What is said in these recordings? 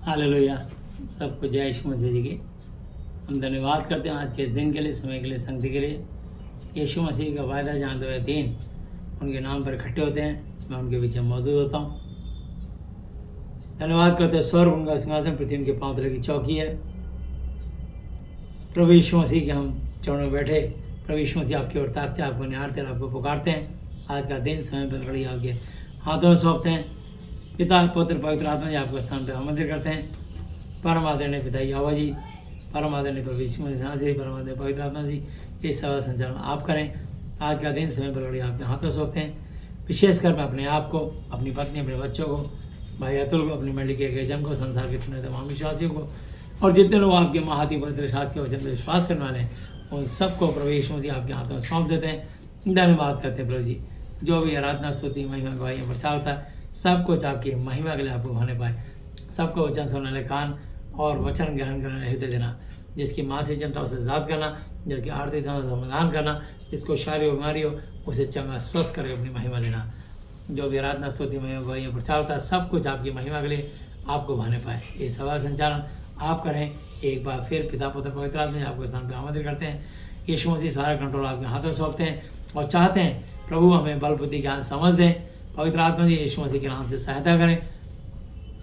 Hallelujah. सबको जय यीशु मसीह जी की। हम धन्यवाद करते हैं आज के इस दिन के लिए, समय के लिए, संगति के लिए। यीशु मसीह का वायदा जहाँ 2 या 3 उनके नाम पर इकट्ठे होते हैं, मैं उनके बीच में मौजूद होता हूँ। धन्यवाद करते हैं, स्वर्ग उनका सिंहासन, पृथ्वी उनके पांव तले की चौकी है। प्रभु यीशु मसीह के हम चरणों में बैठे, प्रभु यीशु मसीह आपकी ओर ताकते, आपको निहारते, आपको पुकारते हैं। आज का दिन समय पर घड़ी आपके हाथों में सौंपते हैं। पिता, पुत्र, पवित्र आत्मा जी आपको स्थान पर आमंत्रित करते हैं। परम आदरणीय पिता यहोवा जी, परम आदरणीय प्रभु यीशु मसीह जी, परम आदरणीय पवित्र आत्मा जी, ये सेवा संचालन आप करें। आज का दिन समय पर घड़ी आपके हाथों सौंपते हैं। विशेषकर मैं अपने आप को, अपनी पत्नी, अपने बच्चों को, भाई अतुल को, अपनी मंडली के जन को, संसार के इतने तमाम विश्वासियों को और जितने लोग आपके महाति पवित्र शास्त्र के वचन पर विश्वास करने वाले हैं, उन सबको प्रभु यीशु मसीह आपके हाथों में सौंप देते हैं। धन्यवाद करते हैं प्रभु जी। जो भी आराधना, स्तुति, महिमा, गवाही, प्रचार होता है, सब कुछ आपकी महिमा के लिए आपको भाने पाए। सबको वचन सुनने वाले कान और वचन ग्रहण करने हृदय देना। जिसकी मानसिक चिंता उसे आजाद करना, जिसकी आर्थिक समस्या समाधान करना, जिसको शारीरिक बीमारी हो उसे चंगा स्वस्थ करके अपनी महिमा लेना। जो भी आराधना, स्तुति, महिमा, गवाही, प्रचार होता है, सब कुछ आपकी महिमा के लिए आपको भाने पाए। ये सभा संचालन आप करें। एक बार फिर पिता, पुत्र, पवित्र आत्मा आपको स्थान पर आमंत्रित करते हैं। यीशु मसीह सारा कंट्रोल आपके हाथों सौंपते हैं और चाहते हैं प्रभु हमें बल, बुद्धि, ज्ञान, समझ दें। पवित्र आत्मा जी यीशु मसीह के नाम से सहायता करें।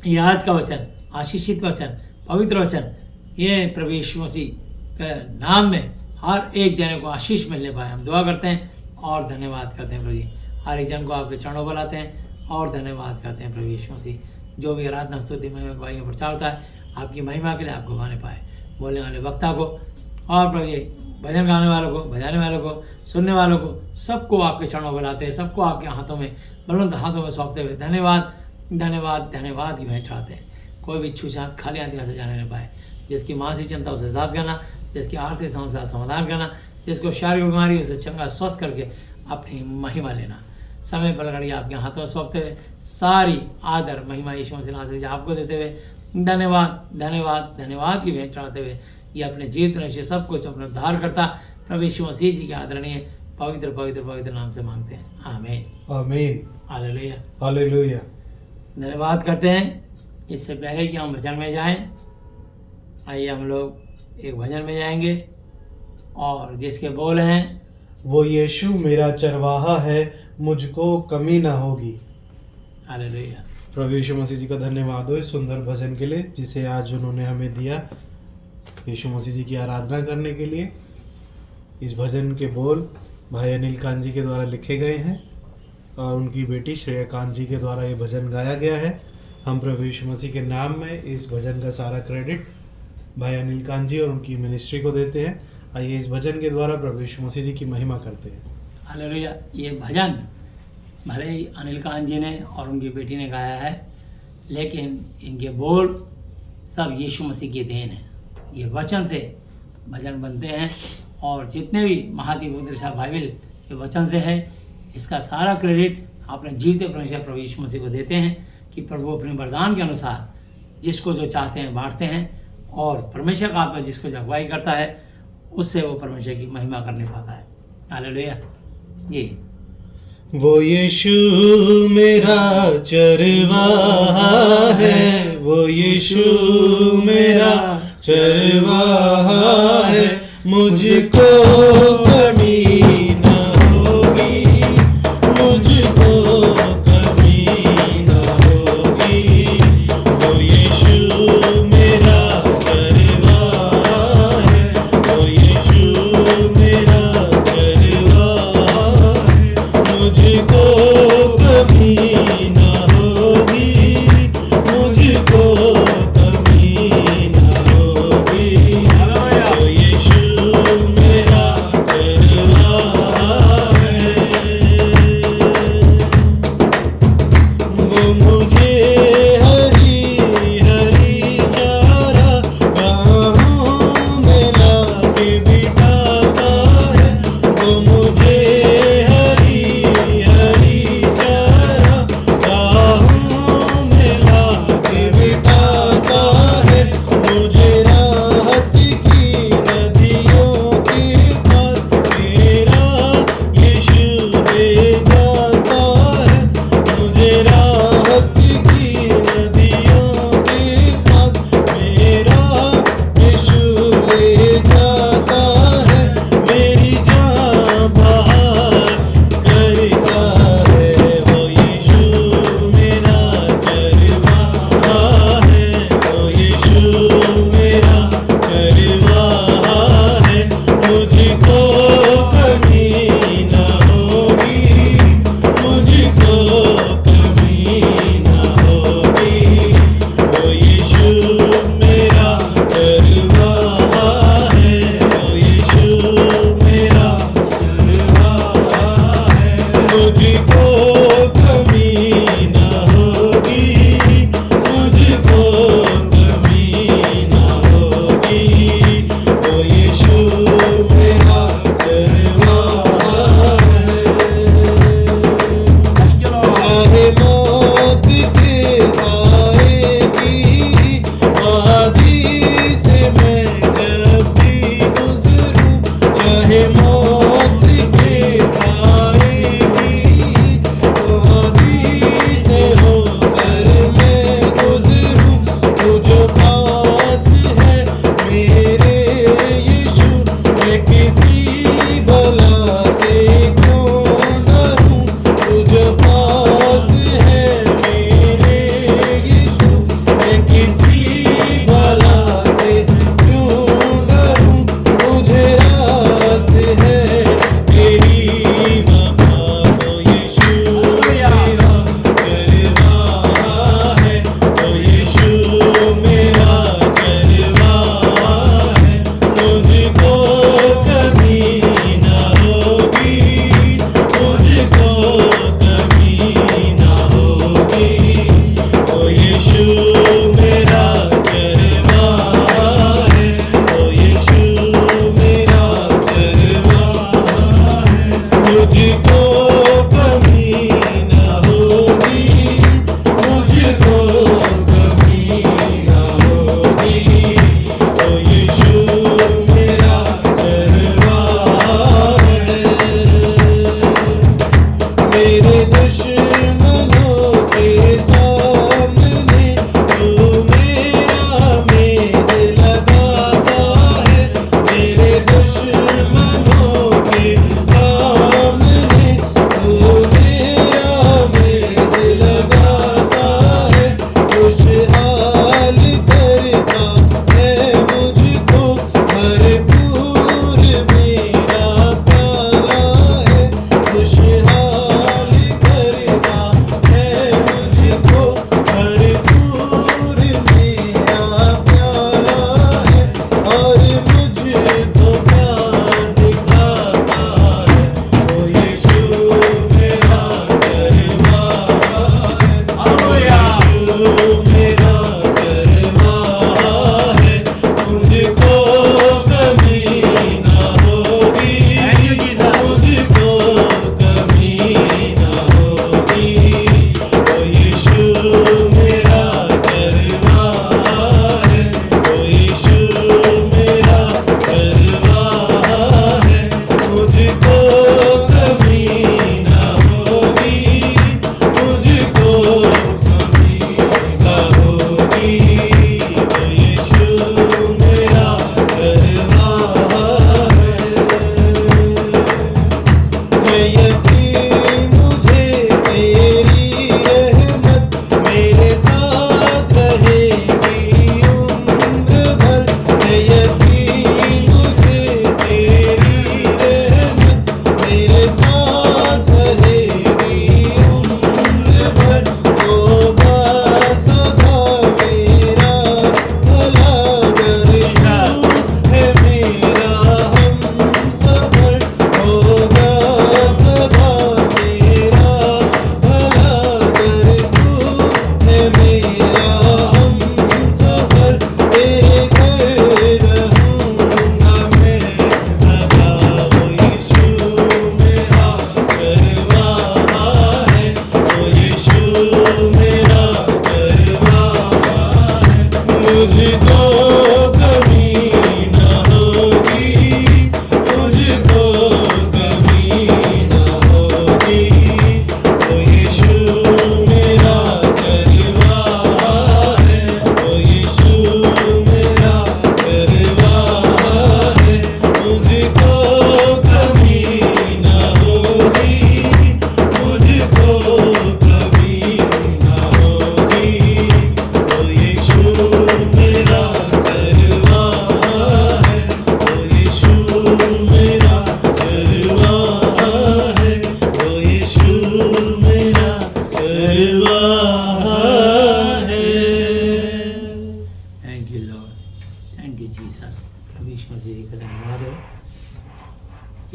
ये आज का वचन, आशीषित वचन, पवित्र वचन, ये प्रभु यीशु मसीह के नाम में हर एक जन को आशीष मिलने पाए, हम दुआ करते हैं और धन्यवाद करते हैं प्रभु जी। हर एक जन को आपके चरणों पर लाते हैं और धन्यवाद करते हैं प्रभु यीशु मसीह। जो भी आराधना, स्तुति, महिमा, गवाही, प्रचार होता है, आपकी महिमा के लिए आपको भाने पाए। बोलने वाले वक्ता को और प्रभु जी भजन गाने वालों को, बजाने वालों को, सुनने वालों को, सबको आपके चरणों पर लाते हैं, सबको आपके हाथों में, बलवंत हाथों में सौंपते हुए धन्यवाद धन्यवाद धन्यवाद की भेंट चढ़ाते हैं। कोई भी छूछात खाली हाथ यहाँ से जाने न पाए। जिसकी मानसिक चिंता उसे आजाद करना, जिसकी आर्थिक समस्या समाधान करना, जिसको शारीरिक बीमारी उसे चंगा स्वस्थ करके अपनी महिमा लेना। समय पर घड़ी आपके हाथों में सौंपते हुए सारी आदर महिमा यीशु मसीह नासरी आपको देते हुए धन्यवाद धन्यवाद धन्यवाद की भेंट चढ़ाते हुए ये अपने जीवित निश्चय सब कुछ अपना उद्धार करता प्रभु यीशु मसीह जी के आदरणीय पवित्र पवित्र पवित्र नाम से मांगते हैं, आमीन आमीन। Hallelujah hallelujah. धन्यवाद करते हैं। इससे पहले कि हम भजन में जाएं, आइए हम लोग एक भजन में जाएंगे और जिसके बोल हैं, वो यीशु मेरा चरवाहा है, मुझको कमी ना होगी। हालेलुया। प्रभु यीशु मसीह जी का धन्यवाद हो इस सुंदर भजन के लिए जिसे आज उन्होंने हमें दिया यीशु मसीह जी की आराधना करने के लिए। इस भजन के बोल भाई अनिल कांत जी के द्वारा लिखे गए हैं और उनकी बेटी श्रेया कांत जी के द्वारा ये भजन गाया गया है। हम प्रभु यीशु मसीह के नाम में इस भजन का सारा क्रेडिट भाई अनिल कांत जी और उनकी मिनिस्ट्री को देते हैं। आइए इस भजन के द्वारा प्रभु यीशु मसीह जी की महिमा करते हैं। हालेलुया। ये भजन भले ही अनिल कांत जी ने और उनकी बेटी ने गाया है, लेकिन इनके बोल सब यीशु मसीह की देन है। ये वचन से भजन बनते हैं और जितने भी महादी बुद्धिशा बाइबल के वचन से है, इसका सारा क्रेडिट अपने जीवते परमेश्वर प्रभु यीशु मसीह को देते हैं कि प्रभु अपने वरदान के अनुसार जिसको जो चाहते हैं बांटते हैं और परमेश्वर का आत्मा जिसको जो अगुवाई करता है उससे वो परमेश्वर की महिमा करने पाता है। हालेलुया। जी वो यीशु मेरा चरवाहा है, वो यीशु मेरा चरवाहा है, मुझको कमी न होगी, मुझको कमी न होगी। वो यीशु मेरा चरवाहा है, वो यीशु मेरा चरवाहा है, मुझको कमी न होगी, मुझको कमी न होगी। वो यीशु मेरा चरवाहा है, वो मुझे हरी हरी चारा बाहों में लाके बिठाता है, वो मुझे हरी हरी चारा बाहों में लाके बिठाता है, मुझे राहत की नदियों के पास मेरा यीशु ले जाता है, मुझे राहत की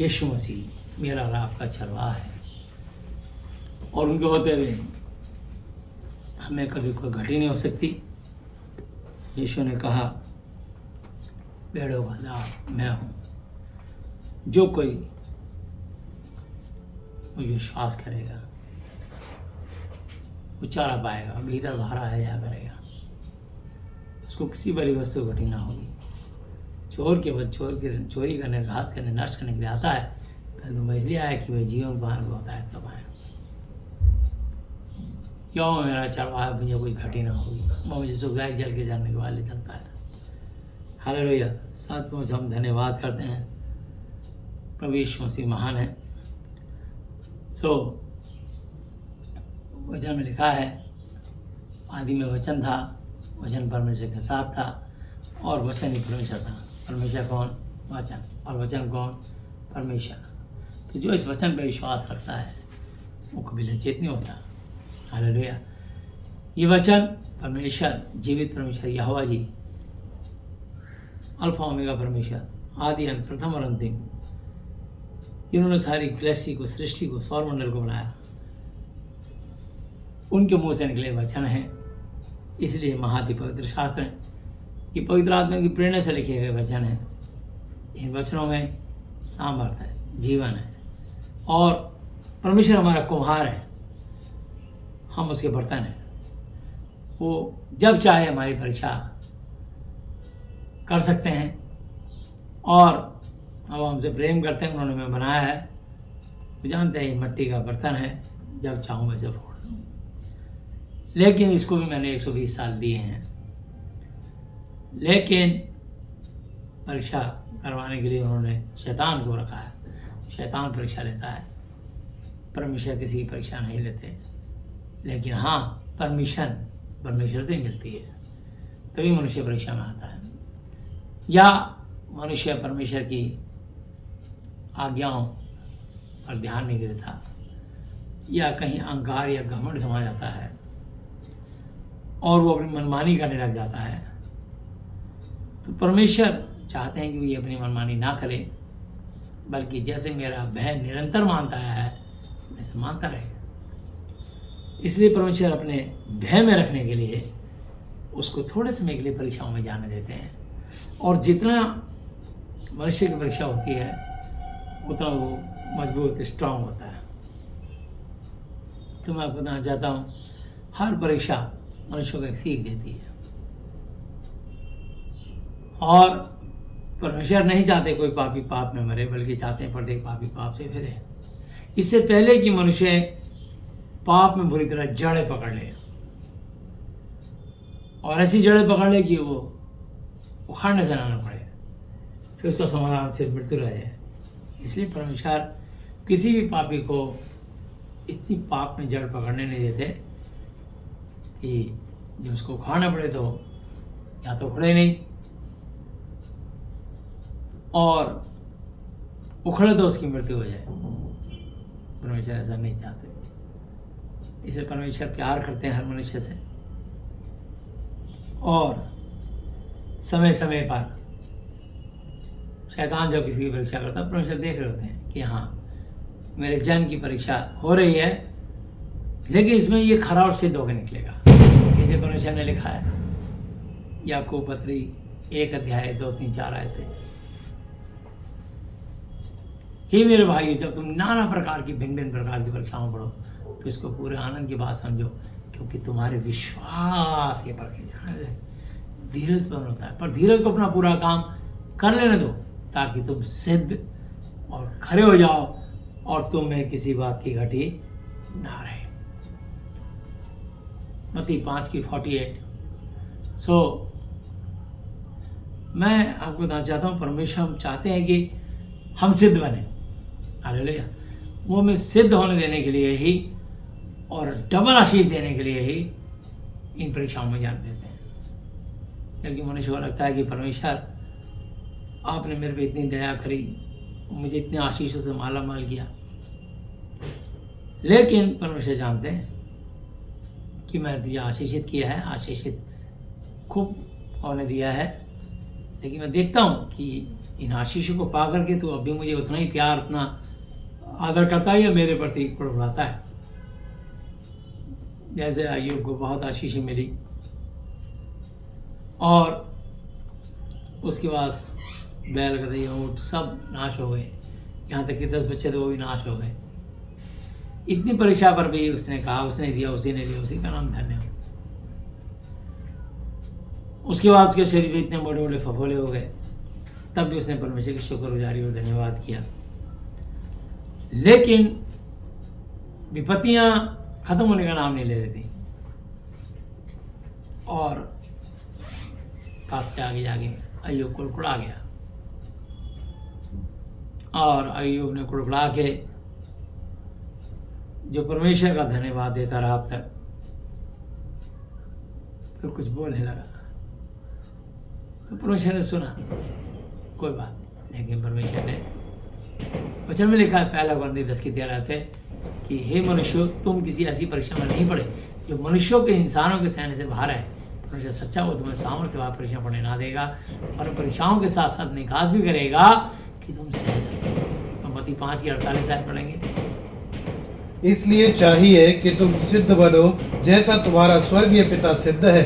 यीशु मसीह मेरा और आपका चरवाहा है, और उनके होते हुए हमें कभी कोई घटी नहीं हो सकती। यीशु ने कहा, भेड़ों का दाव मैं हूँ, जो कोई मुझे विश्वास करेगा वो चारा पाएगा, भीतर बाहर आया करेगा, उसको किसी बड़ी वस्तु घटी ना होगी। चोर केवल चोरी करने, घात करने, नष्ट करने के लिए आता है, परंतु मैं इसलिए आया कि वह जीवन बाहर होता है तब आया। क्यों मेरा चरवाहा, मुझे कोई घटी ना होगी, वो मुझे सुखदायक जल के जानने के वाले चलता है। हालेलुया। साथ में हम धन्यवाद करते हैं, प्रभु यीशु मसीह महान है। वचन में लिखा है, आदि में वचन था, वचन परमेश्वर के साथ था, और वचन ही परमेश्वर था। परमेश्वर कौन? वचन। और वचन कौन? परमेश्वर। तो जो इस वचन पर विश्वास रखता है वो कभी लज्जित नहीं होता। हालेलुया। ये वचन परमेश्वर, जीवित परमेश्वर यहोवा जी, अल्फा ओमेगा परमेश्वर, आदि अंत, प्रथम और अंतिम, जिन्होंने सारी गैलेक्सी को, सृष्टि को, सौरमंडल को बनाया, उनके मुंह से निकले वचन हैं। इसलिए महाति पवित्र शास्त्र हैं। ये पवित्र आत्मा की प्रेरणा से लिखे गए वचन हैं। इन वचनों में सामर्थ्य है, जीवन है, और परमेश्वर हमारा कुम्हार है, हम उसके बर्तन हैं। वो जब चाहे हमारी परीक्षा कर सकते हैं, और अब हमसे प्रेम करते हैं, उन्होंने हमें बनाया है, वो जानते हैं ये मिट्टी का बर्तन है, जब चाहूँ वैसे फोड़ दूँ। लेकिन इसको भी मैंने 120 साल दिए हैं, लेकिन परीक्षा करवाने के लिए उन्होंने शैतान को रखा है। शैतान परीक्षा लेता है, परमेश्वर किसी की परीक्षा नहीं लेते। लेकिन हाँ, परमिशन परमेश्वर से मिलती है, तभी मनुष्य परीक्षा में आता है। या मनुष्य परमेश्वर की आज्ञाओं पर ध्यान नहीं देता, या कहीं अहंकार या घमंड समा जाता है और वो अपनी मनमानी करने लग जाता है। तो परमेश्वर चाहते हैं कि वो ये अपनी मनमानी ना करे, बल्कि जैसे मेरा भय निरंतर मानता है वैसे मानता रहेगा। इसलिए परमेश्वर अपने भय में रखने के लिए उसको थोड़े समय के लिए परीक्षाओं में जाने देते हैं, और जितना मनुष्य की परीक्षा होती है उतना वो मजबूत, स्ट्रांग होता है। तो मैं आपको बताना चाहता हूँ, हर परीक्षा मनुष्य को एक सीख देती है, और परमेश्वर नहीं चाहते कोई पापी पाप में मरे, बल्कि चाहते हैं प्रत्येक पापी पाप से फिरे। इससे पहले कि मनुष्य पाप में बुरी तरह जड़ें पकड़ ले, और ऐसी जड़ें पकड़ ले कि वो उखाड़ने चलाना पड़े, फिर उसका समाधान सिर्फ मृत्यु रह जाए। इसलिए परमेश्वर किसी भी पापी को इतनी पाप में जड़ पकड़ने नहीं देते कि जब उसको उखाड़ना पड़े तो या तो उखड़े नहीं, और उखड़े तो उसकी मृत्यु हो जाए। परमेश्वर ऐसा नहीं चाहते। इसलिए परमेश्वर प्यार करते हैं हर मनुष्य से, और समय समय पर शैतान जब किसी की परीक्षा करता है, परमेश्वर देख रहे होते हैं कि हाँ, मेरे जन की परीक्षा हो रही है, लेकिन इसमें ये खरा और सिद्ध होकर निकलेगा। जैसे परमेश्वर ने लिखा है याकूब पत्री 1 अध्याय 2, 3, 4 आयतें, हे मेरे भाई, जब तुम नाना प्रकार की भिन्न भिन्न प्रकार की परीक्षाओं पढ़ो तो इसको पूरे आनंद की बात समझो, क्योंकि तुम्हारे विश्वास के परखे जाने। धीरज पर होता है, पर धीरज को अपना पूरा काम कर लेने दो, ताकि तुम सिद्ध और खड़े हो जाओ, और तुम में किसी बात की घटी ना रहे। मत्ती 5:48। मैं आपको बताना चाहता हूँ, परमेश्वर हम चाहते हैं कि हम सिद्ध बने। हालेलुया। वो हमें सिद्ध होने देने के लिए ही और डबल आशीष देने के लिए ही इन परीक्षाओं में जान देते हैं। क्योंकि मनुष्य को लगता है कि परमेश्वर, आपने मेरे पे इतनी दया करी, मुझे इतने आशीषों से माला माल किया, लेकिन परमेश्वर जानते हैं कि मैंने तुझे आशीषित किया है, आशीषित खूब होने दिया है, लेकिन मैं देखता हूँ कि इन आशीषों को पा करके तू अब भी मुझे उतना ही प्यार, उतना आदर करता है या मेरे प्रति कुड़कुड़ाता है। जैसे अय्यूब को बहुत आशीषें मिली और उसके पास बैल गदहे ऊँट सब नाश हो गए, यहाँ तक कि 10 बच्चे थे वो भी नाश हो गए। इतनी परीक्षा पर भी उसने कहा, उसने दिया, उसी ने लिया, उसी का नाम धन्य हो। उसके बाद उसके शरीर में इतने बड़े बड़े फफोले हो गए, तब भी उसने परमेश्वर की शुक्रगुजारी और धन्यवाद किया। लेकिन विपत्तियां खत्म होने का नाम नहीं ले रही थी और काफी आगे जाके अय्यूब कुड़कुड़ा गया और अय्यूब ने कुड़कुड़ा के जो परमेश्वर का धन्यवाद देता रहा अब तक, फिर कुछ बोलने लगा तो परमेश्वर ने सुना, कोई बात नहीं। लेकिन परमेश्वर ने वचन में लिखा है, पहला Corinthians 10:13 कि हे मनुष्यों, तुम किसी ऐसी परीक्षा में नहीं पड़े जो मनुष्यों के, इंसानों के सहने से बाहर है। परमेश्वर सच्चा हो, तुम्हें सामर्थ्य से बाहर परीक्षा पड़ने ना देगा और परीक्षाओं के साथ साथ निकास भी करेगा कि तुम सह सको। तो मत्ती 5:48 पढ़ेंगे। इसलिए चाहिए कि तुम सिद्ध बनो जैसा तुम्हारा स्वर्गीय पिता सिद्ध है।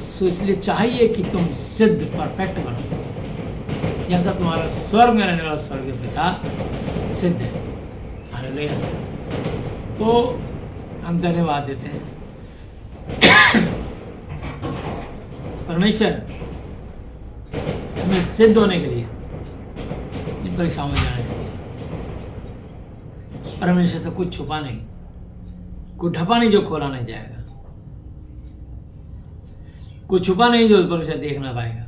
सो इसलिए चाहिए कि तुम सिद्ध, परफेक्ट बनो जैसा तुम्हारा स्वर्ग में रहने वाला स्वर्गीय पिता सिद्ध है। हालेलुया। तो हम धन्यवाद देते हैं परमेश्वर हमें सिद्ध होने के लिए इन परीक्षाओं में जाने देते हैं। परमेश्वर से कुछ छुपा नहीं, कुछ ढपा नहीं जो खोला नहीं जाएगा, कुछ छुपा नहीं जो परमेश्वर देख ना पाएगा,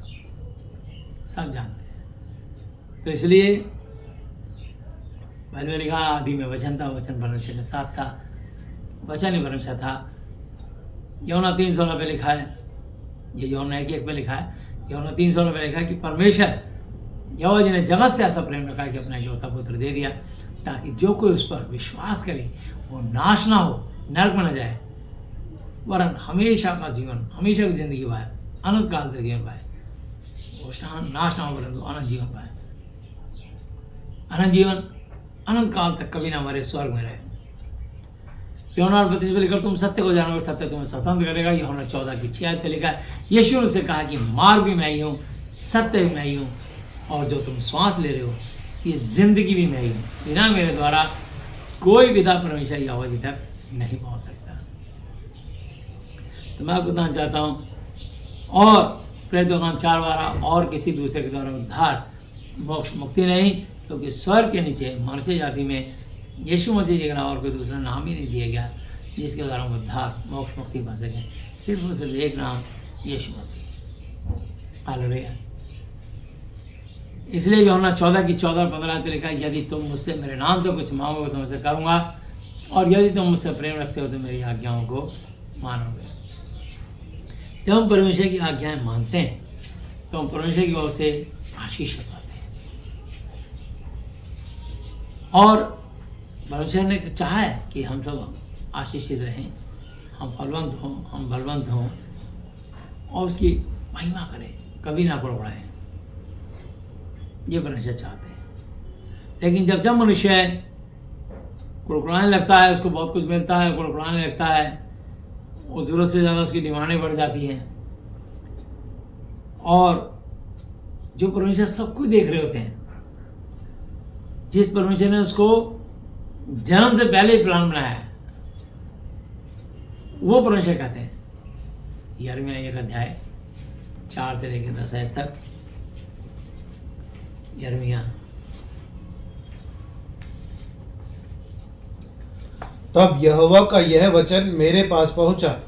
सब जानते हैं। तो इसलिए बाइबल में लिखा, आदि में वचन था, वचन परमेश्वर के साथ था, वचन ही परमेश्वर था। यूहन्ना 3:16 पे लिखा है, ये यूहन्ना 1:1 पे लिखा है, यूहन्ना 3:16 पे लिखा है कि परमेश्वर यहोवा जी ने जगत से ऐसा प्रेम रखा कि अपना इकलौता पुत्र दे दिया ताकि जो कोई उस पर विश्वास करे वो नाश ना हो, नरक में न जाए, वरन हमेशा का जीवन, हमेशा की जिंदगी पाए, अनंत काल तक जीवन पाए। वो नाश ना हो परंतु अनंत जीवन पाए। अनंत जीवन अनंत काल तक कभी ना मरे, स्वर्ग में रहे। यूहन्ना 32 पे लिखा, तुम सत्य को जानोगे, सत्य तुम्हें स्वतंत्र करेगा। यूहन्ना 14:6 पे लिखा है, यीशु ने उससे कहा कि मार्ग भी मैं ही हूँ, सत्य भी मैं ही हूँ, और जो तुम श्वास ले रहे हो ये जिंदगी भी मैं ही हूँ। बिना मेरे द्वारा कोई पिता परमेश्वर यहोवा जी तक नहीं पहुँच सकता। तो मैं आपको बताना चाहता हूँ, और प्रेरितों का काम 4:12, और किसी दूसरे के द्वारा उद्धार, मोक्ष, मुक्ति नहीं, क्योंकि स्वर्ग के नीचे मनुष्य जाति में यीशु मसीह जी के अलावा और कोई दूसरा नाम ही नहीं दिया गया जिसके द्वारा हम उद्धार, मोक्ष, मुक्ति पा सकें। सिर्फ और सिर्फ एक नाम, यीशु मसीह। हालेलुया। इसलिए यूहन्ना 14:14-15 पे लिखा है, यदि तुम मुझसे मेरे नाम से कुछ मांगोगे तो मैं उसे करूँगा, और यदि तुम मुझसे प्रेम रखते हो तो मेरी आज्ञाओं को मानोगे। जब हम परमेश्वर की आज्ञाएं मानते हैं तो हम परमेश्वर की ओर से आशीष पाते हैं। और परमेश्वर ने चाहा है कि हम सब आशीषित रहें, हम फलवंत हों, हम बलवंत हों और उसकी महिमा करें, कभी ना कुड़कुड़ाएं। ये परमेश्वर चाहते हैं। लेकिन जब जब मनुष्य कुड़कुड़ाने लगता है, उसको बहुत कुछ मिलता है, कुड़कुड़ाने लगता है, और ज़रूरत से ज़्यादा उसकी डिमांडें बढ़ जाती हैं, और जो परमेश्वर सब कुछ देख रहे होते हैं, जिस परमेश्वर ने उसको जन्म से पहले ही प्लान बनाया है, वो परमेश्वर कहते हैं। यिर्मयाह 1:4 से लेकर 10 तक। यिर्मयाह, तब यहोवा का यह वचन मेरे पास पहुंचा,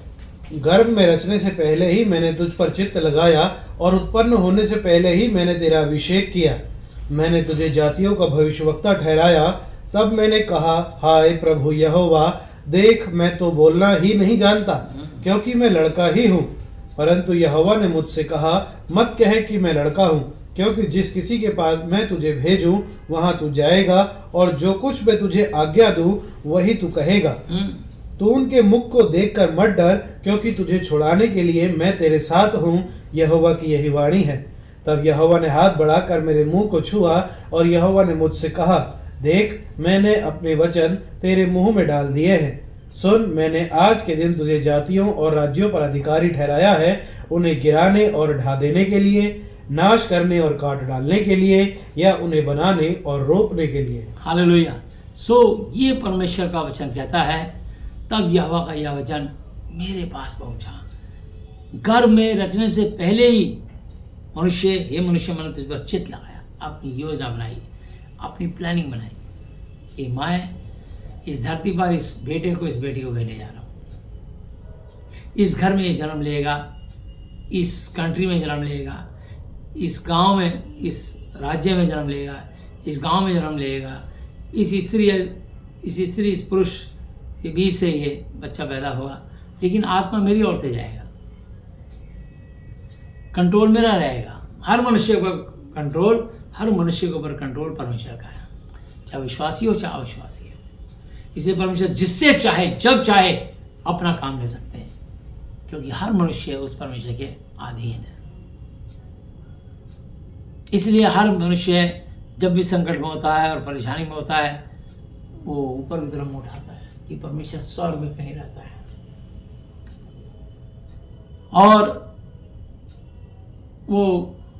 गर्भ में रचने से पहले ही मैंने तुझ पर चित्त लगाया और उत्पन्न होने से पहले ही मैंने तेरा अभिषेक किया। मैंने तुझे जातियों का भविष्यवक्ता ठहराया। तब मैंने कहा, हाय प्रभु यहोवा, देख मैं तो बोलना ही नहीं जानता, क्योंकि मैं लड़का ही हूँ। परंतु यहोवा ने मुझसे कहा, मत कह कि मैं लड़का हूँ, क्योंकि जिस किसी के पास मैं तुझे भेजूं वहां तू जाएगा, और जो कुछ मैं तुझे आज्ञा दूं वही तू कहेगा। तू उनके मुख को देखकर मत डर, क्योंकि तुझे छुड़ाने के लिए मैं तेरे साथ हूँ, यहोवा की यही वाणी है। तब यहोवा ने हाथ बढ़ाकर मेरे मुंह को छुआ और यहोवा ने मुझसे कहा, देख, मैंने अपने वचन तेरे मुंह में डाल दिए हैं। सुन, मैंने आज के दिन तुझे जातियों और राज्यों पर अधिकारी ठहराया है, उन्हें गिराने और ढा देने के लिए, नाश करने और काट डालने के लिए, या उन्हें बनाने और रोपने के लिए। हालेलुया। सो ये परमेश्वर का वचन कहता है, तब यहोवा का यह वचन मेरे पास पहुंचा। गर्भ में रचने से पहले ही हे मनुष्य, मैंने तुझ पर चित्त लगाया, अपनी योजना बनाई, अपनी प्लानिंग बनाई कि मैं इस धरती पर इस बेटे को, इस बेटी को भेजने जा रहा हूँ। इस घर में ये जन्म लेगा, इस कंट्री में जन्म लेगा, इस गांव में, इस राज्य में जन्म लेगा, इस गांव में जन्म लेगा, इस स्त्री इस पुरुष के बीच से ये बच्चा पैदा होगा, लेकिन आत्मा मेरी ओर से जाएगा, कंट्रोल मेरा रहेगा। हर मनुष्य का कंट्रोल, हर मनुष्य के ऊपर कंट्रोल परमेश्वर का है, चाहे विश्वासी हो चाहे अविश्वासी हो। इसलिए परमेश्वर जिससे चाहे जब चाहे अपना काम ले सकते हैं, क्योंकि हर मनुष्य उस परमेश्वर के अधीन है। इसलिए हर मनुष्य जब भी संकट में होता है और परेशानी में होता है, वो ऊपर की तरफ मुंह उठाता है कि परमेश्वर स्वर्ग में कहीं रहता है, और वो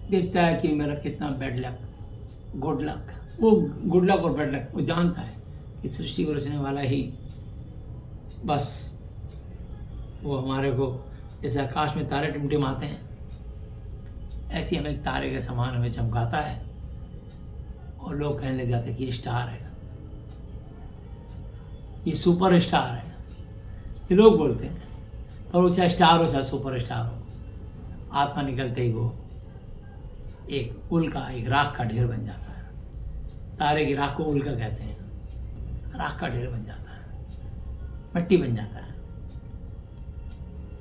देखता है कि मेरा कितना बैड लक, गुड लक। वो गुड लक और बैड लक वो जानता है कि सृष्टि को रचने वाला ही बस वो हमारे को, जैसे आकाश में तारे टिमटिमाते हैं, ऐसे हमें तारे के समान हमें चमकाता है, और लोग कहने लग जाते हैं कि ये स्टार है, ये सुपर स्टार है, ये लोग बोलते हैं। और वो चाहे स्टार हो चाहे सुपर स्टार हो, आत्मा निकलते ही वो एक उल का, एक राख का ढेर बन जाता है। तारे की राख को उल का कहते हैं, राख का ढेर बन जाता है, मिट्टी बन जाता है।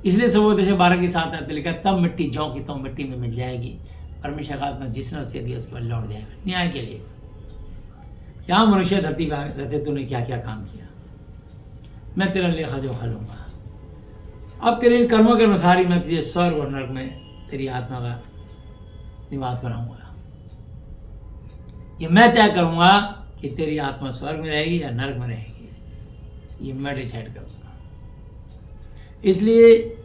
इसलिए सबोदेश 12 की 7 आयत लिखा, तब मिट्टी जौ की तो मिट्टी में मिल जाएगी, परमेश्वर का आत्मा जिसने उसे दिया उसके बाद लौट जाएगा न्याय के लिए। क्या मनुष्य धरती पर रहते तूने क्या क्या काम किया, मैं तेरा लेखा जोखा लूंगा। अब तेरे इन कर्मों के अनुसार ही मैं तुझे स्वर्ग और नरक में तेरी आत्मा का निवास बनाऊंगा। ये मैं तय करूंगा कि तेरी आत्मा स्वर्ग में रहेगी या नरक में रहेगी, ये मैं डिसाइड करूंगा। इसलिए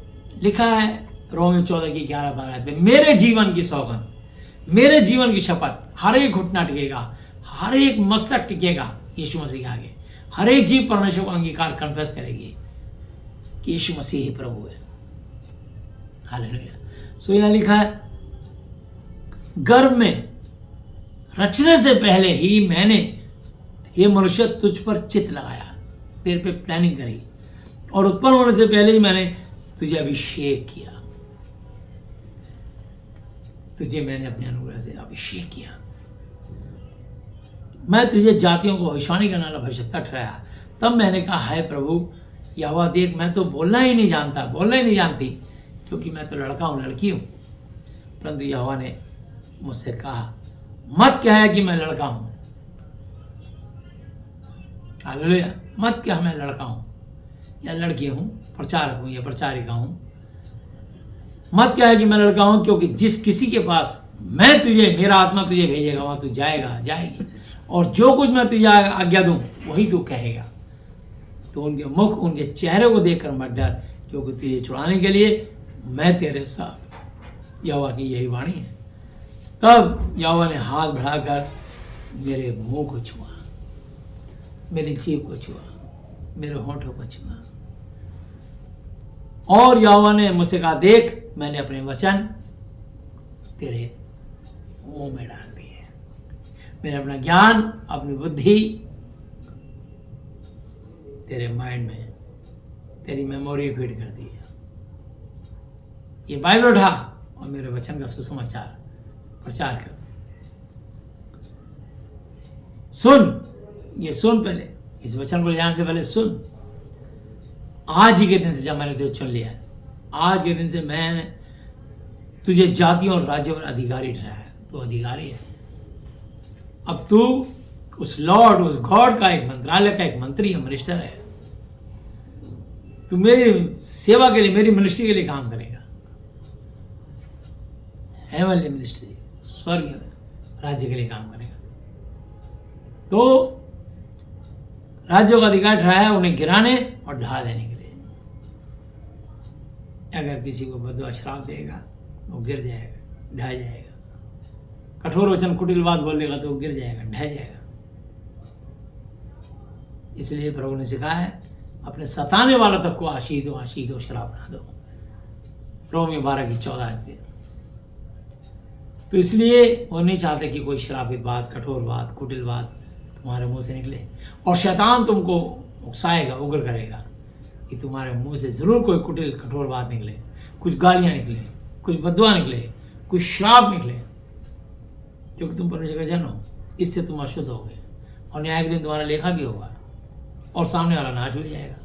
लिखा है रोमियो 14 की 11-12 में, मेरे जीवन की सौगंध, मेरे जीवन की शपथ, हर एक घुटना टिकेगा, हर एक मस्तक टिकेगा यीशु मसीह के आगे, हर एक जीव परमेश्वर को अंगीकार कन्फेस करेगी कि यीशु मसीह ही प्रभु है। हालेलुया। सो यहां लिखा है, गर्भ में रचने से पहले ही मैंने, ये मनुष्य तुझ पर चित्त लगाया, तेरे पे प्लानिंग करी, और उत्पन्न होने से पहले ही मैंने तुझे अभिषेक किया, तुझे मैंने अपने अनुग्रह से अभिषेक किया। मैं तुझे जातियों को भविष्यवाणी करने वाला भविष्यवक्ता ठहराया। तब मैंने कहा, हाय प्रभु यहोवा, देख मैं तो बोलना ही नहीं जानता, बोलना ही नहीं जानती, क्योंकि मैं तो लड़का हूं, लड़की हूं। परंतु यहोवा ने मुझसे कहा, मत कह कि मैं लड़का हूं। हालेलुया। मत कह मैं लड़का हूं या लड़की हूं, प्रचारक हूं या प्रचारिका हूं। मत कह कि मैं लड़का हूं, क्योंकि जिस किसी के पास मैं तुझे, मेरा आत्मा तुझे भेजेगा, वहां तू जाएगा, जाएगी, और जो कुछ मैं तुझे आज्ञा दूं वही तू कहेगा। तो उनके मुख, उनके चेहरे को देखकर मत डर, क्योंकि तुझे छुड़ाने के लिए मैं तेरे साथ हूं। यहोवा की यही वाणी है। तब यहोवा ने हाथ बढ़ाकर मेरे मुंह को छुआ, मेरी जीभ को छुआ, मेरे होठों को छुआ, और यहोवा ने मुझसे कहा, देख मैंने अपने वचन तेरे मुंह में डाल दिए, मैंने अपना ज्ञान, अपनी बुद्धि तेरे माइंड में, तेरी मेमोरी फीड कर दी है। ये बाइबल उठा और मेरे वचन का सुसमाचार प्रचार कर। सुन, ये सुन, पहले इस वचन को ले जाने से पहले सुन। आज ही के दिन से जब मैंने तुझे चुन लिया है, आज के दिन से मैंने तुझे जातियों और राज्यों पर अधिकारी ठहराया है। तो अधिकारी है। अब तू उस लॉर्ड, उस गॉड का एक मंत्रालय का एक मंत्री है, मिनिस्टर है। तू मेरी सेवा के लिए, मेरी मिनिस्ट्री के लिए काम करेगा। हेवनली मिनिस्ट्री, स्वर्ग राज्य के लिए काम करेगा। तो राज्यों का अधिकार ठहराया है उन्हें गिराने और ढहा देने के लिए। अगर किसी को बदुआ श्राप देगा वो गिर जाएगा, ढह जाएगा। कठोर वचन कुटिल बात बोल देगा तो वो गिर जाएगा, ढह जाएगा। इसलिए प्रभु ने सिखाया है अपने सताने वालों तक को आशीष दो, श्राप ना दो। रोमी 12:14। तो इसलिए वो नहीं चाहते कि कोई श्रापित बात, कठोर बात, कुटिल बात तुम्हारे मुंह से निकले। और शैतान तुमको उकसाएगा, उग्र करेगा कि तुम्हारे मुंह से जरूर कोई कुटिल कठोर बात निकले, कुछ गालियां निकले, कुछ बदुआ निकले, कुछ श्राप निकले, क्योंकि तुम परमेश्वर का जन हो। इससे तुम अशुद्ध होगे और न्याय के दिन तुम्हारा लेखा भी होगा और सामने वाला नाश हो जाएगा।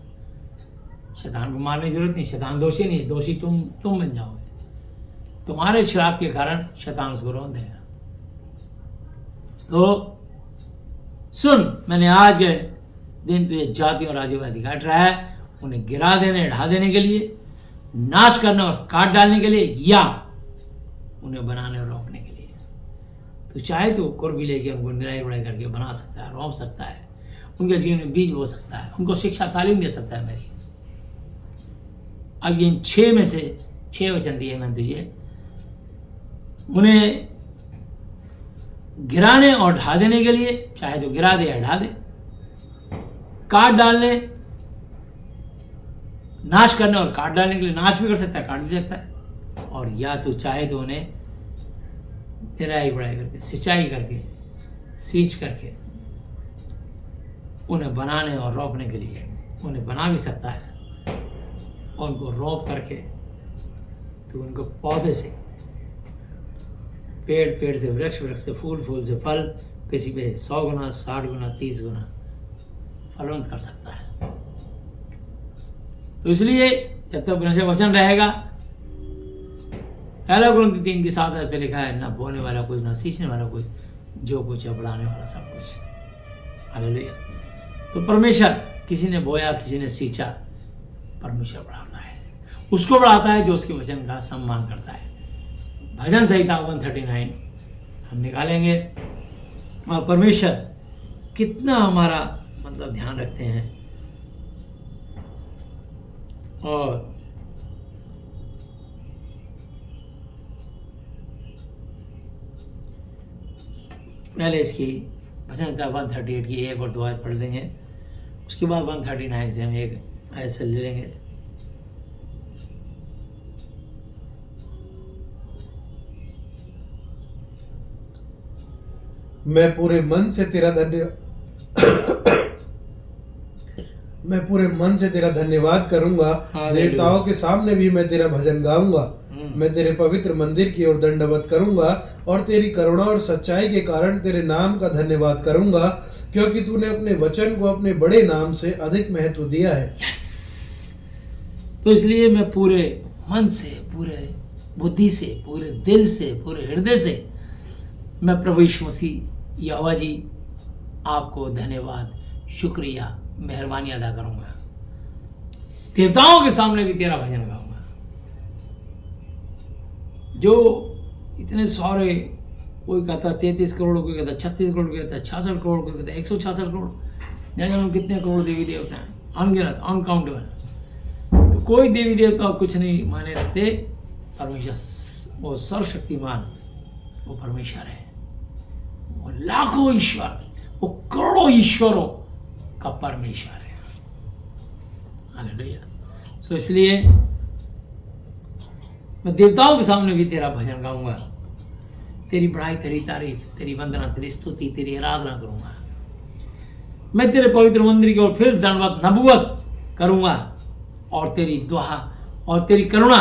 शैतान को मारने की जरूरत नहीं, शैतान दोषी नहीं, दोषी तुम बन जाओगे। तुम्हारे श्राप के कारण शैतान उसको रोन देगा। तो सुन, मैंने आज के दिन तुझे जातियों और राज्यों का अधिकार ठहराया है, उन्हें गिरा देने, ढा देने के लिए, नाश करने और काट डालने के लिए, या उन्हें बनाने और रोकने के लिए। तो चाहे तो कुर्बी लेके उनको निराई उड़ाई करके बना सकता है, रोक सकता है, उनके जीवन में बीज बो सकता है, उनको शिक्षा तालीम दे सकता है मेरी। अब इन 6 में से 6 वचन दिए मैंने तुझे, उन्हें गिराने और ढा देने के लिए, चाहे तो गिरा दे या ढा दे, काट डालने, नाश करने और काट डालने के लिए, नाश भी कर सकता है, काट भी सकता है। और या तो चाहे तो उन्हें निराई गुड़ाई करके, सिंचाई करके, सींच करके उन्हें बनाने और रोपने के लिए उन्हें बना भी सकता है। और उनको रोप करके तो उनको पौधे से, पेड़ से वृक्ष से, फूल से फल, किसी पे 100 गुना, 60 गुना, 30 गुना फलवंत कर सकता है। तो इसलिए जब तक परमेश्वर का वचन रहेगा, 1 कुरिन्थियों 3:7 पे लिखा है, ना बोने वाला कुछ, ना सींचने वाला कुछ, जो कुछ है बढ़ाने वाला सब कुछ। हालेलुया। तो परमेश्वर, किसी ने बोया, किसी ने सींचा, परमेश्वर बढ़ाता है, उसको बढ़ाता है जो उसके वचन का सम्मान करता है। भजन संहिता 139 हम निकालेंगे और परमेश्वर कितना हमारा मतलब ध्यान रखते हैं। और पहले इसकी भजन संहिता 138 की 1 और 2 आयत पढ़ देंगे, उसके बाद 139 से हम एक आयत से ले लेंगे। मैं पूरे मन से तेरा धन्यवाद करूंगा। देवताओं के सामने भी मैं तेरा भजन गाऊंगा। मैं तेरे पवित्र मंदिर की ओर दंडवत करूंगा और तेरी करुणा और सच्चाई के कारण तेरे नाम का धन्यवाद करूंगा, क्योंकि तूने अपने वचन को अपने बड़े नाम से अधिक महत्व दिया है। तो इसलिए मैं पूरे मन से, पूरे बुद्धि से, पूरे दिल से, पूरे हृदय से मैं प्रभु यीशु मसीह यहोवा जी आपको धन्यवाद, शुक्रिया, मेहरबानी अदा करूंगा। देवताओं के सामने भी तेरा भजन गाऊंगा। जो इतने सारे, कोई कहता 33 करोड़, कोई कहता 36 करोड़, कोई कहता 66 करोड़, कोई कहता 166 करोड़, न जाने कितने करोड़ देवी देवता हैं, अनगिनत, अनकाउंटेबल। तो कोई देवी देवता कुछ नहीं माने रखते। परमेश्वर वो सर्वशक्तिमान, वो परमेश्वर है। वो लाखों ईश्वर, वो करोड़ों ईश्वरों का परमेश्वर है। हालेलुया। सो इसलिए मैं देवताओं के सामने भी तेरा भजन गाऊंगा, तेरी बड़ाई, तेरी तारीफ, तेरी वंदना, तेरी स्तुति, तेरी आराधना करूंगा। मैं तेरे पवित्र मंदिर की ओर फिर दंडवत नबूवत करूंगा और तेरी दुआ और तेरी करुणा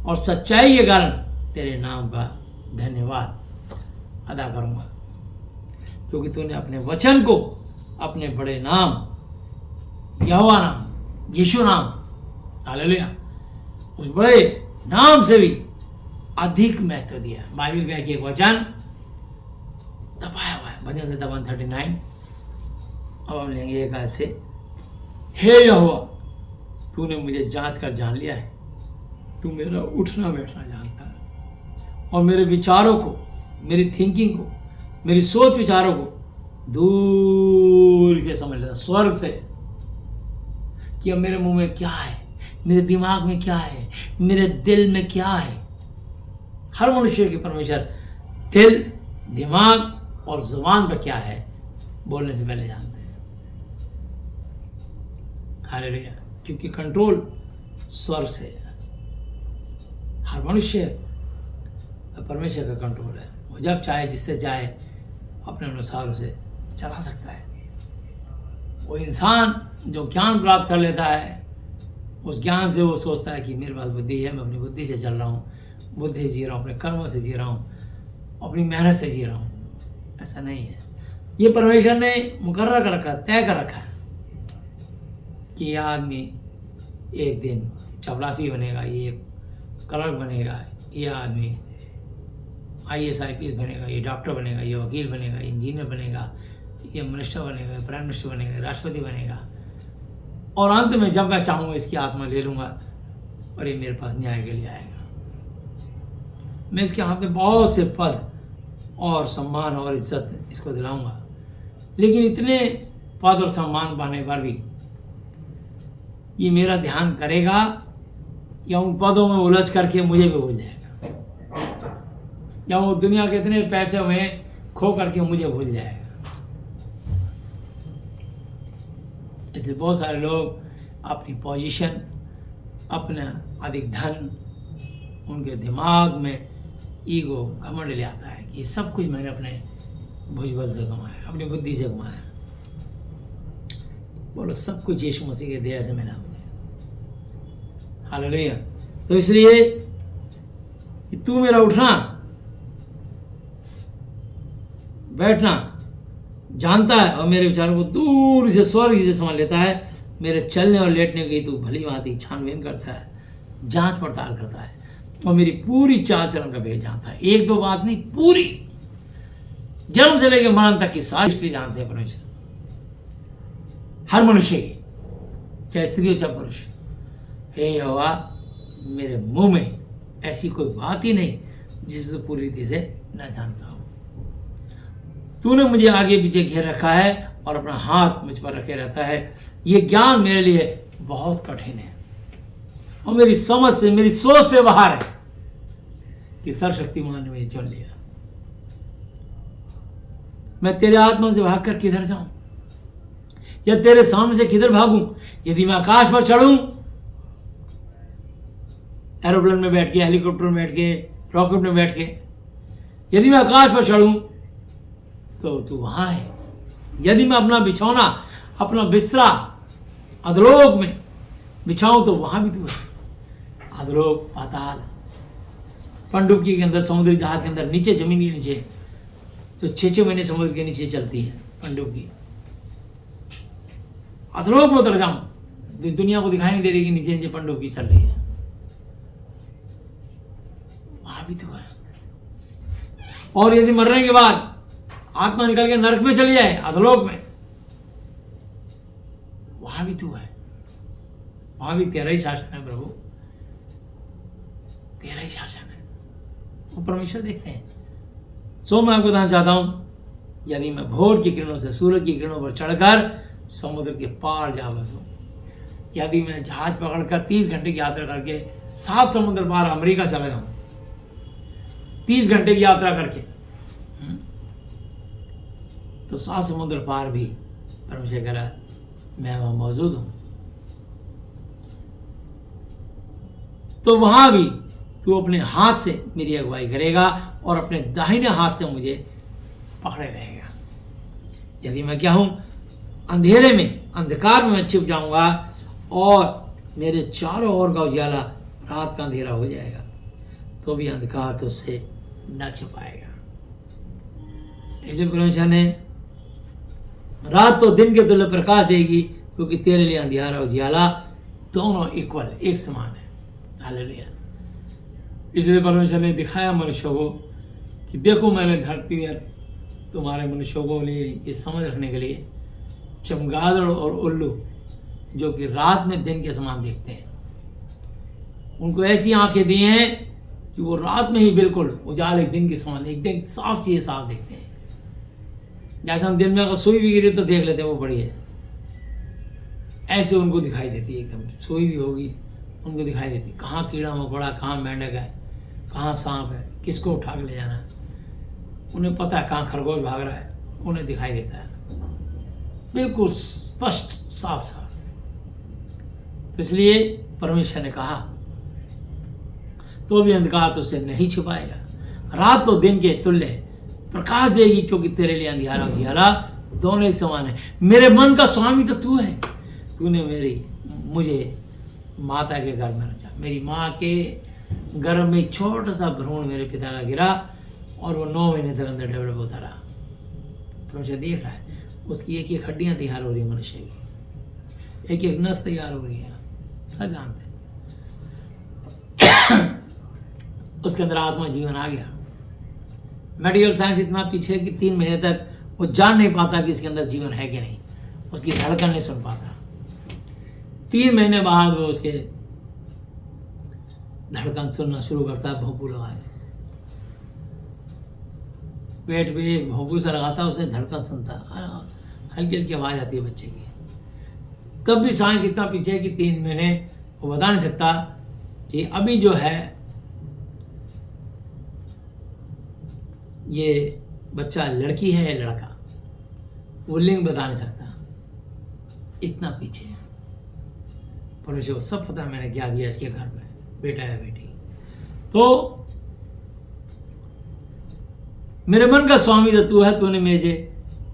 और सच्चाई के कारण तेरे नाम का धन्यवाद अदा करूंगा, क्योंकि तूने अपने वचन को अपने बड़े नाम, यहोवा नाम, यीशु नाम, हालेलुया, उस बड़े नाम से भी अधिक महत्व दिया। बाइबल का एक वचन दबाया हुआ है, भजन संहिता 139। अब हम लेंगे एक ऐसे, हे यहोवा, तूने मुझे जांच कर जान लिया है, तू मेरा उठना बैठना जानता है और मेरे विचारों को मेरी थिंकिंग को, मेरी सोच विचारों को दूर से समझ लेता, स्वर्ग से, कि अब मेरे मुंह में क्या है, मेरे दिमाग में क्या है, मेरे दिल में क्या है। हर मनुष्य के परमेश्वर दिल, दिमाग और जुबान पर क्या है बोलने से पहले जानते हैं। हालेलुया। क्योंकि कंट्रोल स्वर्ग से है। हर मनुष्य परमेश्वर का कंट्रोल है। वो जब चाहे जिससे चाहे अपने अनुसार उसे चला सकता है। वो इंसान जो ज्ञान प्राप्त कर लेता है, उस ज्ञान से वो सोचता है कि मेरे पास बुद्धि है, मैं अपनी बुद्धि से चल रहा हूँ, बुद्धि जी रहा हूँ, अपने कर्मों से जी रहा हूँ, अपनी मेहनत से जी रहा हूँ। ऐसा नहीं है। ये परमेश्वर ने मुकर्रर कर रखा, तय कर रखा है कि ये आदमी एक दिन चपरासी बनेगा, ये क्लर्क बनेगा, ये आदमी IAS IPS बनेगा, ये डॉक्टर बनेगा, ये वकील बनेगा, ये इंजीनियर बनेगा, ये मिनिस्टर बनेगा, प्राइम मिनिस्टर बनेगा, राष्ट्रपति बनेगा, और अंत में जब मैं चाहूँगा इसकी आत्मा ले लूँगा और ये मेरे पास न्याय के लिए आएगा। मैं इसके हाथ में बहुत से पद और सम्मान और इज्जत इसको दिलाऊंगा, लेकिन इतने पद और सम्मान पाने पर भी ये मेरा ध्यान करेगा या उन पदों में उलझ करके मुझे भी भूल जाएगा, या वो दुनिया के इतने पैसे में खो करके मुझे भूल जाएगा। इसलिए बहुत सारे लोग अपनी पोजीशन, अपना अधिक धन, उनके दिमाग में ईगो, घमंड ले आता है कि ये सब कुछ मैंने अपने भुजबल से कमाया, अपनी बुद्धि से कमाया। बोलो सब कुछ यीशु मसीह के दया से मिला हुआ है। हालेलुया। तो इसलिए तू मेरा उठना बैठना जानता है और मेरे विचारों को दूर से स्वर्ग से समझ लेता है। मेरे चलने और लेटने की तू भली भांति छानबीन करता है, जांच पड़ताल करता है और मेरी पूरी चाल चलन का भेद जानता है। एक दो बात नहीं, पूरी जन्म से लेकर मरण तक की सारी हिस्ट्री जानते हैं परमेश्वर, हर मनुष्य की, चाहे स्त्री हो चाहे पुरुष। हे यहोवा, मेरे मुंह में ऐसी कोई बात ही नहीं जिसे तो पूरी रीति से न जानता हूं। तूने मुझे आगे पीछे घेर रखा है और अपना हाथ मुझ पर रखे रहता है। ये ज्ञान मेरे लिए बहुत कठिन है और मेरी समझ से, मेरी सोच से बाहर है कि सर्वशक्तिमान ने मुझे चुन लिया। मैं तेरे आत्मा से भागकर किधर जाऊं या तेरे सामने से किधर भागूं? यदि मैं आकाश पर चढ़ूं, एरोप्लेन में बैठ के, हेलीकॉप्टर में बैठ के, रॉकेट में बैठ के, यदि मैं आकाश पर चढ़ूं तो तू वहां है। यदि मैं अपना बिछौना, अपना बिस्तरा अधलोक में बिछाऊं तो वहां भी तू है। अधलोक, पाताल, पनडुब्बी के अंदर, समुद्री जहाज के अंदर, नीचे, जमीन के नीचे, तो 6-6 महीने समुद्र के नीचे चलती है पनडुब्बी। अधलोक में उतर जाऊं तो दुनिया को दिखाई नहीं दे रही कि नीचे नीचे पनडुब्बी चल रही है, वहां भी तो है। और यदि मरने के बाद आत्मा निकल के नरक में चली जाए, अधलोक में, वहां भी तू है। वहां भी तेरा ही शासन है प्रभु, तेरा ही शासन है। वो परमेश्वर देखते हैं। सो मैं आपको बताना चाहता हूं, यदि मैं भोर की किरणों से सूरज की किरणों पर चढ़कर समुद्र के पार जा बसूं, यदि मैं जहाज पकड़कर 30 घंटे की यात्रा करके 7 समुद्र पार अमेरिका चला जाऊं, 30 घंटे की यात्रा करके, तो 7 समुद्र पार भी परमेश्वर कह रहा है मैं वहां मौजूद हूं। तो वहां भी तू अपने हाथ से मेरी अगुवाई करेगा और अपने दाहिने हाथ से मुझे पकड़े रहेगा। यदि मैं क्या हूं, अंधेरे में, अंधकार में मैं छिप जाऊंगा और मेरे चारों ओर का उजाला रात का अंधेरा हो जाएगा, तो भी अंधकार तो उससे न छिपाएगा। परमेश्वर ने रात तो दिन के तुल्य प्रकाश देगी, क्योंकि तेरे लिए अंधियारा और उजियाला दोनों इक्वल, एक समान है। हालेलुया। इसलिए परमेश्वर ने दिखाया मनुष्यों को कि देखो मैंने धरती पर तुम्हारे मनुष्यों को लिए ये समझ रखने के लिए चमगादड़ और उल्लू, जो कि रात में दिन के समान देखते हैं, उनको ऐसी आंखें दी हैं कि वो रात में ही बिल्कुल उजाले दिन के समान एकदम साफ चीज़ें साफ देखते हैं। जैसे हम दिन में अगर सुई भी गिरी तो देख लेते हैं वो बड़ी है, ऐसे उनको दिखाई देती है। एकदम सुई भी होगी उनको दिखाई देती, कहाँ कीड़ा मकोड़ा, कहाँ मेंढक है, कहाँ सांप है, किसको उठा के ले जाना है, उन्हें पता है कहाँ खरगोश भाग रहा है, उन्हें दिखाई देता है बिल्कुल स्पष्ट साफ साफ। तो इसलिए परमेश्वर ने कहा तो भी अंधकार तुझसे नहीं छुपाएगा, रात तो दिन के तुल्य प्रकाश देगी, क्योंकि तेरे लिए अंधियारा और उजियारा दोनों एक समान है। मेरे मन का स्वामी तो तू है, तूने मुझे माता के गर्भ में रचा। मेरी माँ के गर्भ में एक छोटा सा भ्रूण मेरे पिता का गिरा और वो 9 महीने तक अंदर डेवलप होता रहा। परमेश्वर देख रहा है, उसकी एक एक हड्डियाँ तैयार हो रही है, मनुष्य की एक एक नस तैयार हो रही है, सब जानते हैं। उसके अंदर आत्मा जीवन आ गया। मेडिकल साइंस इतना पीछे कि 3 महीने तक वो जान नहीं पाता कि इसके अंदर जीवन है कि नहीं, उसकी धड़कन नहीं सुन पाता। 3 महीने बाद वो उसके धड़कन सुनना शुरू करता है, भोंपू लगाए, पेट पे एक भोंपू सा लगाता, उसे धड़कन सुनता, हल्की हल्की आवाज आती है बच्चे की। तब भी साइंस इतना पीछे कि 3 महीने वो बता नहीं सकता कि अभी जो है ये बच्चा लड़की है या लड़का, वो लिंग बता नहीं सकता, इतना पीछे है। परमेश्वर को सब पता मैंने क्या दिया इसके घर में, बेटा या बेटी। तो मेरे मन का स्वामी तो तू है, तूने मुझे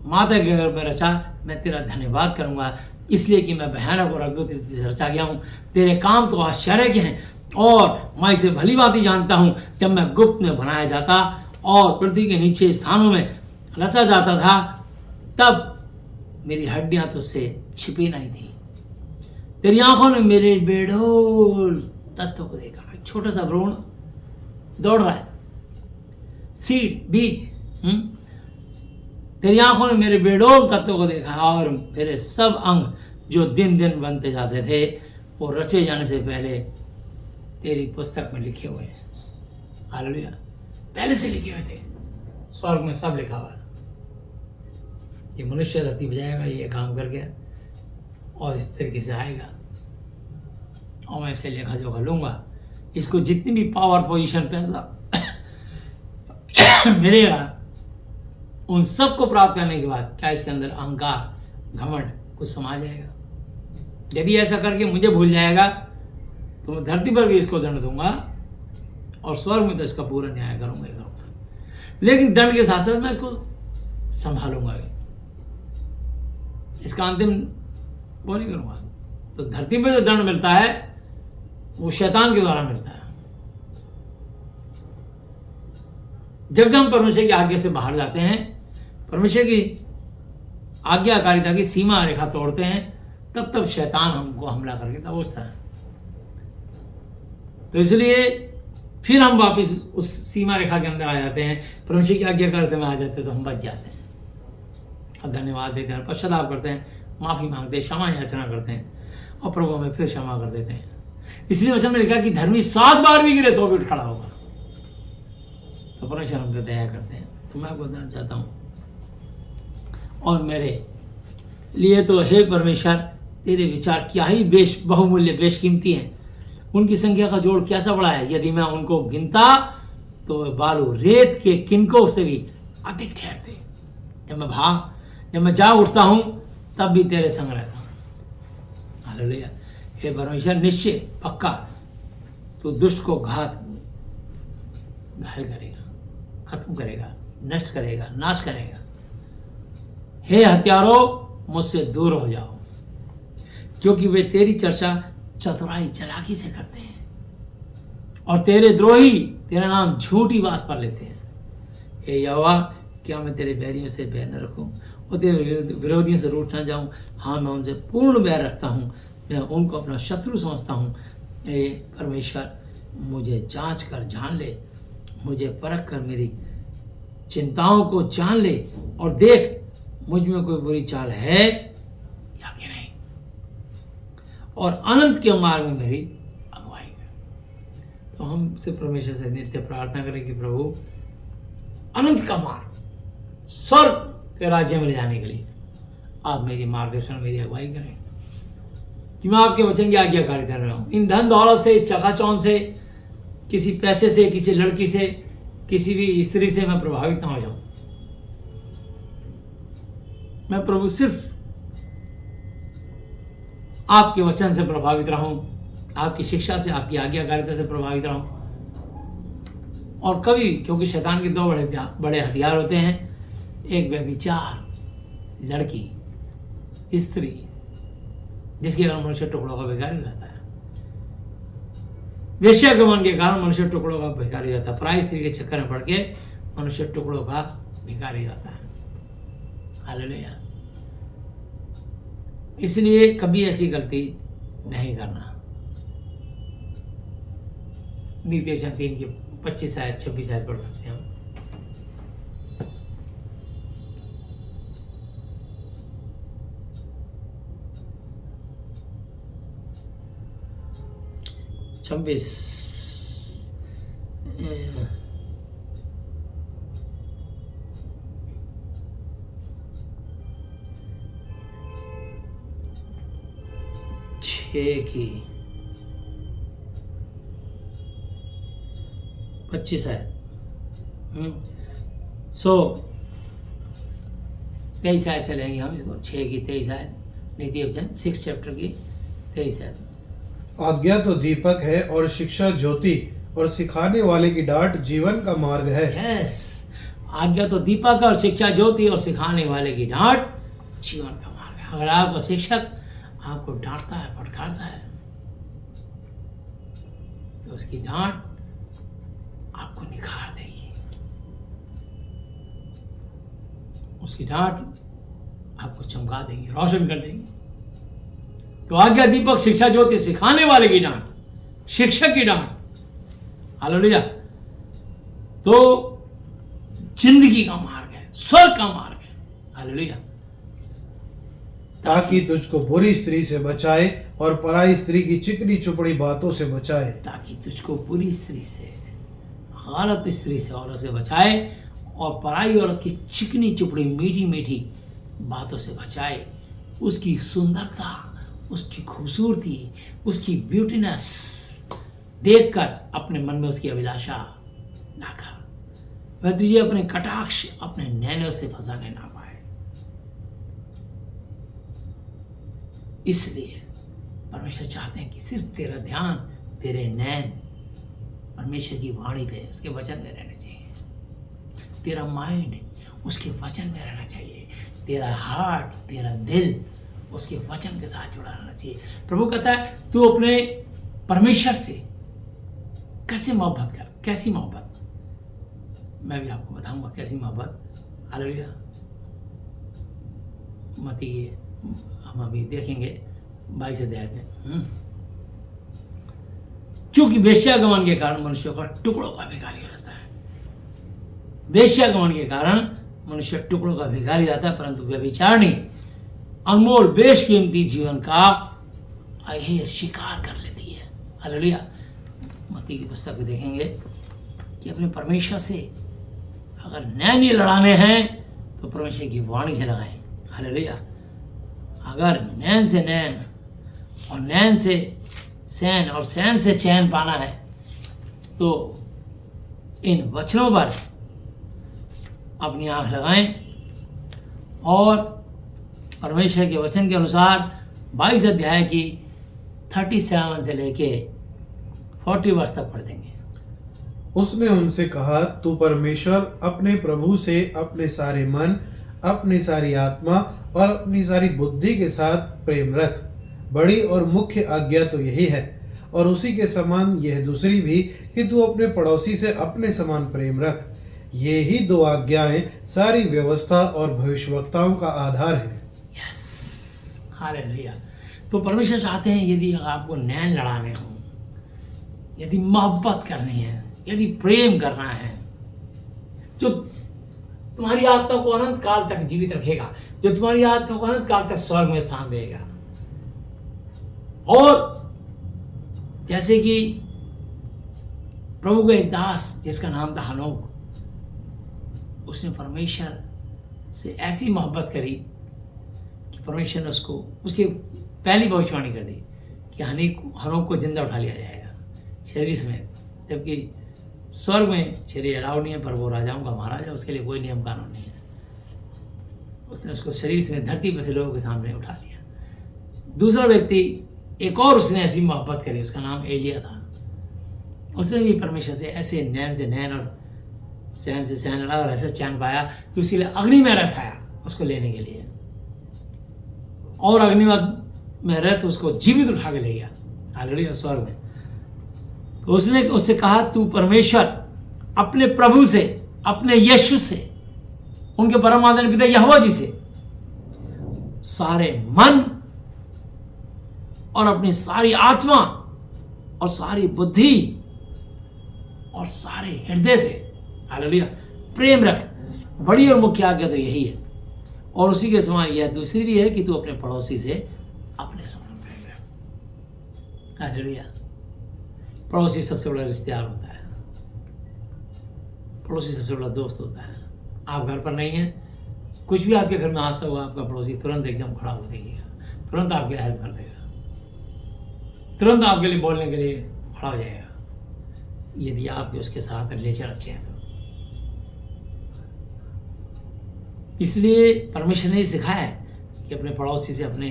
माता के घर में रचा, मैं तेरा धन्यवाद करूंगा इसलिए कि मैं भयानक और अद्भुत रीति से रचा गया हूँ। तेरे काम तो आश्चर्य के हैं और मैं इसे भली बात ही जानता हूँ। जब मैं गुप्त में बनाया जाता और पृथ्वी के नीचे स्थानों में रचा जाता था, तब मेरी हड्डियां तो उससे छिपी नहीं थी। तेरी आंखों ने मेरे बेडोल तत्व को देखा। छोटा सा भ्रूण दौड़ रहा है, सीड बीज। तेरी आंखों ने मेरे बेडोल तत्व को देखा और मेरे सब अंग जो दिन दिन बनते जाते थे वो रचे जाने से पहले तेरी पुस्तक में लिखे हुए हैं। हालेलुया, पहले से लिखे हुए थे, स्वर्ग में सब लिखा हुआ है। ये मनुष्य धरती बजाएगा, ये काम करके और इस तरीके से आएगा और मैं इसे लेखा जोखा लूंगा। इसको जितनी भी पावर पोजीशन पैसा मिलेगा उन सबको प्राप्त करने के बाद क्या इसके अंदर अहंकार घमंड कुछ समा जाएगा? यदि ऐसा करके मुझे भूल जाएगा तो मैं धरती पर भी इसको दंड दूंगा और स्वर्ग में तो इसका पूरा न्याय करूंगा। लेकिन दंड के साथ साथ मैं इसको संभालूंगा भी, इसका अंतिम वो नहीं करूंगा। तो धरती पर जो दंड मिलता है वो शैतान के द्वारा मिलता है। जब हम परमेश्वर की आज्ञा से बाहर जाते हैं, परमेश्वर की आज्ञाकारिता की सीमा रेखा तोड़ते हैं, तब तब शैतान हमको हमला करके दबोचता है। तो इसलिए फिर हम वापस उस सीमा रेखा के अंदर आ जाते हैं, परमेश्वर की आज्ञाकारिता में आ जाते हैं, तो हम बच जाते हैं। अब धन्यवाद देते हैं, पश्चाताप करते हैं, माफी मांगते हैं, क्षमा याचना करते हैं और प्रभु हमें फिर क्षमा कर देते हैं। इसलिए वचन में लिखा कि धर्मी 7 बार भी गिरे तो भी उठ खड़ा होगा। तो परमेश्वर हम पे दया करते हैं। तो मैं आपको बताना चाहता हूँ, और मेरे लिए तो हे परमेश्वर, तेरे विचार क्या ही बहुमूल्य बेशकीमती हैं। उनकी संख्या का जोड़ कैसा बड़ा है, यदि मैं उनको गिनता तो बालू रेत के किनकों से भी अधिक ठहरते। जब मैं जा उठता हूँ तब भी तेरे संग रहता हूँ। हालेलुया। हे परमेश्वर, निश्चय पक्का तो दुष्ट को घायल करेगा, खत्म करेगा, नष्ट करेगा, नाश करेगा। हे हत्यारों, मुझसे दूर हो जाओ, क्योंकि वे तेरी चर्चा चतुराई चालाकी से करते हैं और तेरे द्रोही तेरा नाम झूठी बात पर लेते हैं। हे यहोवा, क्या मैं तेरे बैरियों से बैर न रखूं और तेरे विरोधियों से रूठ न जाऊं? हाँ, मैं उनसे पूर्ण बैर रखता हूं, मैं उनको अपना शत्रु समझता हूं। हे परमेश्वर, मुझे जांच कर जान ले, मुझे परख कर मेरी चिंताओं को जान ले और देख मुझ में कोई बुरी चाल है या कि नहीं, और अनंत के मार्ग में मेरी अगुवाई कर। तो हम सिर्फ परमेश्वर से नित्य प्रार्थना करें कि प्रभु अनंत का मार्ग स्वर्ग के राज्य में ले जाने के लिए आप मेरी मार्गदर्शन, मेरी अगुवाई करें कि मैं आपके वचन की आज्ञाकारिता कर रहा हूँ। इन धन दौलत से, चकाचौंध से, किसी पैसे से, किसी लड़की से, किसी भी स्त्री से मैं प्रभावित ना हो जाऊं। मैं प्रभु सिर्फ आपके वचन से प्रभावित रहूं, आपकी शिक्षा से, आपकी आज्ञाकारिता से प्रभावित रहूं। और कभी, क्योंकि शैतान के दो बड़े हथियार होते हैं, एक व्यभिचार, लड़की, स्त्री, जिसके कारण मनुष्य टुकड़ों का भिखारी हो जाता है। वेश्यागमन के कारण मनुष्य टुकड़ों का भिखारी हो जाता है। पराई स्त्री के चक्कर में पड़ के मनुष्य टुकड़ों का भिखारी हो जाता है। हालेलुया। इसलिए कभी ऐसी गलती नहीं करना। नीति वचन 3 की 25 आयत 26 आयत पढ़ सकते हैं हम। छब्बीस छः की 25 है। 23 आयत से लेंगे हम इसको। 6 की 23 आयत, नीति वचन 6 चैप्टर की 23 आयत। आज्ञा तो दीपक है और शिक्षा ज्योति, और सिखाने वाले की डांट जीवन का मार्ग है। यस, आज्ञा तो दीपक है और शिक्षा ज्योति, और सिखाने वाले की डांट जीवन का मार्ग है। अगर आपका शिक्षक आपको डांटता है, फटकारता है, तो उसकी डांट आपको निखार देगी, उसकी डांट आपको चमका देगी, रोशन कर देगी। तो आज्ञा दीपक, शिक्षा ज्योति, सिखाने वाले की डांट, शिक्षक की डांट, हालेलुया, तो जिंदगी का मार्ग है, स्वर्ग का मार्ग है। हालेलुया। ताकि तुझको बुरी स्त्री से बचाए और पराई स्त्री की चिकनी चुपड़ी बातों से बचाए। ताकि तुझको बुरी स्त्री से, गलत स्त्री से, औरत से बचाए, और पराई औरत की चिकनी चुपड़ी, मीठी मीठी बातों से बचाए। उसकी सुंदरता, उसकी खूबसूरती, उसकी ब्यूटीनेस देखकर अपने मन में उसकी अभिलाषा ना कर। वह तुझे अपने कटाक्ष, अपने नैनों से फंसा के ना पाए। इसलिए परमेश्वर चाहते हैं कि सिर्फ तेरा ध्यान, तेरे नैन परमेश्वर की वाणी पे, उसके वचन में रहने चाहिए। तेरा माइंड उसके वचन में रहना चाहिए। तेरा हार्ट, तेरा दिल उसके वचन के साथ जुड़ा रहना चाहिए। प्रभु कहता है तू अपने परमेश्वर से कैसे मोहब्बत कर। कैसी मोहब्बत? मैं भी आपको बताऊंगा कैसी मोहब्बत। हालेलुया। मत्ती हम अभी देखेंगे 22 अध्याय में। क्योंकि वेश्यागमन के कारण मनुष्य का टुकड़ों का भिखारी हो जाता है। वेश्यागमन के कारण मनुष्य टुकड़ों का भिखारी जाता है, परंतु व्यभिचारिणी अनमोल बेशकीमती जीवन का अहेर शिकार कर लेती है। हालेलुया। मत्ती की पुस्तक में देखेंगे कि अपने परमेश्वर से अगर नैन ही लड़ाने हैं तो परमेश्वर की वाणी से लगाएं। हालेलुया। अगर नैन से नैन और नैन से सैन और सैन से चैन पाना है तो इन वचनों पर अपनी आंख लगाएं और परमेश्वर के वचन के अनुसार 22 अध्याय की 37 से लेके 40 वर्ष तक पढ़ देंगे। उसने उनसे कहा, तू परमेश्वर अपने प्रभु से अपने सारे मन, अपनी सारी आत्मा और अपनी सारी बुद्धि के साथ प्रेम रख। बड़ी और मुख्य आज्ञा तो यही है, और उसी के समान यह दूसरी भी कि तू अपने पड़ोसी से अपने समान प्रेम रख। ये ही दो आज्ञाएं सारी व्यवस्था और भविष्यवक्ताओं का आधार है। Yes, hallelujah. तो परमेश्वर चाहते हैं यदि आपको नैन लड़ाने हो, यदि मोहब्बत करनी है, यदि प्रेम करना है, जो तुम्हारी आत्मा को अनंत काल तक जीवित रखेगा, जो तुम्हारी आत्मा को अनंत काल तक स्वर्ग में स्थान देगा। और जैसे कि प्रभु का एक दास जिसका नाम था हनोक, उसने परमेश्वर से ऐसी मोहब्बत करी कि परमेश्वर ने उसको उसकी पहली भविष्यवाणी कर दी कि हनोक को जिंदा उठा लिया जाएगा शरीर समेत, जबकि स्वर्ग में शरीर अलाउ नहीं है, पर वो राजाओं का महाराजा, उसके लिए कोई नियम कानून नहीं है। उसने उसको शरीर समेत धरती पर से लोगों के सामने उठा लिया। दूसरा व्यक्ति एक और उसने ऐसी मोहब्बत करी, उसका नाम एलिया था। उसने भी परमेश्वर से ऐसे नैन से नैन और चैन से चैन लड़ा और ऐसा चैन पाया कि उसके लिए अग्नि में रथ आया उसको लेने के लिए, और अग्नि में रथ उसको जीवित उठा के ले गया हालेलुया स्वर्ग में। तो उसने उससे कहा, तू परमेश्वर अपने प्रभु से, अपने यीशु से, उनके परम आदरणीय पिता यहोवा जी से सारे मन और अपनी सारी आत्मा और सारी बुद्धि और सारे हृदय से हालेलुया प्रेम रख। बड़ी और मुख्य आज्ञा तो यही है, और उसी के समान यह दूसरी भी है कि तू अपने पड़ोसी से अपने समान प्रेम रख। हालेलुया। पड़ोसी सबसे बड़ा रिश्तेदार होता है, पड़ोसी सबसे बड़ा दोस्त होता है। आप घर पर नहीं हैं, कुछ भी आपके घर में हादसा हुआ, आपका पड़ोसी तुरंत एकदम खड़ा हो देगा, तुरंत आपके लिए हेल्प कर देगा, तुरंत आपके लिए बोलने के लिए खड़ा हो जाएगा, यदि आपके उसके साथ रिलेशन अच्छे हैं तो। इसलिए परमेश्वर ने सिखाया है कि अपने पड़ोसी से अपने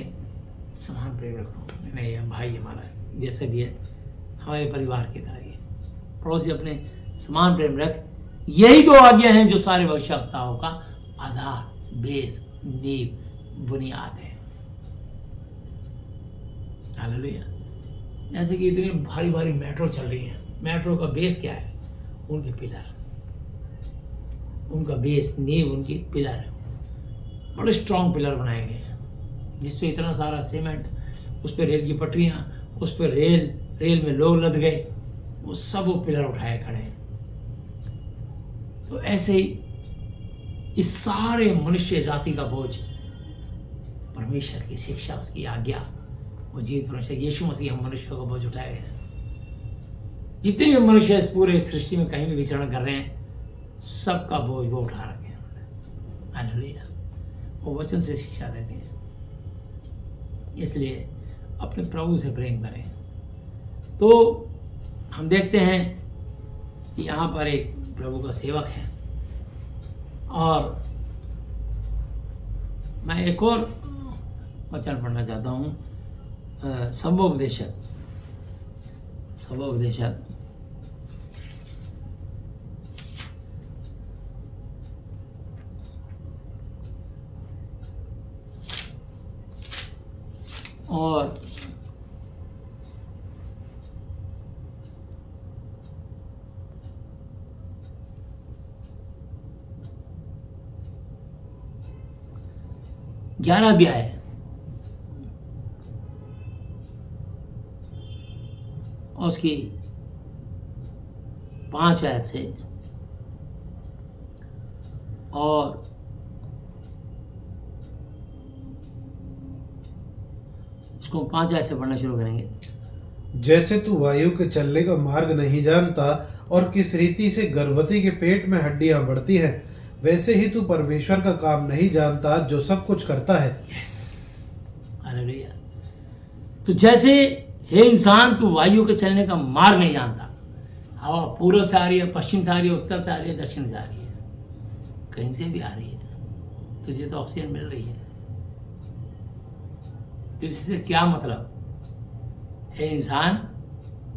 समान प्रेम रखो। नहीं, भाई हमारा जैसे भी है, हमारे परिवार की तरह ही पड़ोसी अपने समान प्रेम रख। यही दो आज्ञा हैं जो सारे भविष्यवक्ताओं का आधार, बेस, नींव, बुनियाद है। हालेलुया। जैसे कि इतनी भारी भारी मेट्रो चल रही है, मेट्रो का बेस क्या है? उनके पिलर, उनका बेस, नींव उनकी पिलर है। बड़े स्ट्रॉन्ग पिलर बनाए गए हैं जिस पे इतना सारा सीमेंट, उस पर रेल की पटरियां, उस पर रेल में लोग लद गए, वो सब वो पिलर उठाए खड़े हैं। तो ऐसे ही इस सारे मनुष्य जाति का बोझ परमेश्वर की शिक्षा, उसकी आज्ञा, वो जीवित परमेश्वर यीशु मसीह हम मनुष्यों का बोझ उठाए हैं। जितने भी मनुष्य इस पूरे सृष्टि में कहीं भी विचरण कर रहे हैं, सबका बोझ वो उठा रखे हैं उन्होंने। हालेलुया। वो वचन से शिक्षा देते हैं। इसलिए अपने प्रभु से प्रेम करें। तो हम देखते हैं कि यहाँ पर एक प्रभु का सेवक है, और मैं एक और वचन पढ़ना चाहता हूँ, सबोपदेशक और ग्यारह अध्याय है, और उसकी 5 आयत से और उसको 5 आयत से पढ़ना शुरू करेंगे। जैसे तू वायु के चलने का मार्ग नहीं जानता और किस रीति से गर्भवती के पेट में हड्डियां बढ़ती हैं, वैसे ही तू परमेश्वर का काम नहीं जानता जो सब कुछ करता है। Yes, hallelujah. तो जैसे हे इंसान, तू वायु के चलने का मार्ग नहीं जानता। हवा पूर्व से आ रही है, पश्चिम से आ रही है, उत्तर से आ रही है, दक्षिण से आ रही है, कहीं से भी आ रही है, तुझे तो ऑक्सीजन मिल रही है। तो इससे क्या मतलब है इंसान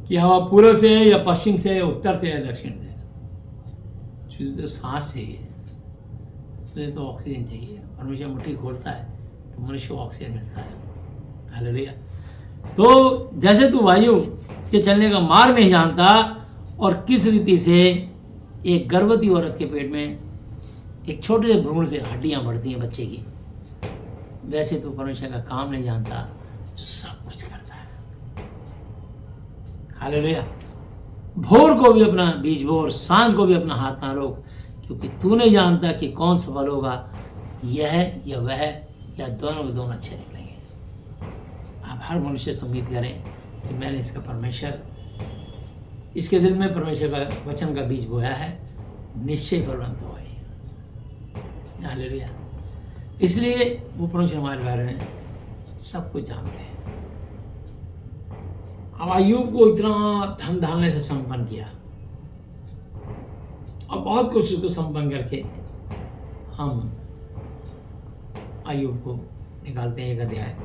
कि हवा पूर्व से है या पश्चिम से है, उत्तर से है, दक्षिण से है, तुझे तो सांस चाहिए, तुझे तो ऑक्सीजन चाहिए। परमेश्वर मुट्ठी खोलता है तो मनुष्य को ऑक्सीजन मिलता है। हालेलुया। तो जैसे तू वायु के चलने का मार्ग नहीं जानता और किस रीति से एक गर्भवती औरत के पेट में एक छोटे से भ्रूण से हड्डियां बढ़ती हैं बच्चे की, वैसे तू परमेश्वर का काम नहीं जानता जो सब कुछ करता है। हालेलुया। भोर को भी अपना बीज बो और सांझ को भी अपना हाथ ना रोक, क्योंकि तू नहीं जानता कि कौन सफल होगा, यह या वह या दोनों के दोनों अच्छे निकलेंगे। आप हर मनुष्य से उम्मीद करें कि मैंने इसका परमेश्वर इसके दिल में परमेश्वर का वचन का बीज बोया है, निश्चय फलवंत होगा। हालेलुया। इसलिए वो परमेश्वर हमारे बारे में सब कुछ जानते हैं। अब अय्यूब को इतना धन धान्य से संपन्न किया और बहुत कुछ उसको संपन्न करके हम अय्यूब को निकालते हैं एक अध्याय।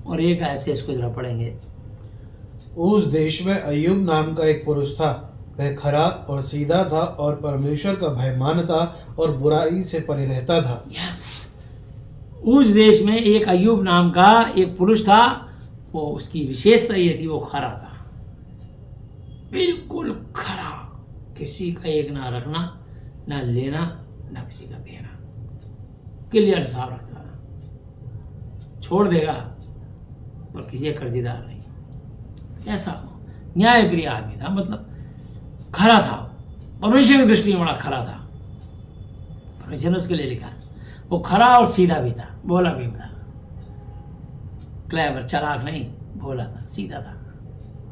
और एक ऐसे इसको जरा पढ़ेंगे। उस देश में अय्यूब नाम का एक पुरुष था। वह खरा और सीधा था और परमेश्वर का भय मानता और बुराई से परे रहता था। यस, उस देश में एक अय्यूब नाम का एक पुरुष था। वो उसकी विशेषता ये थी, वो खरा था, बिल्कुल खरा, किसी का एक ना रखना, ना लेना, ना किसी का देना, क्लियर हिसाब रखता था, छोड़ देगा और किसी का कर्जदार नहीं। ऐसा न्याय प्रिय आदमी था, मतलब खरा था, परमेश्वर की दृष्टि में बड़ा खरा था। परमेश्वर ने उसके लिए लिखा, वो खरा और सीधा भी था, भोला भी था, क्लेवर, चालाक नहीं, भोला था, सीधा था,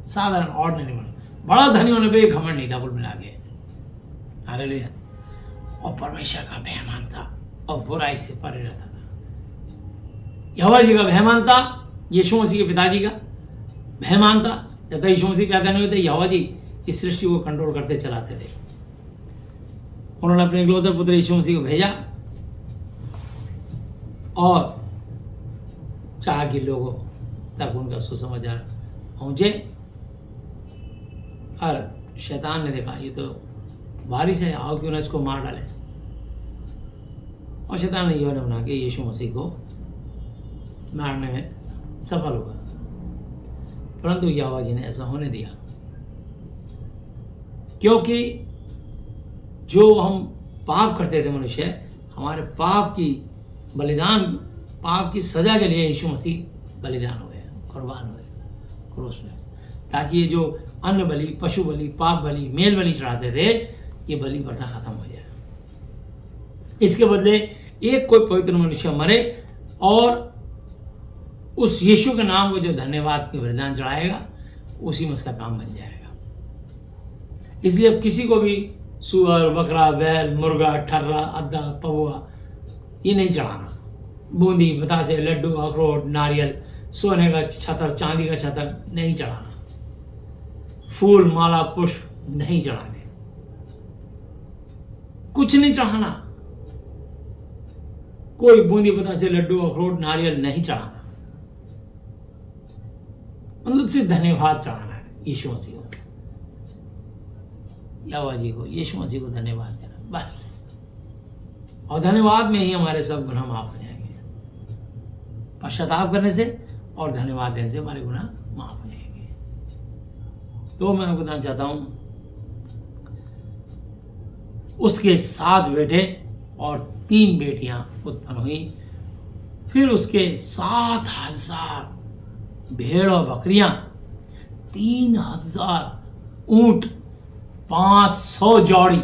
साधारण ऑर्डिनरी बना। बड़ा धनी होने पे घमंड नहीं था कुल मिला के। हालेलुया। और परमेश्वर का भय मानता और बुराई से परे रहता था। यहोवा जी का भय मानता, यीशु मसीह के पिताजी का भय मानता। जब तक यीशु मसीह पैदा नहीं होते, यहोवा जी इस सृष्टि को कंट्रोल करते चलाते थे। उन्होंने अपने इकलौते पुत्र यीशु मसीह को भेजा और चाहा कि लोगों तक उनका सुसमाचार पहुंचे। और शैतान ने देखा ये तो बारिश है, आओ क्यों ना इसको मार डाले। और शैतान ने योजना बना के यीशु मसीह को मारने में सफल हुआ, परंतु यहोवा जी ने ऐसा होने दिया, क्योंकि जो हम पाप करते थे मनुष्य, हमारे पाप की बलिदान, पाप की सजा के लिए यीशु मसीह बलिदान हुए, कुर्बान हुए क्रूस में, ताकि ये जो अन्न बलि, पशु बलि, पाप बलि, मेल बलि चढ़ाते थे, ये बलि प्रथा खत्म हो जाए। इसके बदले एक कोई पवित्र मनुष्य मरे और उस यीशु के नाम को जो धन्यवाद के बलिदान चढ़ाएगा, उसी में उसका काम बन जाएगा। इसलिए अब किसी को भी सुअर, बकरा, बैल, मुर्गा, ठर्रा, अद्दा, पौआ ये नहीं चढ़ाना। बूंदी, बतासे, लड्डू, अखरोट, नारियल, सोने का छतर, चांदी का छतर नहीं चढ़ाना। फूल, माला, पुष्प नहीं चढ़ाने, कुछ नहीं चढ़ाना। कोई बूंदी, बतासे, लड्डू, अखरोट, नारियल नहीं चढ़ाना। मतलब सिर्फ धन्यवाद चढ़ाना है यीशु मसीह को, यहोवा जी को, यीशु मसीह को धन्यवाद देना बस। और धन्यवाद में ही हमारे सब गुनाह माफ हो जाएंगे। पश्चाताप करने से और धन्यवाद देने से हमारे गुनाह माफ हो जाएंगे। तो मैं आपको बताना चाहता हूं, उसके 7 बेटे और 3 बेटियां उत्पन्न हुई। फिर उसके 7,000 भेड़ और बकरियां, 3,000 ऊंट, 500 जोड़ी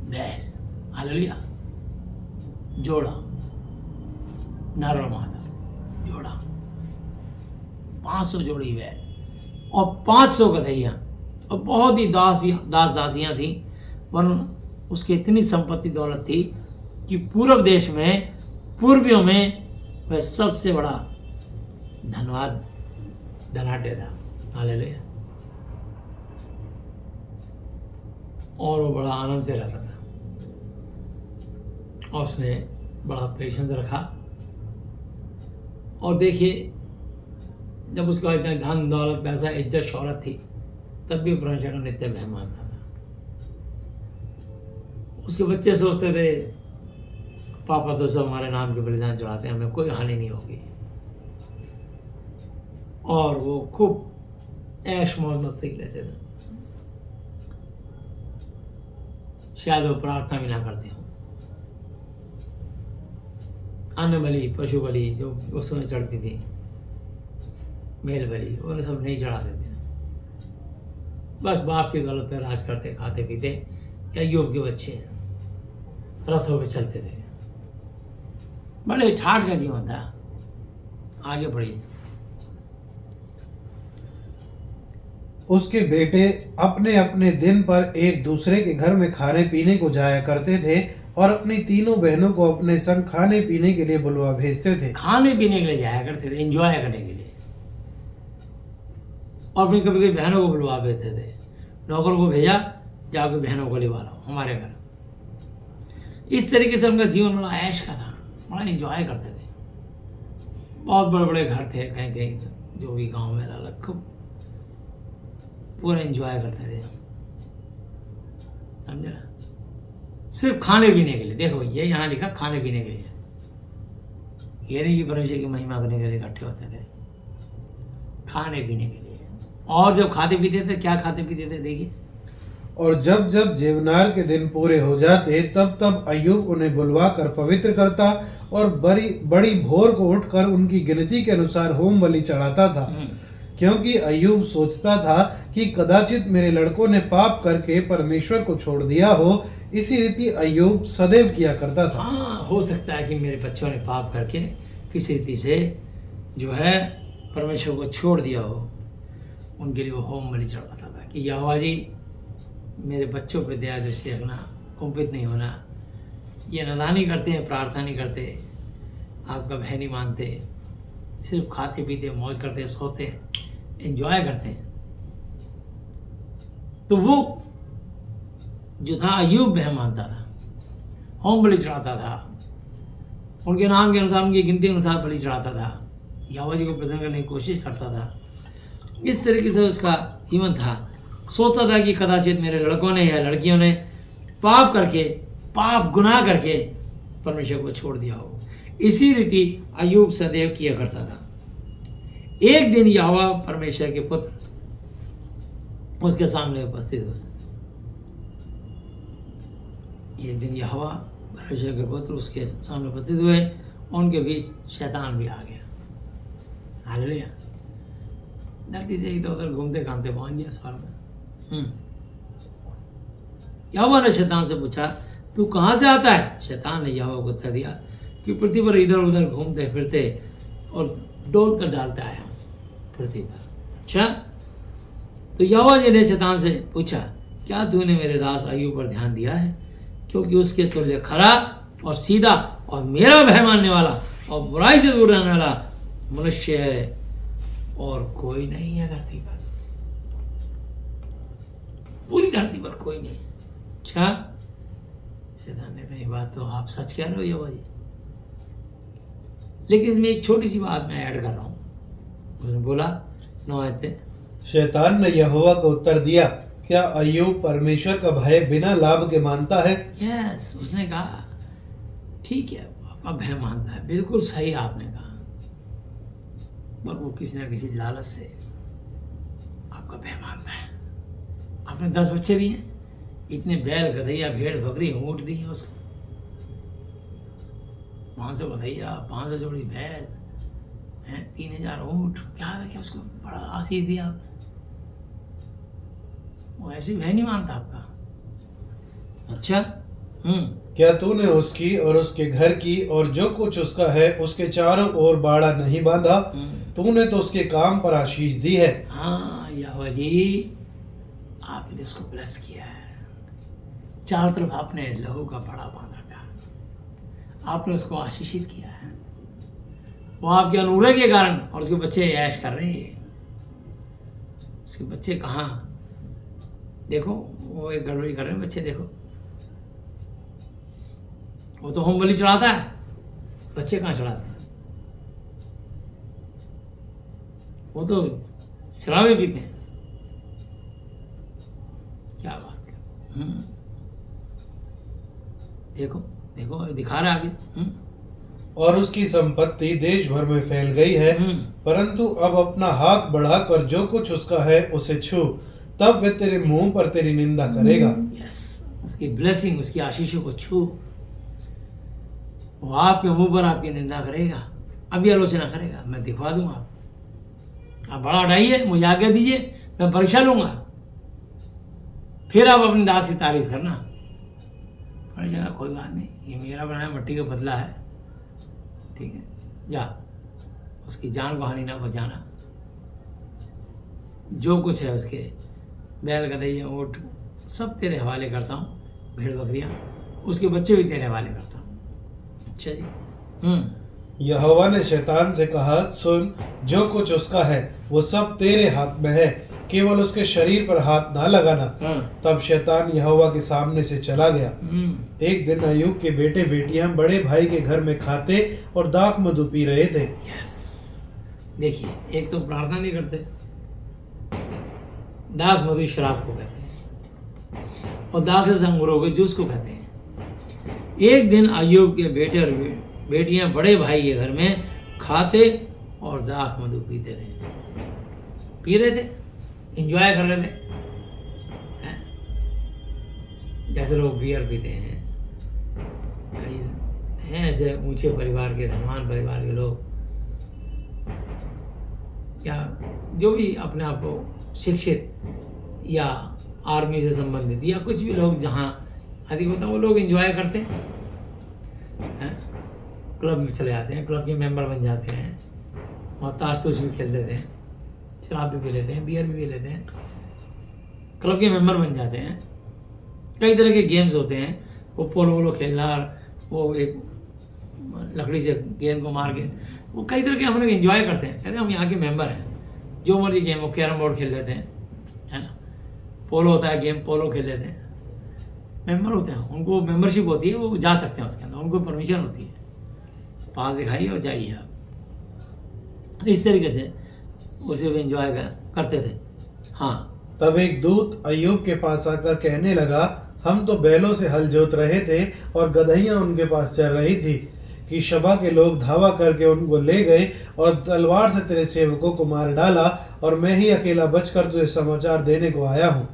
बैल। हालेलुया। जोड़ा, नर और मादा जोड़ा, 500 जोड़ी बैल और 500 गधैया। और बहुत ही दास दासियां थी, वरन उसकी इतनी संपत्ति दौलत थी कि पूर्व देश में, पूर्वियों में वह सबसे बड़ा धनाढ्य था। हालेलुया। और वो बड़ा आनंद से रहता था और उसने बड़ा पेशेंस रखा। और देखिए, जब उसका इतना धन दौलत, पैसा, इज्जत, शौहरत थी, तब भी परमेश्वर का नित्य भय मानता था। उसके बच्चे सोचते थे, पापा तो सब हमारे नाम के बलिदान चढ़ाते हैं, हमें कोई हानि नहीं होगी। और वो खूब ऐश मौज मस्ती लेते थे। शायद वो प्रार्थना भी ना करते हो। अन्न बलि, पशु बलि जो उस समय चढ़ती थी, मेल बलि, वो सब नहीं चढ़ाते थे। बस बाप की दौलत पर राज करते, खाते पीते, अय्यूब के बच्चे रथों पे चलते थे, बड़े ठाठ का जीवन था। आगे बढ़िए। उसके बेटे अपने अपने दिन पर एक दूसरे के घर में खाने पीने को जाया करते थे और अपनी तीनों बहनों को अपने संग खाने पीने के लिए बुलवा भेजते थे। खाने पीने के लिए जाया करते थे, एंजॉय करने के लिए, और अपनी कभी कभी बहनों को बुलवा भेजते थे। नौकर को भेजा, जाकर बहनों को लिवा लाओ हमारे घर। इस तरीके से उनका जीवन बड़ा ऐश का था, बड़ा एंजॉय करते थे। बहुत बड़े बड़े घर थे, कहीं कहीं जो भी गांव में अलग, खूब पूरा एंजॉय करते थे, समझे ना। सिर्फ खाने पीने के लिए। देखो ये यहाँ लिखा खाने पीने के लिए, ये नहीं कि परमेश्वर की महिमा करने के लिए इकट्ठे होते थे, खाने पीने के लिए। और जब खाते पीते थे, क्या खाते पीते थे देखिए। और जब जब जेवनार के दिन पूरे हो जाते तब तब अय्यूब उन्हें बुलवा कर पवित्र करता और बड़ी बड़ी भोर को उठकर उनकी गिनती के अनुसार होम बलि चढ़ाता था, क्योंकि अय्यूब सोचता था कि कदाचित मेरे लड़कों ने पाप करके परमेश्वर को छोड़ दिया हो। इसी रीति अय्यूब सदैव किया करता था। हाँ, हो सकता है कि मेरे बच्चों ने पाप करके किसी रीति से जो है परमेश्वर को छोड़ दिया हो। उनके लिए वो होम बलि चढ़ाता था कि यहोवा जी मेरे बच्चों पर दया दृष्टि रखना, कुपित नहीं होना। ये नादानी करते हैं, प्रार्थना नहीं करते, आपका भय नहीं मानते, सिर्फ खाते पीते मौज करते, सोते, एंजॉय करते हैं। तो वो जो था अय्यूब भय मानता था, होम बलि चढ़ाता था, उनके नाम के अनुसार, उनकी गिनती के अनुसार बलि चढ़ाता था, यहोवा जी को प्रसन्न करने की कोशिश करता था। इस तरीके से उसका जीवन था। सोचता था कि कदाचित मेरे लड़कों ने या लड़कियों ने पाप करके, पाप गुनाह करके परमेश्वर को छोड़ दिया हो। इसी रीति अय्यूब सदैव किया करता था। एक दिन यहोवा परमेश्वर के पुत्र उसके सामने उपस्थित हुए। एक दिन यहोवा परमेश्वर के पुत्र उसके सामने उपस्थित हुए, उनके बीच शैतान भी आ गया। हालेलुया। धरती से इधर उधर घूमते घामते पहुंच गया स्वर्ग में। यहोवा ने शैतान से पूछा, तू कहाँ से आता है? शैतान ने यहोवा को उत्तर दिया कि पृथ्वी पर इधर उधर घूमते फिरते और डोल कर डालता आया पृथ्वी पर। अच्छा, तो यहोवा जी ने शैतान से पूछा, क्या तूने मेरे दास अय्यूब पर ध्यान दिया है? क्योंकि उसके तुल्य खरा और सीधा और मेरा भय मानने वाला और बुराई से दूर रहने वाला मनुष्य है और कोई नहीं है धरती पर, पूरी धरती पर कोई नहीं। अच्छा, शैतान ने कही बात तो आप सच कह रहे हो यहोवा जी, लेकिन इसमें एक छोटी सी बात मैं ऐड कर रहा हूँ। उसने बोला 9 आयत पे, शैतान ने यहोवा को उत्तर दिया, क्या अय्यूब परमेश्वर का भय बिना लाभ के मानता है? यस, उसने कहा ठीक है, आपका भय मानता है, बिल्कुल सही आपने कहा, पर वो किसी ना किसी लालच से आपका भय मानता है। आपने 10 बच्चे दिए, इतने बैल गधैया भेड़ बकरी ऊँट दिए उसको, 500 गधैया 500 जोड़ी बैल हैं, 3000 ऊँट, क्या उसको बड़ा आशीष दिया आपने। वो ऐसे भय नहीं मानता आपका। अच्छा, क्या तूने उसकी और उसके घर की और जो कुछ उसका है उसके चारों ओर बाड़ा नहीं बांधा? तूने तो उसके काम पर आशीष दी है। हाँ यहोवा जी, आपने उसको ब्लेस किया है, चारों तरफ आपने लहू का बड़ा बांध रखा, आपने उसको आशीषित किया है। वो आपके अनुग्रह के कारण, और उसके बच्चे ऐश कर रहे हैं। उसके बच्चे कहाँ, देखो वो एक गड़बड़ी कर रहे हैं बच्चे, देखो वो तो होम बलि चढ़ाता है, बच्चे कहाँ चढ़ाते हैं? वो तो शराबे पीते हैं। क्या बात कर, देखो देखो दिखा रहा है आगे। और उसकी संपत्ति देश भर में फैल गई है, परंतु अब अपना हाथ बढ़ाकर जो कुछ उसका है उसे छू, तब वह तेरे मुंह पर तेरी निंदा करेगा। यस, उसकी ब्लेसिंग, उसकी आशीषों को छू, वो आपके मुंह पर आपकी निंदा करेगा, अभी आलोचना करेगा। मैं दिखवा दूंगा, आप बड़ा उठाइए, मुझे आज्ञा दीजिए, मैं परीक्षा लूंगा, फिर आप अपनी दास की तारीफ करना। और जगह कोई बात नहीं, ये मेरा बनाया मट्टी का बदला है, ठीक है, जा उसकी जान को हानि ना पहुँचाना, जो कुछ है उसके बैल गधैया ऊँट सब तेरे हवाले करता हूँ, भेड़ बकरियाँ उसके बच्चे भी तेरे हवाले करता हूँ। अच्छा जी। यहोवा ने शैतान से कहा, सुन, जो कुछ उसका है वो सब तेरे हाथ में है, केवल उसके शरीर पर हाथ ना लगाना। तब शैतान यहोवा के सामने से चला गया। एक दिन अय्यूब के बेटे बेटियां बड़े भाई के घर में खाते और दाख मधु पी रहे थे। यस, देखिए, एक तो प्रार्थना नहीं करते, दाख मधु शराब को कहते हैं और दाख से अंगूरों के जूस को कहते हैं। एक दिन अय्यूब के बेटे और बेटियां बड़े भाई के घर में खाते और दाख मधु पीते पी रहे थे, एंजॉय कर रहे थे, हैं? जैसे लोग बियर पीते हैं, कई हैं ऐसे ऊंचे परिवार के, धनवान परिवार के लोग, या जो भी अपने आप को शिक्षित या आर्मी से संबंधित या कुछ भी लोग जहाँ अधिक होता है, वो लोग एंजॉय करते हैं, क्लब में चले जाते हैं, क्लब के मेंबर बन जाते हैं और ताश तूश भी खेल लेते हैं, शराब भी पी लेते हैं, बियर भी पी लेते हैं, क्लब के मेंबर बन जाते हैं। कई तरह के गेम्स होते हैं, वो पोलो वोलो खेलना, वो एक लकड़ी से गेंद को मार के, वो कई तरह के हम लोग एंजॉय करते हैं, कहते हैं हम यहाँ के मेंबर हैं, जो मर्जी गेम हो, कैरम बोर्ड खेल लेते हैं, है ना, पोलो होता है गेम, पोलो खेल लेते हैं, मेंबर होते हैं, उनको मेंबरशिप होती है, वो जा सकते हैं उसके अंदर, उनको परमिशन होती है, पास दिखाइए और जाइए आप। इस तरीके से उसे भी एंजॉय करते थे। हाँ, तब एक दूत अय्यूब के पास आकर कहने लगा, हम तो बैलों से हल जोत रहे थे और गधैयां उनके पास चल रही थी कि शबा के लोग धावा करके उनको ले गए और तलवार से तेरे सेवकों को मार डाला, और मैं ही अकेला बचकर तुझे समाचार देने को आया हूँ।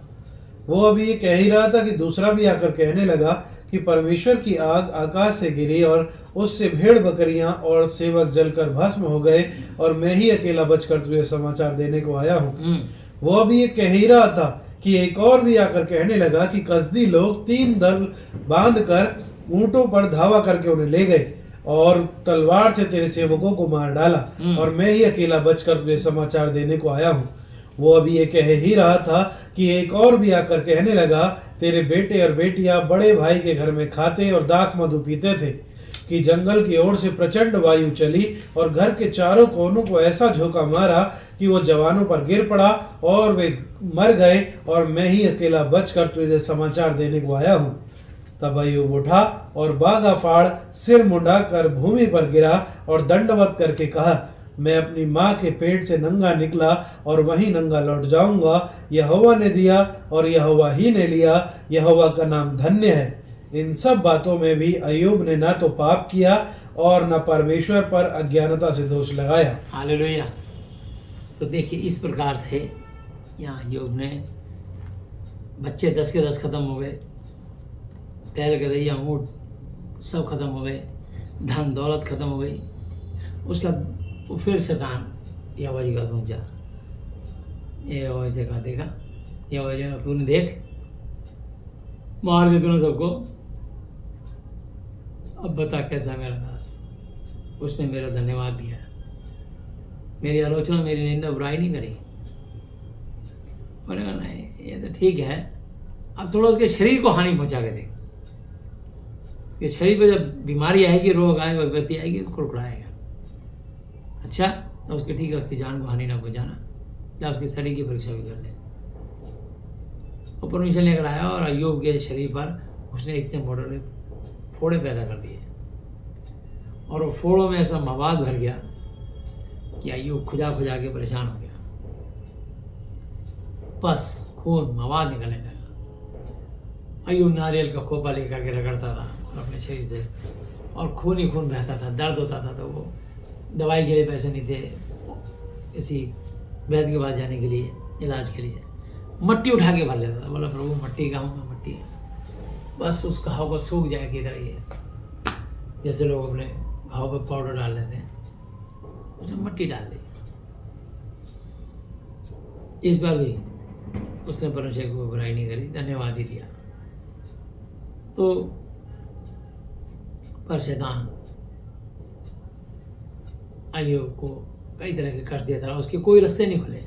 वो अभी ये कह ही रहा था कि दूसरा भी आकर कहने लगा कि परमेश्वर की आग आकाश से गिरी और उससे भेड़ बकरियां और सेवक जलकर भस्म हो गए, और मैं ही अकेला बचकर तुझे समाचार देने को आया हूँ। वो अभी ये कह ही रहा था कि एक और भी आकर कहने लगा कि कसदी लोग 3 दल बांधकर ऊंटों पर धावा करके उन्हें ले गए और तलवार से तेरे सेवकों को मार डाला, और मैं ही अकेला बचकर तुझे समाचार देने को आया हूँ। वो अभी ये कह ही रहा था कि एक और भी आकर कहने लगा, तेरे बेटे और बेटियां बड़े भाई के घर में खाते और दाख मधु पीते थे कि जंगल की ओर से प्रचंड वायु चली और घर के चारों कोनों को ऐसा झोंका मारा कि वो जवानों पर गिर पड़ा और वे मर गए, और मैं ही अकेला बचकर तुझे समाचार देने को आया हूँ। तब अय्यूब उठा और बागा फाड़ सिर मुंडा कर भूमि पर गिरा और दंडवत करके कहा, मैं अपनी माँ के पेट से नंगा निकला और वहीं नंगा लौट जाऊंगा। यहोवा ने दिया और यहोवा ही ने लिया, यहोवा का नाम धन्य है। इन सब बातों में भी अय्यूब ने ना तो पाप किया और न परमेश्वर पर अज्ञानता से दोष लगाया। हालेलुया। तो देखिए, इस प्रकार से यहाँ अय्यूब ने बच्चे 10 के 10 खत्म हो गए, बैल गधैया ऊँट सब खत्म हो गए, धन दौलत खत्म हो गई। उसका वो फिर शैतान यहोवा जी का पहुँचा, यहोवा से कहा, देखा यहोवा जी ने, तूने देख मार दे तूने सबको, अब बता कैसा मेरा दास, उसने मेरा धन्यवाद दिया, मेरी आलोचना मेरी निंदा बुराई नहीं करी। मैंने कहा नहीं ये तो ठीक है, अब थोड़ा उसके शरीर को हानि पहुंचा के देख, उसके शरीर पे जब बीमारी आएगी, रोग आएगा, विपत्ति आएगी तो कुड़कुड़ाएगा। अच्छा, तो उसके ठीक है, उसकी जान को हानि ना पहुंचाना, या उसके शरीर की परीक्षा भी कर ले। और परमेश्वर लेकर आया और अय्यूब के शरीर पर उसने इतने मोटे फोड़े पैदा कर दिए, और वो फोड़ों में ऐसा मवाद भर गया कि अय्यूब खुजा खुजा के परेशान हो गया, बस खून मवाद निकलने लगा। अय्यूब नारियल का खोपा लेकर के रगड़ता था और अपने शरीर से, और खून ही खून बहता था, दर्द होता था, तो वो दवाई के लिए पैसे नहीं थे, इसी वैद्य के पास जाने के लिए, इलाज के लिए मट्टी उठा के भर लेता था। बोला प्रभु मट्टी का हूँ, मट्टी है, बस उस घाव को सूख जाए कि तरह ये, जैसे लोग अपने घाव पर पाउडर डाल लेते हैं, उसने मट्टी डाल दी। इस बार भी उसने परमेश्वर को बुराई नहीं करी, धन्यवाद ही दिया। तो पर शैतान अय्यूब को कई तरह के कष्ट देता रहा, उसके कोई रास्ते नहीं खुले।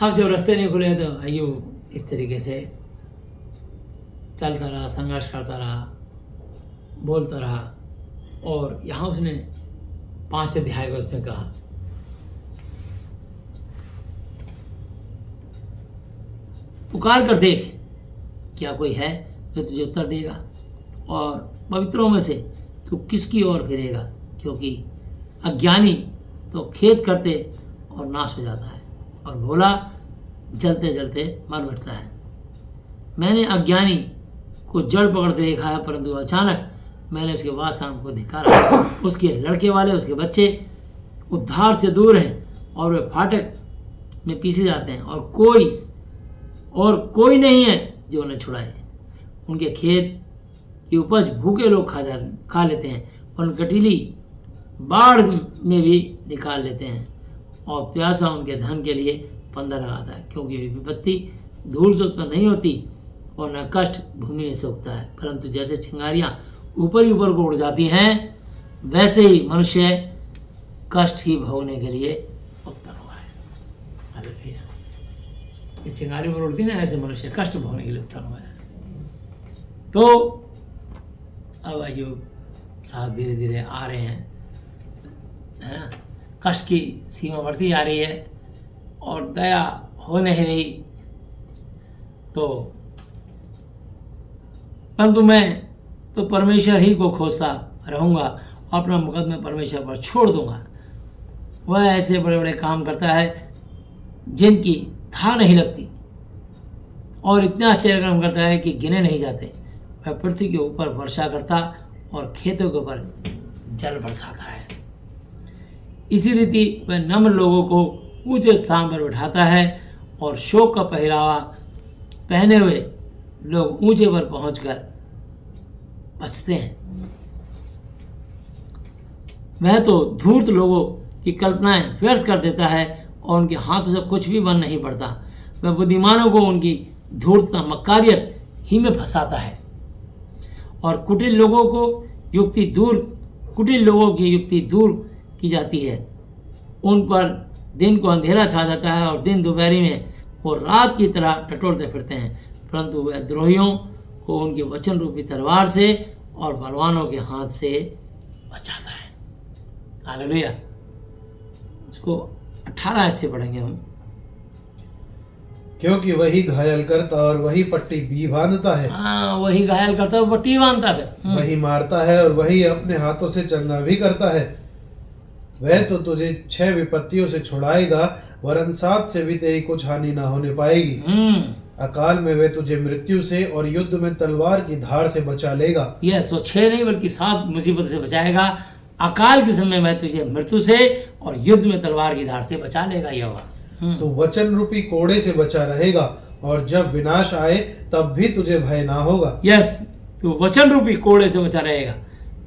अब जब रास्ते नहीं खुले तो अय्यूब इस तरीके से चलता रहा, संघर्ष करता रहा, बोलता रहा। और यहाँ उसने 5 अध्याय में उसने कहा, पुकार कर देख क्या कोई है जो तुझे उत्तर देगा, और पवित्रों में से तू किसकी ओर फिरेगा, क्योंकि अज्ञानी तो खेद करते और नाश हो जाता है, और भोला जलते जलते मर बैठता है। मैंने अज्ञानी को जड़ पकड़ते देखा है, परंतु अचानक मैंने उसके वासस्थान को धिक्कारा। उसके लड़के वाले, उसके बच्चे उद्धार से दूर हैं, और वे फाटक में पीसे जाते हैं, और कोई नहीं है जो उन्हें छुड़ाए। उनके खेत की उपज भूखे लोग खा लेते हैं, और कटीली बाढ़ में भी निकाल लेते हैं, और प्यासा उनके धन के लिए फंदा लगाता है, क्योंकि विपत्ति धूल से उत्पन्न नहीं होती और न कष्ट भूमि से उगता है, परंतु जैसे चिंगारियाँ ऊपर ही ऊपर को उड़ जाती हैं, वैसे ही मनुष्य कष्ट ही भोगने के लिए उत्पन्न हुआ है। हालेलुया। ये चिंगारी पर उड़ती ना, ऐसे मनुष्य कष्ट भोगने के लिए उत्पन्न हुआ है। तो अब अय्यूब साहब धीरे धीरे आ रहे हैं, है ना, कष्ट की सीमा बढ़ती जा रही है और दया हो नहीं रही। तो परंतु मैं तो परमेश्वर ही को खोजता रहूँगा, अपना मुकदमा परमेश्वर पर छोड़ दूंगा। वह ऐसे बड़े बड़े काम करता है जिनकी था नहीं लगती, और इतना आश्चर्य काम करता है कि गिने नहीं जाते। वह पृथ्वी के ऊपर वर्षा करता और खेतों के ऊपर जल बरसाता है। इसी रीति वह नम्र लोगों को ऊंचे स्थान पर बैठाता है, और शोक का पहरावा पहने हुए लोग ऊंचे पर पहुंचकर बचते हैं। वह तो धूर्त लोगों की कल्पनाएं व्यर्थ कर देता है, और उनके हाथों से कुछ भी बन नहीं पड़ता। वह बुद्धिमानों को उनकी धूर्तता मक्कारियत ही में फंसाता है, और कुटिल लोगों की युक्ति दूर की जाती है। उन पर दिन को अंधेरा छा जाता है, और दिन दोपहरी में वो रात की तरह टटोलते फिरते हैं, परंतु वह द्रोहियों को उनके वचन रूपी तलवार से और बलवानों के हाथ से बचाता है। हालेलुया। उसको 18 आयत से पढ़ेंगे हम। क्योंकि वही घायल करता और वही पट्टी भी बांधता है। हाँ, वही घायल करता और पट्टी बांधता है। वही मारता है और वही अपने हाथों से चंगा भी करता है। वह तो तुझे 6 विपत्तियों से छुड़ाएगा, वरन 7 से भी तेरी कुछ हानि ना होने पाएगी। अकाल में वह तुझे मृत्यु से और युद्ध में तलवार की धार से बचा लेगा। यस, वो 6 नहीं बल्कि 7 मुसीबत से बचाएगा। अकाल के समय में तुझे मृत्यु से और युद्ध में तलवार की धार से बचा लेगा। यहोवा तो वचन रूपी कोड़े से बचा रहेगा, और जब विनाश आए तब भी तुझे भय ना होगा। यस, तू वचन रूपी कोड़े से बचा रहेगा,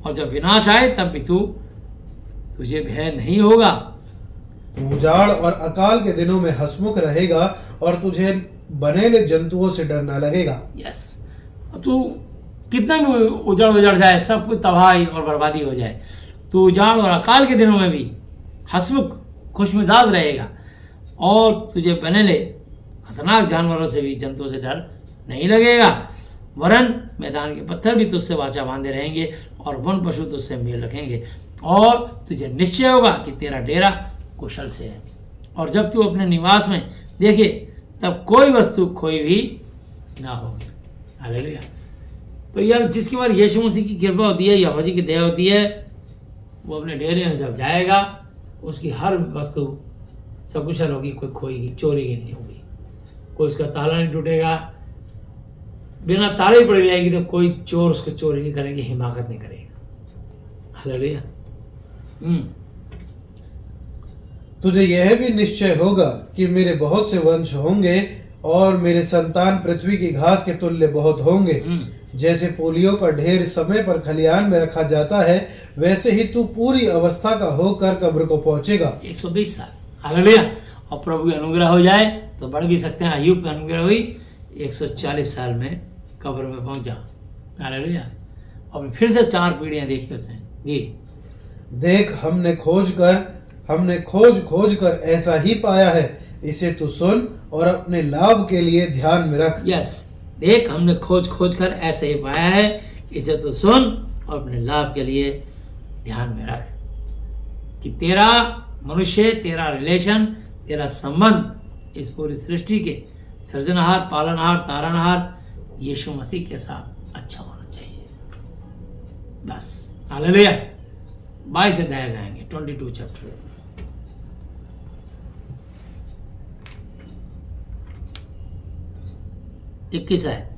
और जब विनाश आए तब भी तुझे भय नहीं होगा। तू उजाड़ और अकाल के दिनों में हंसमुख रहेगा, और तुझे बनेले जंतुओं से डर न लगेगा। यस, अब तू कितना भी उजड़ जाए, सब कुछ तबाही और बर्बादी हो जाए, तू उजाड़ और अकाल के दिनों में भी हंसमुख खुशमिजाज रहेगा, और तुझे बनेले खतरनाक जानवरों से भी, जंतुओं से डर नहीं लगेगा। वरन मैदान के पत्थर भी तुझसे वाचा बांधे रहेंगे, और वन पशु तुझसे मेल रखेंगे, और तुझे निश्चय होगा कि तेरा डेरा कुशल से है। और जब तू अपने निवास में देखे तब कोई वस्तु खोई भी ना हो। हालेलुया। तो यार, जिसके बाद यीशु मसीह की कृपा होती है, यहोवा जी की दया होती है, वो अपने डेरे में जब जाएगा, उसकी हर वस्तु सकुशल होगी, कोई खोएगी, चोरी की नहीं होगी, कोई उसका ताला नहीं टूटेगा, बिना ताले ही पड़ी रहेगी, तो कोई चोर उसको चोरी नहीं करेंगे, हिमाकत नहीं करेगा। हालेलुया। तुझे यह भी निश्चय होगा कि मेरे बहुत से वंश होंगे, और मेरे संतान पृथ्वी की घास के तुल्य बहुत होंगे। जैसे पोलियो का ढेर समय पर खलियान में रखा जाता है, वैसे ही तू पूरी अवस्था का होकर कब्र को पहुंचेगा। 120 साल। हालेलुया। और प्रभु की अनुग्रह हो जाए तो बढ़ भी सकते हैं। अय्यूब की अनुग्रह हुई, 140 साल में कब्र में पहुंचा। हालेलुया। और फिर से 4 पीढ़ियां देखी उसने जी। देख हमने खोज कर ऐसा ही पाया है, इसे तू सुन और अपने लाभ के लिए ध्यान में रख। यस, देख हमने खोज कर ऐसे ही पाया है, इसे तो सुन और अपने लाभ के लिए ध्यान में रख कि तेरा मनुष्य, तेरा रिलेशन, तेरा संबंध इस पूरी सृष्टि के सृजनहार, पालनहार, तारनहार यीशु मसीह के साथ अच्छा होना चाहिए। बस हालेलुया। 22 अध्याय गाएंगे, 22 चैप्टर। इक्कीस है।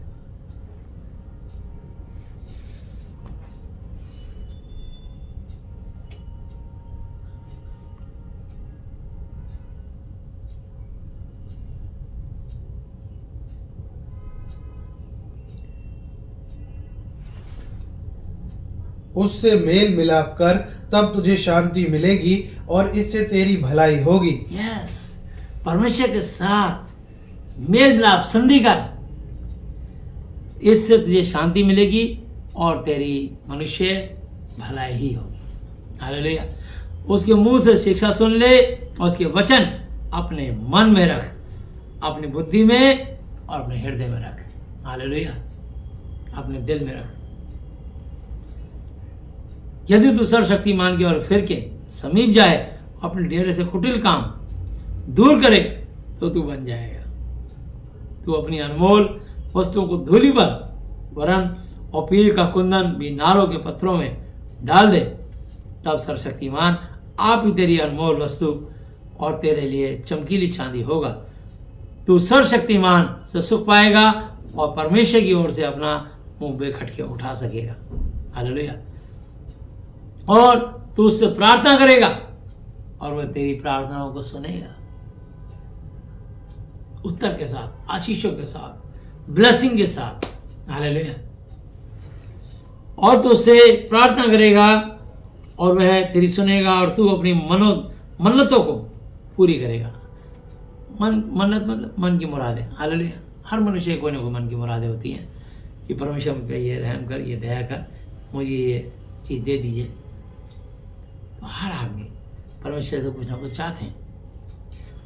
उससे मेल मिलाप कर, तब तुझे शांति मिलेगी और इससे तेरी भलाई होगी। यस, परमेश्वर के साथ मेल मिलाप, संधि कर, इससे तुझे शांति मिलेगी और तेरी मनुष्य भलाई ही होगी। हालेलुया। उसके मुंह से शिक्षा सुन ले और उसके वचन अपने मन में रख, अपनी बुद्धि में और अपने हृदय में रख। हालेलुया। अपने दिल में रख। यदि तू सर्वशक्तिमान की ओर फिर के समीप जाए, अपने डेरे से कुटिल काम दूर करे, तो तू बन जाएगा। तू अपनी अनमोल वस्तुओं को धूलि पर वरन और पीर का कुंदन भी नारों के पत्थरों में डाल दे, तब सर्वशक्तिमान आप ही तेरी अनमोल वस्तु और तेरे लिए चमकीली चांदी होगा। तू सर्वशक्तिमान से सुख पाएगा और परमेश्वर की ओर से अपना मुंह बेखटके उठा सकेगा। हालेलुया। और तू उससे प्रार्थना करेगा और वह तेरी प्रार्थनाओं को सुनेगा, उत्तर के साथ, आशीषों के साथ, ब्लेसिंग के साथ। हालेलुया। और तू उससे प्रार्थना करेगा और वह तेरी सुनेगा और तू अपनी मन्नतों को पूरी करेगा। मन्नत मतलब मन की मुरादें। हालेलुया। हर मनुष्य कोई ना कोई मन की मुरादें होती हैं कि परमेश्वर मुझ पर ये रहम कर, ये दया कर, मुझे ये चीज़ दे दीजिए। तो हर आदमी परमेश्वर से कुछ ना कुछ चाहते हैं।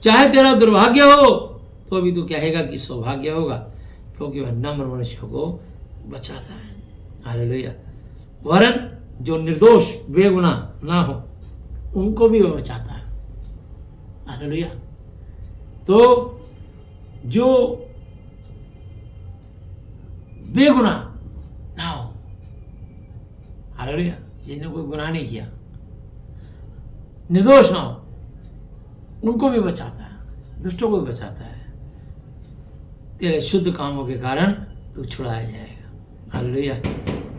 चाहे तेरा दुर्भाग्य हो तो भी तू कहेगा कि सौभाग्य होगा, क्योंकि वह नम्र मनुष्य को बचाता है। हालेलुया। वरन जो निर्दोष बेगुनाह ना हो उनको भी वह बचाता है। हालेलुया। तो जो बेगुनाह ना हो, हालेलुया, जिन्हें कोई गुनाह नहीं किया, निर्दोष ना हो, उनको भी बचाता है, दुष्टों को भी बचाता है। तेरे शुद्ध कामों के कारण तू छुड़ाया जाएगा। हालेलुया।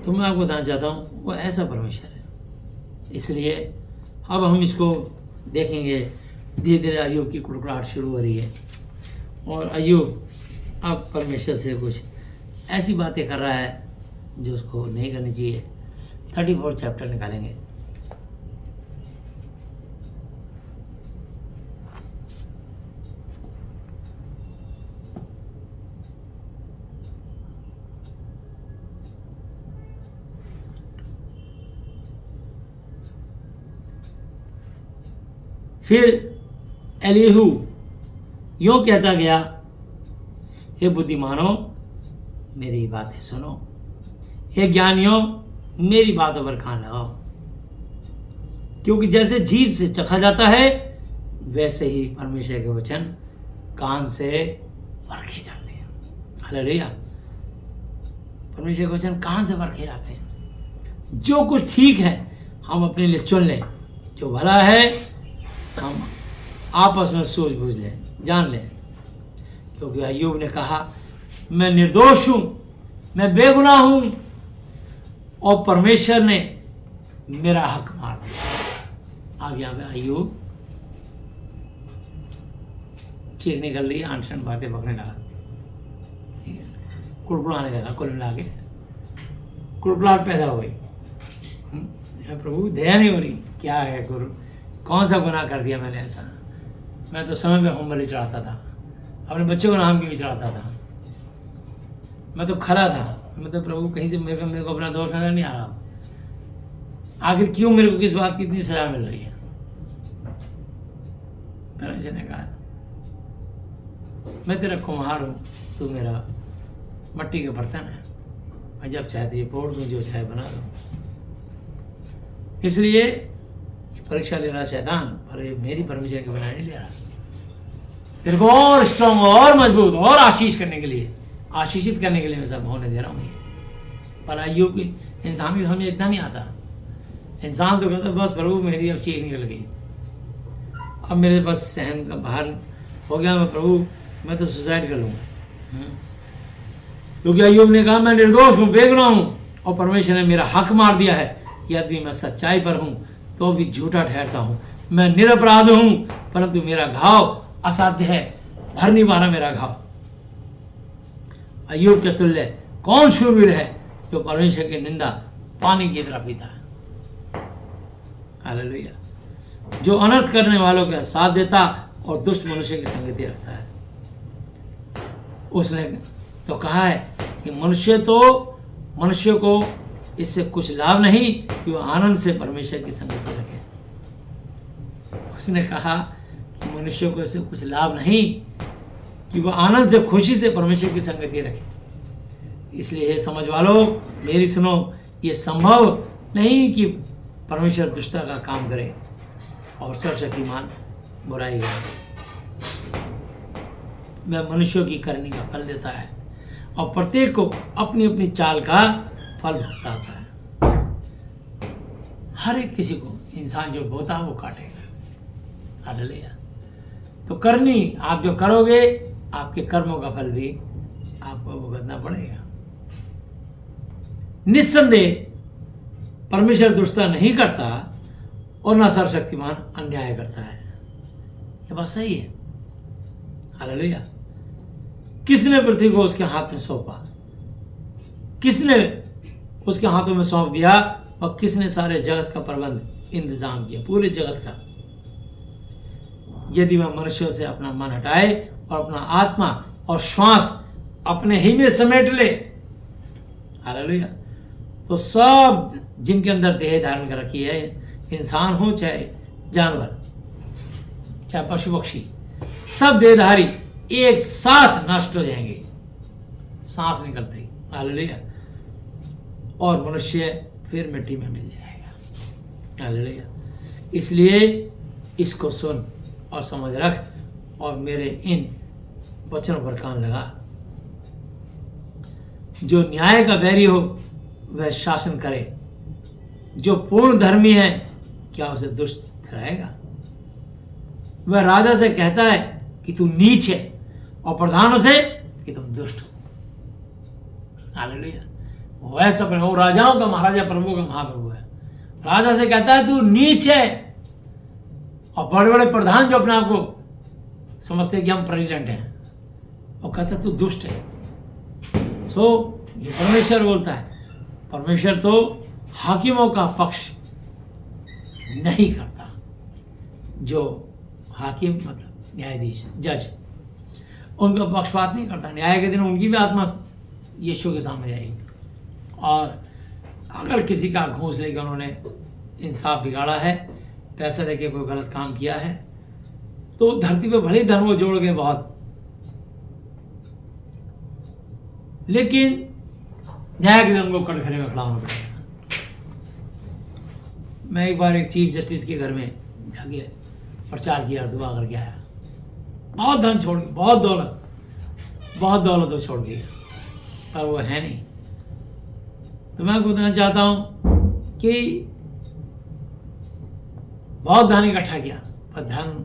तो मैं आपको बताना चाहता हूँ वो ऐसा परमेश्वर है। इसलिए अब हम इसको देखेंगे। धीरे धीरे अय्यूब की कुड़कुड़ाहट शुरू हो रही है और अय्यूब अब परमेश्वर से कुछ ऐसी बातें कर रहा है जो उसको नहीं करनी चाहिए। 34 चैप्टर निकालेंगे। फिर एलीहू यूं कहता गया, हे बुद्धिमानों मेरी बातें सुनो, हे ज्ञानियों मेरी बातों पर कान लगाओ, क्योंकि जैसे जीभ से चखा जाता है वैसे ही परमेश्वर के वचन कान से परखे जाते हैं। हालेलुया। परमेश्वर के वचन कान से परखे जाते हैं। जो कुछ ठीक है हम अपने लिए चुन लें, जो भला है हम आपस में सोच बूझ लें, जान लें, क्योंकि अय्यूब ने कहा मैं निर्दोष हूं, मैं बेगुनाह हूं और परमेश्वर ने मेरा हक मार दिया। अब यहाँ पे अय्यूब चीख निकल रही, अनशन बातें पकड़ने लगा, कुड़कुड़ाने लगा, कुल मिला के कुड़कुड़ाहट पैदा हो गई। प्रभु दया नहीं हो रही, क्या है गुरु, कौन सा गुनाह कर दिया मैंने ऐसा? मैं तो समय में होम बलि चढ़ाता था, अपने बच्चों को नाम की भी चढ़ाता था, मैं तो खरा था, मतलब प्रभु कहीं से मेरे को अपना दोष नजर नहीं आ रहा, आखिर क्यों मेरे को किस बात की इतनी सजा मिल रही है? परमेश्वर ने कहा मैं तेरा कुम्हार हूँ, तू मेरा मट्टी के बर्तन है, मैं जब चाहे तुझे फोड़ दूँ, जो चाहे बना दूँ। इसलिए ये परीक्षा ले रहा शैतान, पर ये मेरी परमिशन के बिना नहीं ले रहा, तेरे को और स्ट्रॉन्ग और मजबूत और आशीष करने के लिए, आशीषित करने के लिए मैं सब होने दे रहा हूँ। पर अय्यूब की इंसान की समझ इतना नहीं आता। इंसान तो कहता बस प्रभु मेरी अब चीख निकल गई, अब मेरे बस सहन का बाहर हो गया, मैं प्रभु मैं तो सुसाइड कर लूँगा। क्योंकि अय्यूब ने कहा मैं निर्दोष हूँ, बेगुनाह हूँ, और परमेश्वर ने मेरा हक मार दिया है। यदि मैं सच्चाई पर हूँ तो भी झूठा ठहरता हूँ, मैं निरपराध हूँ, परंतु मेरा घाव असाध्य है, भर नहीं पा रहा मेरा घाव। अय्यूब के तुल्य कौन शूरवीर है जो परमेश्वर की निंदा पानी की तरह पीता है। हालेलुया। जो अनर्थ करने वालों का साथ देता और दुष्ट मनुष्य की संगति रखता है। उसने तो कहा है कि मनुष्य को इससे कुछ लाभ नहीं कि वह आनंद से परमेश्वर की संगति रखे। उसने कहा कि मनुष्य को इससे कुछ लाभ नहीं कि वह आनंद से खुशी से परमेश्वर की संगति रखे। इसलिए हे समझ वालों मेरी सुनो, ये संभव नहीं कि परमेश्वर दुष्टता का काम करे और सर्वशक्तिमान बुराई करे। वह मनुष्यों की करनी का फल देता है और प्रत्येक को अपनी अपनी चाल का फल भुगताता है। हर एक किसी को इंसान जो बोता है वो काटेगा। हालेलुया। तो करनी आप जो करोगे आपके कर्मों का फल भी आपको भुगतना पड़ेगा। निस्संदेह परमेश्वर दुष्टता नहीं करता और न सर्वशक्तिमान अन्याय करता है। यह बात सही है। हालेलुया। किसने पृथ्वी को उसके हाथ में सौंपा? किसने उसके हाथों में सौंप दिया? और किसने सारे जगत का प्रबंध इंतजाम किया, पूरे जगत का? यदि वह मनुष्यों से अपना मन हटाए और अपना आत्मा और श्वास अपने ही में समेट ले, हालेलुया, तो सब जिनके अंदर देह धारण कर रखी है, इंसान हो चाहे जानवर चाहे पशु पक्षी, सब देहधारी एक साथ नष्ट हो जाएंगे सांस निकलते ही। हालेलुया। और मनुष्य फिर मिट्टी में मिल जाएगा। हालेलुया। इसलिए इसको सुन और समझ रख और मेरे इन वचनों पर कान लगा। जो न्याय का बैरी हो वह शासन करे, जो पूर्ण धर्मी है क्या उसे दुष्ट कराएगा? वह राजा से कहता है कि तू नीच है और प्रधानों से कि तुम दुष्ट हो। हालेलुया। वह सब वो राजाओं का महाराजा, प्रभु का महाप्रभु है। राजा से कहता है तू नीच है, और बड़े बड़े प्रधान जो अपने आप को समझते हैं कि हम प्रेसिडेंट हैं, वो कहता है तू दुष्ट है। ये परमेश्वर बोलता है। परमेश्वर तो हाकिमों का पक्ष नहीं करता। जो हाकिम मतलब न्यायाधीश, जज, उनका पक्षपात नहीं करता। न्याय के दिन उनकी भी आत्मा यीशु के सामने जाएगी। और अगर किसी का घूस लेकर उन्होंने इंसाफ बिगाड़ा है, पैसा लेके कोई गलत काम किया है, तो धरती पे भले ही धर्म को जोड़ गए बहुत, लेकिन न्याय के दिन उनको कटघरे में खड़ा होना पड़ेगा। मैं एक बार एक चीफ जस्टिस के घर में जाके प्रचार किया, दुआ करके आया। बहुत धन छोड़, बहुत दौलत वो छोड़ गया, पर वो है नहीं। तो मैं आपको बताना चाहता हूँ कि बहुत धन इकट्ठा किया, पर धन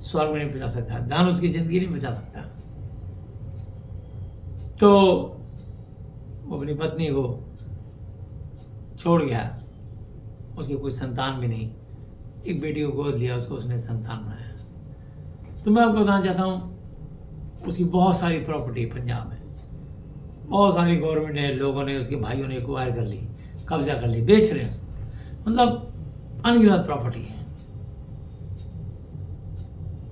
स्वर्ग में नहीं पहुंचा सकता, धन उसकी जिंदगी नहीं बचा सकता। तो वो अपनी पत्नी को छोड़ गया, उसकी कोई संतान भी नहीं, एक बेटी को गोद लिया, उसको उसने संतान बनाया। तो मैं आपको बताना चाहता हूँ उसकी बहुत सारी प्रॉपर्टी पंजाब में, बहुत सारी गवर्नमेंट ने, लोगों ने, उसके भाइयों ने एक्वायर कर ली, कब्जा कर ली, बेच रहे हैं उसको, मतलब अनगिनत प्रॉपर्टी है।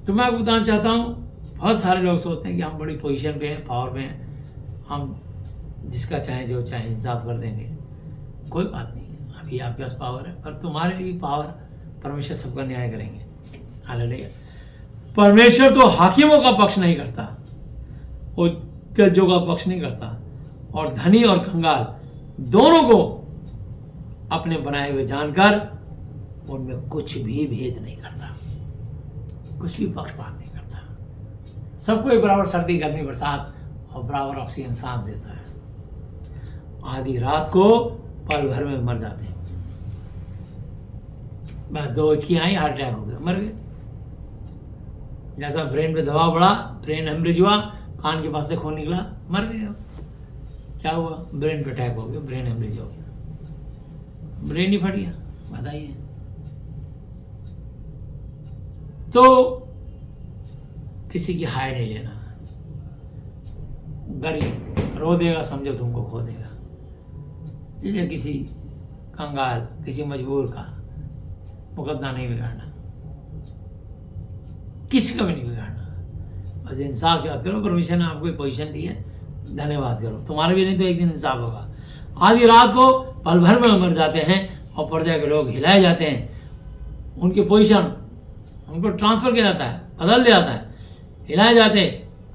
तो मैं आपको बताना चाहता हूँ बहुत सारे लोग सोचते हैं कि हम बड़ी पोजीशन पे हैं, पावर में हैं, हम जिसका चाहे जो चाहे इंसाफ कर देंगे, कोई बात नहीं। अभी आपके पास पावर है, पर तुम्हारे भी पावर, परमेश्वर सबका न्याय करेंगे। हालेलुया। परमेश्वर तो हाकिमों का पक्ष नहीं करता, वो जजों का पक्ष नहीं करता, और धनी और कंगाल दोनों को अपने बनाए हुए जानकर उनमें कुछ भी भेद नहीं करता, कुछ भी पक्षपात नहीं करता। सबको एक बराबर सर्दी, गर्मी, बरसात और बराबर ऑक्सीजन सांस देता है। आधी रात को पल भर में मर जाते हैं। बस 2 हिचकी आई, हार्ट अटैक हो गया, मर गए। जैसा ब्रेन पे दबाव बढ़ा, ब्रेन हेमरेज हुआ, कान के पास से खून निकला, मर गए। क्या हुआ? ब्रेन पे अटैक हो गया, ब्रेन हेमरेज हो गया, ब्रेन ही फट गया। बताइए। तो किसी की हाय नहीं लेना। गरीब रो देगा, समझो तुमको खो देगा। ये किसी कंगाल, किसी मजबूर का मुकदमा नहीं बिगाड़ना, किसी का भी नहीं बिगाड़ना। बस इंसाफ की बात करो। परमेश्वर ने आपको पोजीशन दी है, धन्यवाद करो। तुम्हारा भी नहीं तो एक दिन इंसाफ होगा। आधी रात को पल भर में मर जाते हैं और प्रजा के लोग हिलाए जाते हैं। उनकी पोजीशन उनको ट्रांसफर किया जाता है, बदल दिया जाता है, हिलाए जाते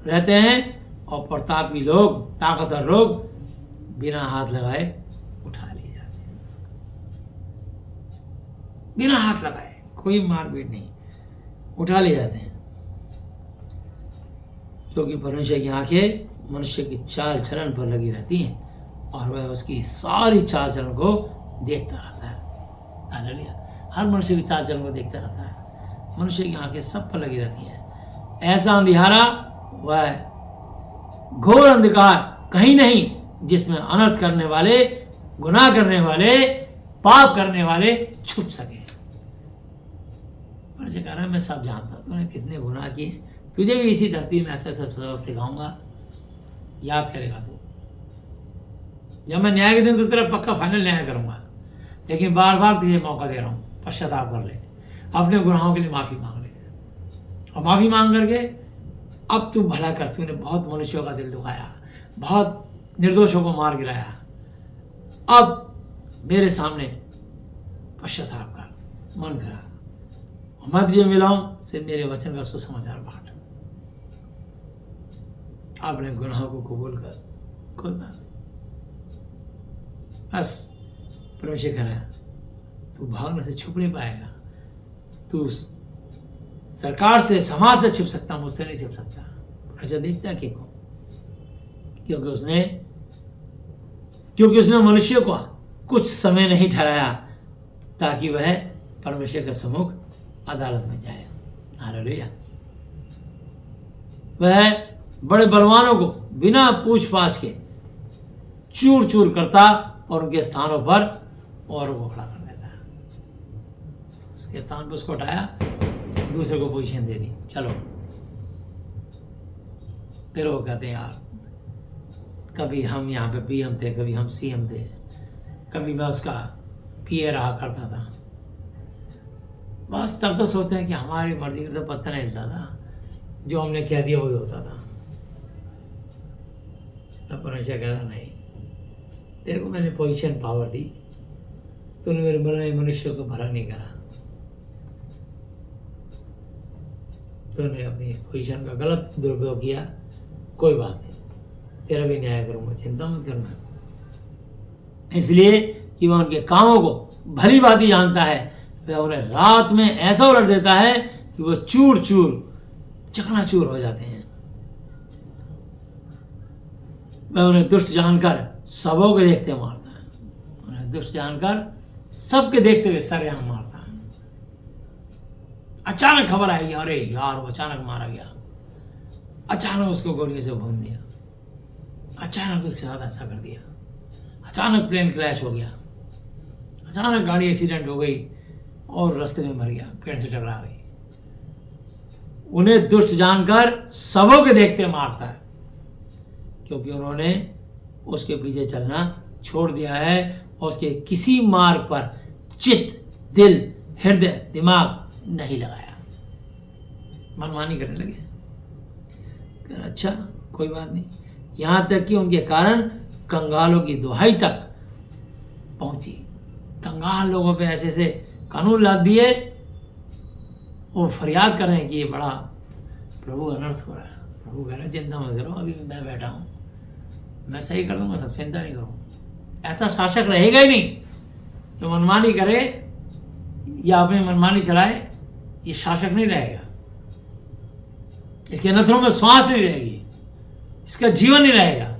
रहते हैं। और प्रतापी लोग, ताकतवर लोग बिना हाथ लगाए उठा लिए जाते हैं, बिना हाथ लगाए, कोई मारपीट नहीं, उठा लिए जाते हैं। क्योंकि परमेश्वर की आंखें मनुष्य की चाल चलन पर लगी रहती हैं और वह उसकी सारी चाल चलन को देखता रहता है। हालेलुया। हर मनुष्य की चाल चलन को देखता रहता है। मनुष्य की आंखें सब पर लगी रहती हैं। ऐसा अंधियारा वह घोर अंधकार कहीं नहीं जिसमें अनर्थ करने वाले, गुनाह करने वाले, पाप करने वाले छुप सके। मुझे कह रहा है मैं सब जानता, तूने कितने गुनाह किए, तुझे भी इसी धरती में ऐसा ऐसा सबक सिखाऊंगा, याद करेगा तू। जब मैं न्याय के दिन तो तेरा पक्का फाइनल न्याय करूंगा, लेकिन बार बार तुझे मौका दे रहा हूं, पश्चाताप कर ले, अपने गुनाहों के लिए माफी मांग ले। और माफी मांग करके अब तू भला कर। तूने बहुत मनुष्यों का दिल दुखाया, बहुत निर्दोषों को मार गिराया। अब मेरे सामने पश्चाताप कर, मन फिरा, और मैं तुझे मिलाऊं से मेरे वचन का सुसमाचार बांट। अपने गुनाहों को कबूल कर, कोई बात नहीं। बस परमेश्वर कह रहा है तू भागने से छुप नहीं पाएगा। तू सरकार से, समाज से छिप सकता, मुझसे नहीं छिप सकता। अच्छा देखता है को, क्योंकि उसने मनुष्य को कुछ समय नहीं ठहराया ताकि वह परमेश्वर के सम्मुख अदालत में जाए। हालेलुया। वह बड़े बलवानों को बिना पूछ पाछ के चूर चूर करता और उनके स्थानों पर और को खड़ा कर देता है। उसके स्थान पर उसको हटाया, दूसरे को पोजीशन दे दी, चलो। फिर वो कहते हैं यार, कभी हम यहाँ पे पीएम थे, कभी हम सीएम थे, कभी मैं उसका पीए रहा करता था। बस तब तो सोचते हैं कि हमारी मर्जी का तो पत्ता नहीं हिलता था, जो हमने कह दिया वही होता था। तब परमेश्वर कहता नहीं, तेरे को मैंने पोजीशन पावर दी, तूने मेरे बनाए मनुष्य को भला नहीं करा, तूने अपनी पोजीशन का गलत दुरुपयोग किया, कोई बात नहीं, तेरा भी न्याय करूंगा, चिंता मत करना। इसलिए कि वह उनके कामों को भली भांति जानता है, वह उन्हें रात में ऐसा उलट देता है कि वो चूर चूर चकनाचूर हो जाते हैं। वह उन्हें दुष्ट जानकर सबों को देखते मारता है, उन्हें दुष्ट जानकर सबके देखते हुए सरेआम मारता है। अचानक खबर आएगी, अरे यार वो अचानक मारा गया, अचानक उसको गोली से भून दिया, अचानक उसके साथ ऐसा कर दिया, अचानक प्लेन क्रैश हो गया, अचानक गाड़ी एक्सीडेंट हो गई और रास्ते में मर गया, पेड़ से टकरा गई। उन्हें दुष्ट जानकर सबों के देखते मारता है, क्योंकि उन्होंने उसके पीछे चलना छोड़ दिया है और उसके किसी मार्ग पर चित्त, दिल, हृदय, दिमाग नहीं लगाया, मनमानी करने लगे। अच्छा कोई बात नहीं, यहाँ तक कि उनके कारण कंगालों की दुहाई तक पहुंची। कंगाल लोगों पे ऐसे ऐसे कानून लाद दिए, वो फरियाद कर रहे हैं कि ये बड़ा प्रभु अनर्थ हो रहा है। प्रभु कह रहे हैं चिंता मत करो, अभी मैं बैठा हूँ, मैं सही कर दूंगा सब, चिंता नहीं करो। ऐसा शासक रहेगा ही नहीं जो मनमानी करे या अपनी मनमानी चलाए, ये शासक नहीं रहेगा। इसके नथनों में श्वास नहीं रहेगी, इसका जीवन नहीं रहेगा।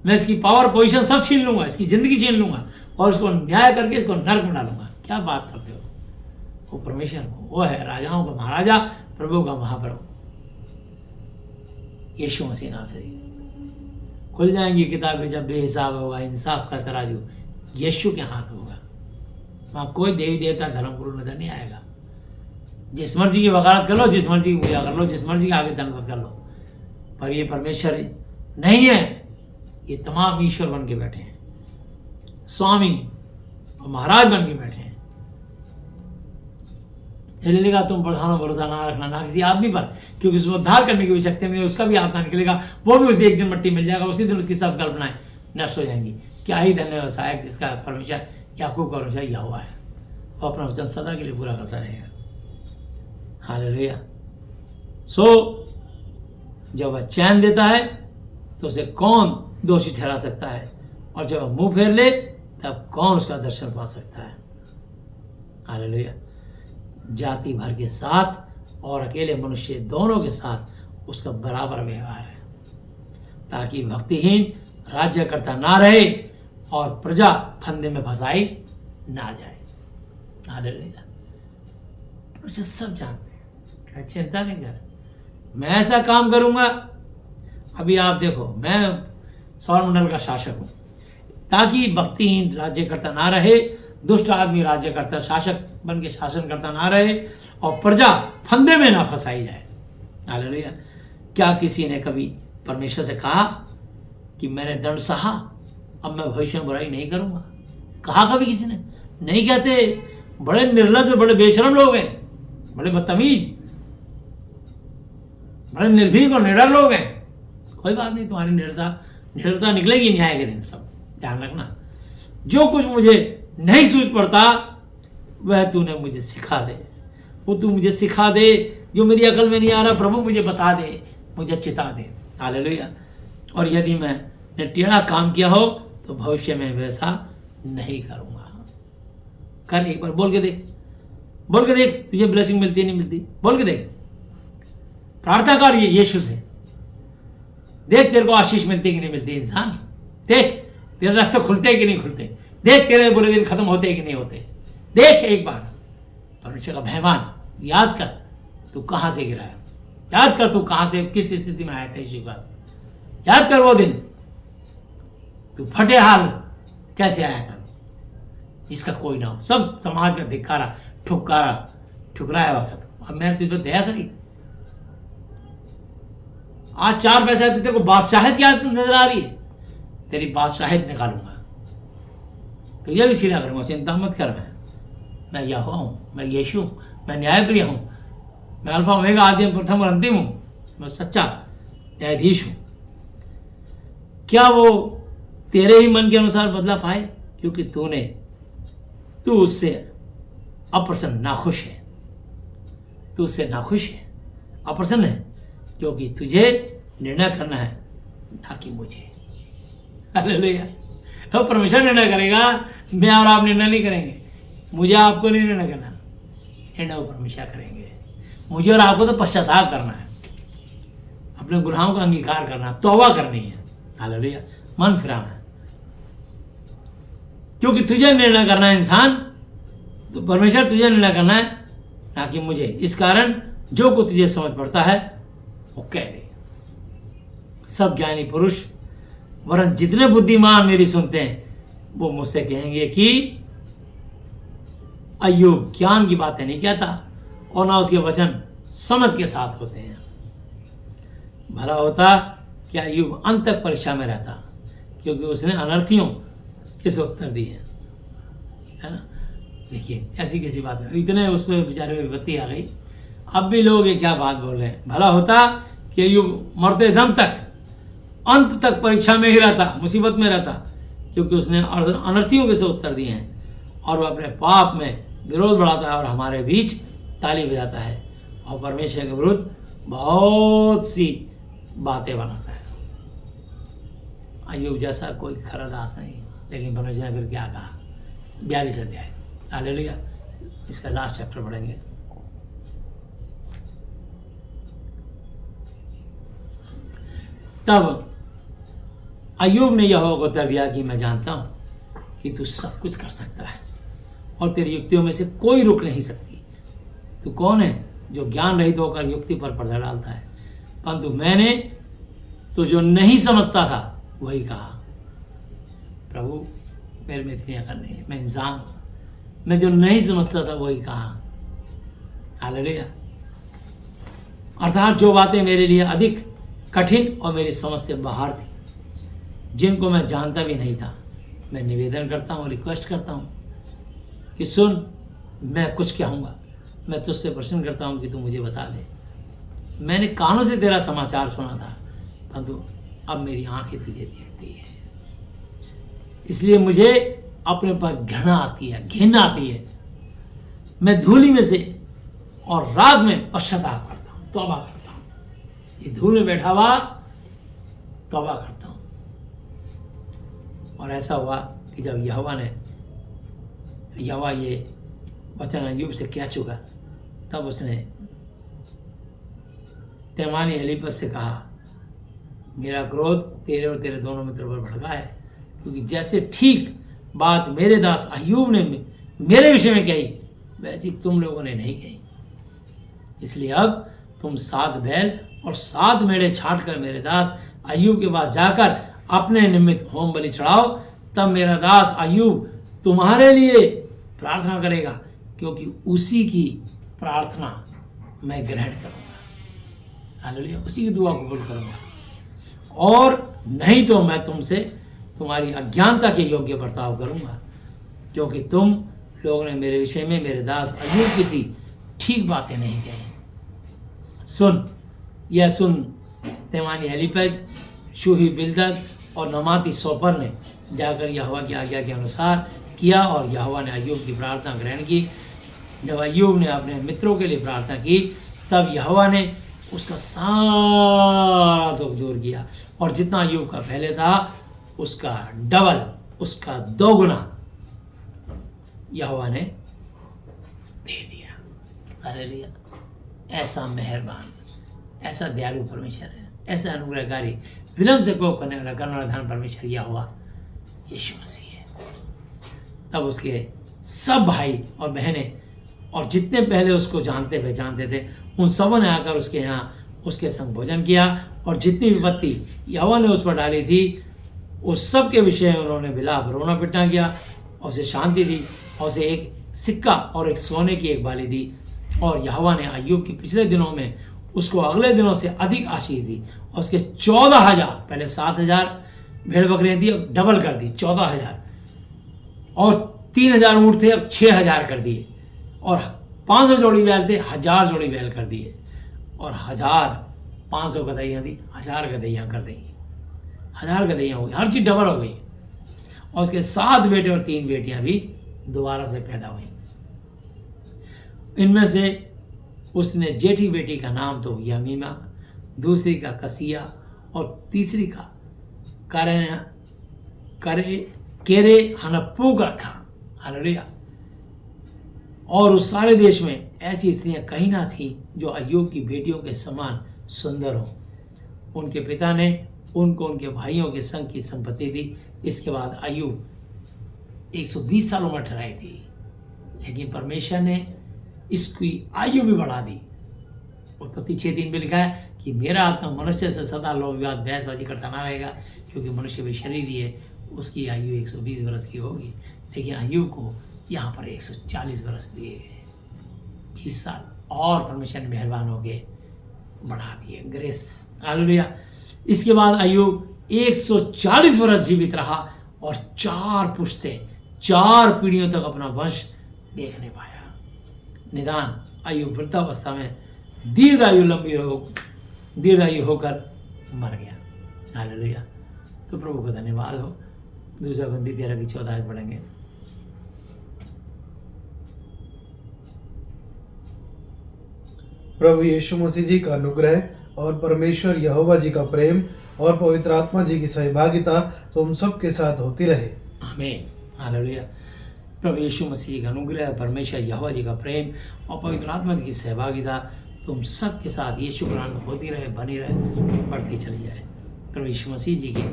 मैं इसकी पावर पोजीशन सब छीन लूंगा, इसकी जिंदगी छीन लूंगा और इसको न्याय करके इसको नरक में डालूंगा। क्या बात करते हो? वो परमेश्वर, वो है राजाओं का महाराजा, प्रभु का महाप्रभु, यीशु मसीह नासरी। खुल जाएंगी किताबें जब बेहिसाब होगा, इंसाफ का तराजू यीशु के हाथ होगा। वहाँ कोई देवी देवता धर्म गुरु नजर नहीं आएगा। जिस मर्जी की वकालत कर लो, जिस मर्जी की पूजा कर लो, जिस मर्जी के आगे धन्यवाद कर लो, पर ये परमेश्वर नहीं है। ये तमाम ईश्वर बन के बैठे हैं, स्वामी और महाराज बन के बैठे हैं। लिखा तुम प्रधानों भरोसा ना रखना, ना किसी आदमी पर, क्योंकि उसको उद्धार करने की भी शक्ति नहीं है। उसका भी आत्मा निकलेगा, वो भी उस एक दिन मिट्टी मिल जाएगा, उसी दिन उसकी सब कल्पनाएं नष्ट हो जाएंगी। क्या ही धन्य सहायक जिसका परमेश्वर याकूब का परमेश्वर यहोवा है, वो अपना वचन सदा के लिए पूरा करता रहेगा। हालेलुया। जब वह चैन देता है तो उसे कौन दोषी ठहरा सकता है, और जब वह मुंह फेर ले तब कौन उसका दर्शन पा सकता है। हालेलुया। जाति भर के साथ और अकेले मनुष्य दोनों के साथ उसका बराबर व्यवहार है, ताकि भक्तिहीन राज्यकर्ता ना रहे और प्रजा फंदे में फंसाई ना जाए। हालेलुया। मुझे सब जानते हैं, क्या चिंता नहीं कर, मैं ऐसा काम करूंगा। अभी आप देखो, मैं सौरमंडल का शासक हूं, ताकि भक्तिहीन राज्यकर्ता ना रहे, दुष्ट आदमी राज्यकर्ता शासक बन के शासन करता ना रहे और प्रजा फंदे में ना फंसाई जाए। हालेलुया। क्या किसी ने कभी परमेश्वर से कहा कि मैंने दंड सहा, अब मैं भविष्य में बुराई नहीं करूंगा? कहा कभी किसी ने? नहीं कहते। बड़े निर्लज्ज, बड़े बेशरम लोग हैं, बड़े बदतमीज, बड़े निर्भीक और निडर लोग हैं। कोई बात नहीं, तुम्हारी निडरता निकलेगी न्याय के दिन। सब ध्यान रखना, जो कुछ मुझे नहीं सूझ पड़ता वह तूने मुझे सिखा दे, वो तू मुझे सिखा दे। जो मेरी अकल में नहीं आ रहा, प्रभु मुझे बता दे, मुझे चिता दे। हालेलुया। और यदि मैंने टेढ़ा काम किया हो तो भविष्य में वैसा नहीं करूंगा। कर एक बार, बोल के देख, बोल के देख, तुझे ब्लेसिंग मिलती नहीं मिलती, बोल के देख। प्रार्थना कर यीशु से, देख तेरे को आशीष मिलती कि नहीं मिलती। इंसान देख, तेरे रास्ते खुलते कि नहीं खुलते, देख तेरे बुरे दिन खत्म होते कि नहीं होते। देख एक बार परमेश्वर का मेहमान, याद कर तू कहां से गिरा है, याद कर तू कहां से, किस स्थिति में आया था यीशु के पास। याद कर वो दिन तू फटे हाल कैसे आया था, जिसका कोई ना हो, सब समाज का धिक्कारा ठुकराया हुआ था। अब मैंने तुझ पर दया करी, आज 4 पैसे आते, तेरे को बादशाहियत याद नजर आ रही है, तेरी बादशाहियत निकालूंगा, तुझे भी सीधा करूंगा। चिंता मत कर, मैं यहोवा हूं, मैं यीशु, मैं न्यायप्रिय हूं, मैं अल्फा ओमेगा, आदि प्रथम और अंतिम हूं, मैं सच्चा न्यायाधीश हूं। क्या वो तेरे ही मन के अनुसार बदला पाए, क्योंकि तू उससे अप्रसन्न, नाखुश है, तू उससे नाखुश है, अप्रसन्न है, क्योंकि तुझे निर्णय करना है, ना कि मुझे। हालेलुया। तो परमेश्वर निर्णय करेगा, मैं और आप निर्णय नहीं करेंगे, मुझे आपको नहीं निर्णय करना, निर्णय वो परमेश्वर करेंगे। मुझे और आपको तो पश्चाताप करना है, अपने गुनाहों का अंगीकार करना, तौबा करनी है। हालेलुया। मन फिराना है, क्योंकि तुझे निर्णय करना है इंसान, तो परमेश्वर तुझे निर्णय करना है, ना कि मुझे। इस कारण जो कुछ तुझे समझ पड़ता है वो कह दे। सब ज्ञानी पुरुष वरन जितने बुद्धिमान मेरी सुनते हैं वो मुझसे कहेंगे कि अय्यूब ज्ञान की बातें नहीं कहता और ना उसके वचन समझ के साथ होते हैं। भला होता कि अय्यूब अंत तक परीक्षा में रहता, क्योंकि उसने अनर्थियों के उत्तर दिए, है ना। देखिए ऐसी किसी बात में इतने उस पर बेचारे में विपत्ति आ गई। अब भी लोग ये क्या बात बोल रहे हैं। भला होता कि अय्यूब मरते दम तक अंत तक परीक्षा में ही रहता, मुसीबत में रहता, क्योंकि उसने अनर्थियों के से उत्तर दिए हैं और वह अपने पाप में विरोध बढ़ाता है और हमारे बीच ताली बजाता है और परमेश्वर के विरुद्ध बहुत सी बातें बनाता है। अय्यूब जैसा कोई खरा दास नहीं, लेकिन परमेश्वर ने फिर क्या कहा? 42 अध्याय, हालेलुया, इसका लास्ट चैप्टर पढ़ेंगे। तब अय्यूब ने यहोवा को उत्तर दिया कि मैं जानता हूं कि तू सब कुछ कर सकता है और तेरी युक्तियों में से कोई रुक नहीं सकती। तू कौन है जो ज्ञान रहित होकर युक्ति पर पर्दा डालता है? परंतु मैंने तो जो नहीं समझता था वही कहा। प्रभु, मेरे में इतनी अकल नहीं है, मैं इंसान हूं, मैं जो नहीं समझता था वही कहा। हालेलुया। अर्थात जो बातें मेरे लिए अधिक कठिन और मेरी समझ से बाहर थी, जिनको मैं जानता भी नहीं था, मैं निवेदन करता हूँ, रिक्वेस्ट करता हूँ कि सुन, मैं कुछ कहूँगा। मैं तुझसे प्रश्न करता हूँ कि तू मुझे बता दे। मैंने कानों से तेरा समाचार सुना था, परंतु अब मेरी आंखें तुझे देखती है। इसलिए मुझे अपने पर घृणा आती है, घिन आती है। मैं धूलि में से और रात में पश्चाताप करता हूँ, तौबा करता हूँ। ये धूल में बैठा हुआ तौबा करता हूँ। और ऐसा हुआ कि जब यहोवा ये वचन अय्यूब से कह चुका, तब उसने तेमानी एलीपज से कहा, मेरा क्रोध तेरे और तेरे दोनों मित्रों पर भड़का है, क्योंकि जैसे ठीक बात मेरे दास अय्यूब ने मेरे विषय में कही, वैसी तुम लोगों ने नहीं कही। इसलिए अब तुम 7 बैल और 7 मेढ़े छांट कर मेरे दास अय्यूब के पास जाकर अपने निमित्त होम बलि चढ़ाओ। तब मेरा दास अय्यूब तुम्हारे लिए प्रार्थना करेगा, क्योंकि उसी की प्रार्थना मैं ग्रहण करूंगा। हालेलुया, उसी की दुआ कबूल करूंगा। और नहीं तो मैं तुमसे तुम्हारी अज्ञानता के योग्य बर्ताव करूंगा, क्योंकि तुम लोगों ने मेरे विषय में मेरे दास अय्यूब किसी ठीक बातें नहीं कही। सुन, तेमानी एलीपज, शूही बिल्दद और नमाती सोपर ने जाकर यहोवा की आज्ञा के अनुसार किया और यहोवा ने अय्यूब की प्रार्थना ग्रहण की। जब अय्यूब ने अपने मित्रों के लिए प्रार्थना की, तब यहोवा ने उसका सारा दुख दूर किया और जितना अय्यूब का पहले था उसका डबल, उसका 2 गुना यहोवा ने दे दिया। हालेलुया। ऐसा मेहरबान, ऐसा दयालु परमेश्वर है, ऐसा अनुग्रहकारी, विलम्ब से कोप करने वाला करुणाधान परमेश्वर यहोवा यीशु मसीह है। तब उसके सब भाई और बहनें और जितने पहले उसको जानते पहचानते थे, उन सबों ने आकर उसके यहाँ उसके संग भोजन किया और जितनी विपत्ति यहोवा ने उस पर डाली थी, उस सब के विषय में उन्होंने विलाप रोना पिटना किया और उसे शांति दी और उसे एक सिक्का और एक सोने की एक बाली दी। और यहोवा ने अय्यूब के पिछले दिनों में उसको अगले दिनों से अधिक आशीष दी और उसके 14,000, पहले 7,000 भेड़ बकरियाँ थी, अब डबल कर दी 14,000, और 3,000 ऊँट थे, अब 6,000 कर दिए, और 500 जोड़ी बैल थे, 1,000 जोड़ी बैल कर दिए, और 1,500 गदहियाँ थी, 1,000 गदहियाँ कर देंगी, 1,000 गदहियाँ हो गई, हर चीज़ डबल हो गई। और उसके 7 बेटे और 3 बेटियाँ भी दोबारा से पैदा हुई। इनमें से उसने जेठी बेटी का नाम तो यमीमा, दूसरी का कसिया और तीसरी का केरे हनप्पूक रखा। हालेलुया। और उस सारे देश में ऐसी स्त्रियां कहीं ना थी जो अय्यूब की बेटियों के समान सुंदर हो। उनके पिता ने उनको उनके भाइयों के संग की संपत्ति दी। इसके बाद अय्यूब 120 साल उम्र ठहराई थी, लेकिन परमेश्वर ने इसकी आयु भी बढ़ा दी। उत्पत्ति 6:3 में लिखा है कि मेरा आत्मा मनुष्य से सदा लोभ विवाद बहसबाजी करता ना रहेगा, क्योंकि मनुष्य भी शरीर ही है, उसकी आयु 120 वर्ष की होगी। लेकिन अय्यूब को यहाँ पर 140 वर्ष दिए गए, 20 साल और परमेश्वर ने मेहरबान होके बढ़ा दिए, ग्रेस। हालेलुया। इसके बाद अय्यूब 140 वर्ष जीवित रहा और 4 पुश्ते, 4 पीढ़ियों तक अपना वंश देखने पाया। निदान अय्यूब वृद्धावस्था में दीर्घायु होकर मर गया। हालेलुया। तो प्रभु का धन्यवाद हो। दूसरा बंदी 13 की 14 आयत पढ़ेंगे। प्रभु यीशु मसीह जी का अनुग्रह और परमेश्वर यहोवा जी का प्रेम और पवित्र आत्मा जी की सहभागिता तुम सबके साथ होती रहे। आमीन। हालेलुया। प्रभु यीशु मसीह का अनुग्रह, परमेश्वर यहोवा जी का प्रेम और पवित्र आत्मा की सहभागिता तुम सबके साथ यीशु कुरान में होती रहे, बनी रहे, बढ़ती चली जाए। प्रभु यीशु मसीह जी की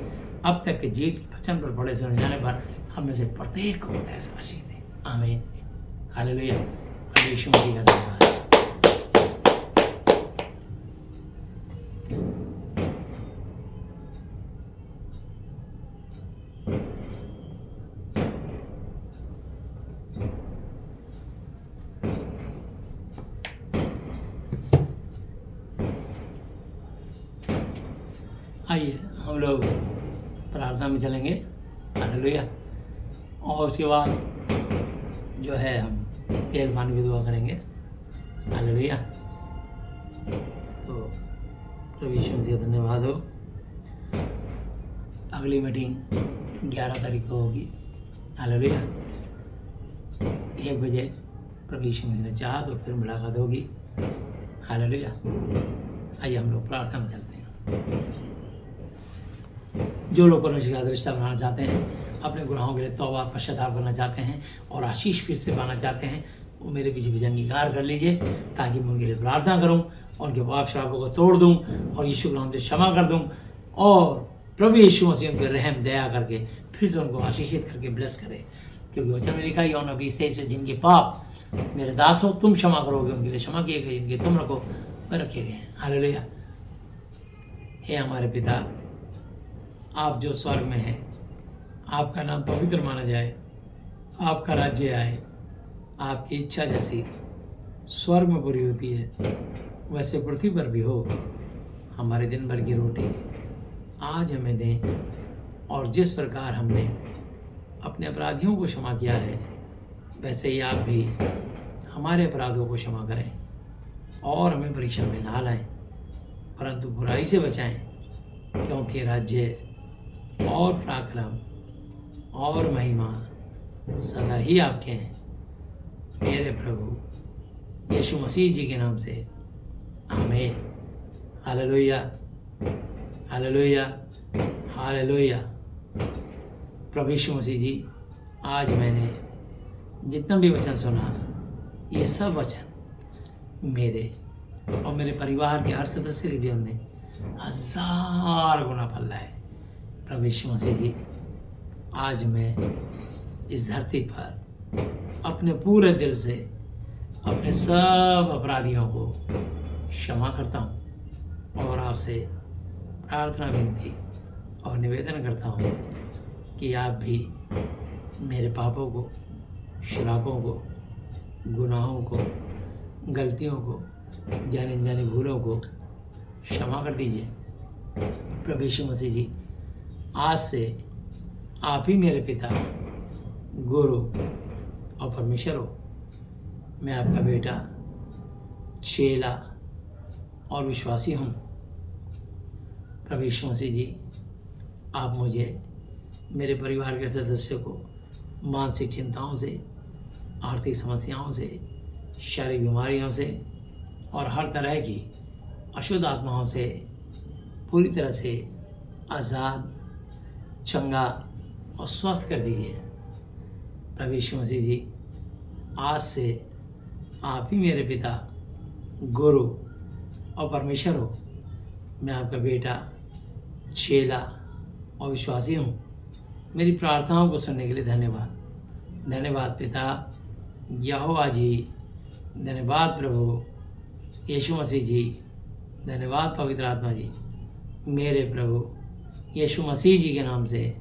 अब तक के जीत के वचन पर पढ़े सुने जाने पर हम में से प्रत्येक को होता है आशीष दे। आमीन। हालेलुया। प्रभु यीशु मसीह का धन्यवाद। आइए हम लोग प्रार्थना में चलेंगे। हालेलुया। और उसके बाद जो है हम तेल पानी की दुआ करेंगे। हालेलुया। तो प्रभु यीशु मसीह का धन्यवाद हो। अगली मीटिंग 11 तारीख को होगी। हालेलुया। 1 बजे प्रभु यीशु मसीह ने चाहा तो फिर मुलाकात होगी। हालेलुया। आइए हम लोग प्रार्थना में चलते हैं। जो लोग परमेश्वर का रिश्ता बनाना चाहते हैं, अपने गुनाहों के लिए तौबा पश्चाताप करना चाहते हैं और आशीष फिर से पाना चाहते हैं, वो मेरे पीछे भी अंगीकार कर लीजिए ताकि मैं उनके लिए प्रार्थना करूं, उनके पाप शराबों को तोड़ दूं और यीशु के नाम से क्षमा कर दूं और प्रभु यीशु मसीह उन पर रहम दया करके फिर से उनको आशीषित करके ब्लेस करे। क्योंकि वचन में लिखा है यूहन्ना 20:23 में, जिनके पाप मेरे दासों तुम क्षमा करोगे उनके लिए क्षमा किए गए, जिनके तुम रखो वे रखे गए हैं। हालेलुया। हे हमारे पिता, आप जो स्वर्ग में हैं, आपका नाम पवित्र माना जाए, आपका राज्य आए, आपकी इच्छा जैसी स्वर्ग में पूरी होती है वैसे पृथ्वी पर भी हो। हमारे दिन भर की रोटी आज हमें दें और जिस प्रकार हमने अपने अपराधियों को क्षमा किया है वैसे ही आप भी हमारे अपराधों को क्षमा करें और हमें परीक्षा में ना लाएं परंतु बुराई से बचाएं, क्योंकि राज्य और पराक्रम और महिमा सदा ही आपके हैं। मेरे प्रभु यीशु मसीह जी के नाम से आमीन। हालेलुया। हालेलुया। हालेलुया। प्रभु यीशु मसीह जी, आज मैंने जितना भी वचन सुना, ये सब वचन मेरे और मेरे परिवार के हर सदस्य के जीवन में 1000 गुना फल लाए। प्रभु यीशु मसीह जी, आज मैं इस धरती पर अपने पूरे दिल से अपने सब अपराधियों को क्षमा करता हूँ और आपसे प्रार्थना विनती और निवेदन करता हूँ कि आप भी मेरे पापों को, श्रापों को, गुनाहों को, गलतियों को, जाने अनजाने भूलों को क्षमा कर दीजिए। प्रभु यीशु मसीह जी, आज से आप ही मेरे पिता, गुरु और परमेश्वर हो। मैं आपका बेटा, चेला और विश्वासी हूँ। प्रभु यीशु मसीह जी, आप मुझे, मेरे परिवार के सदस्यों को मानसिक चिंताओं से, आर्थिक समस्याओं से, शारीरिक बीमारियों से और हर तरह की अशुद्ध आत्माओं से पूरी तरह से आज़ाद, चंगा और स्वस्थ कर दीजिए। प्रभु यीशु मसीह जी, आज से आप ही मेरे पिता, गुरु और परमेश्वर हो। मैं आपका बेटा, चेला और विश्वासी हूँ। मेरी प्रार्थनाओं को सुनने के लिए धन्यवाद। धन्यवाद पिता यहोवा जी, धन्यवाद प्रभु यीशु मसीह जी, धन्यवाद पवित्र आत्मा जी, मेरे प्रभु यीशु मसीह जी के नाम से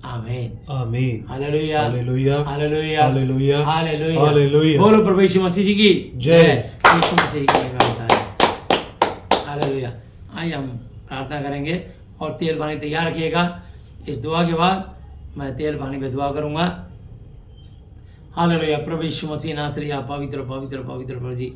आमीन। आमीन। Hallelujah. Hallelujah. Hallelujah. Hallelujah. Hallelujah. Hallelujah. बोलो प्रभु यीशु मसीह जी की जय। यीशु मसीह की जय। हालेलुया। आइए हम प्रार्थना करेंगे और तेल पानी तैयार रखिएगा। इस दुआ के बाद मैं तेल पानी पे दुआ करूंगा। हालेलुया। प्रभु यीशु मसीह नासरी, आप पवित्र पवित्र पवित्र प्रभु जी,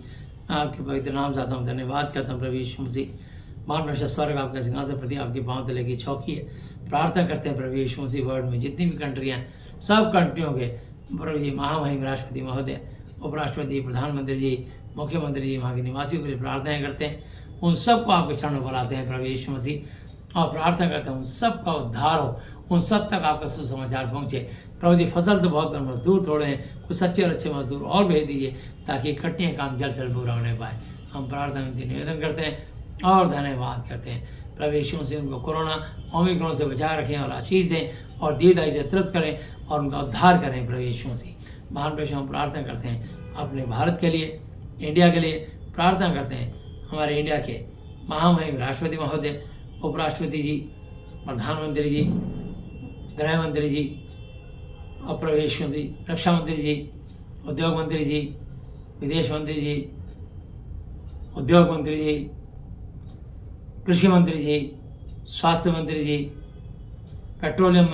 आपके पवित्र नाम से आता हूँ, धन्यवाद करता हूँ प्रभु यीशु मसीह। महान परमेश्वर स्वर्ग आपका सिंहासन प्रति आपके पांव तले की चौकी है। प्रार्थना करते हैं प्रभु यीशु मसीह वर्ल्ड में जितनी भी कंट्रियाँ हैं, सब कंट्रियों के प्रभु जी महामहिम राष्ट्रपति महोदय, उपराष्ट्रपति, प्रधानमंत्री जी, मुख्यमंत्री जी, वहाँ के निवासियों के लिए प्रार्थनाएं करते हैं। उन सबको आपके चरणों पर लाते हैं प्रभु यीशु मसीह, और प्रार्थना करते हैं उन सब का उद्धार हो, उन सब तक आपका सुसमाचार पहुँचे। प्रभु जी फसल तो बहुत, मजदूर थोड़े हैं, कुछ सच्चे और अच्छे मजदूर और भेज दीजिए ताकि इकट्ठे काम जल्द पूरा होने पाए। हम प्रार्थना में निवेदन करते हैं और धन्यवाद करते हैं। प्रभु यीशु से उनको कोरोना ओमिक्रॉन से बचा रखें और आशीष दें और दीर्घायु से तृप्त करें और उनका उद्धार करें। प्रभु यीशु से महान परमेश्वर हम प्रार्थना करते हैं अपने भारत के लिए, इंडिया के लिए प्रार्थना करते हैं। हमारे इंडिया के महामहिम राष्ट्रपति महोदय, उपराष्ट्रपति जी, प्रधानमंत्री जी, गृह मंत्री जी, और प्रभु यीशु जी रक्षा मंत्री जी, उद्योग मंत्री जी, विदेश मंत्री जी, उद्योग मंत्री जी, कृषि मंत्री जी, स्वास्थ्य मंत्री जी, पेट्रोलियम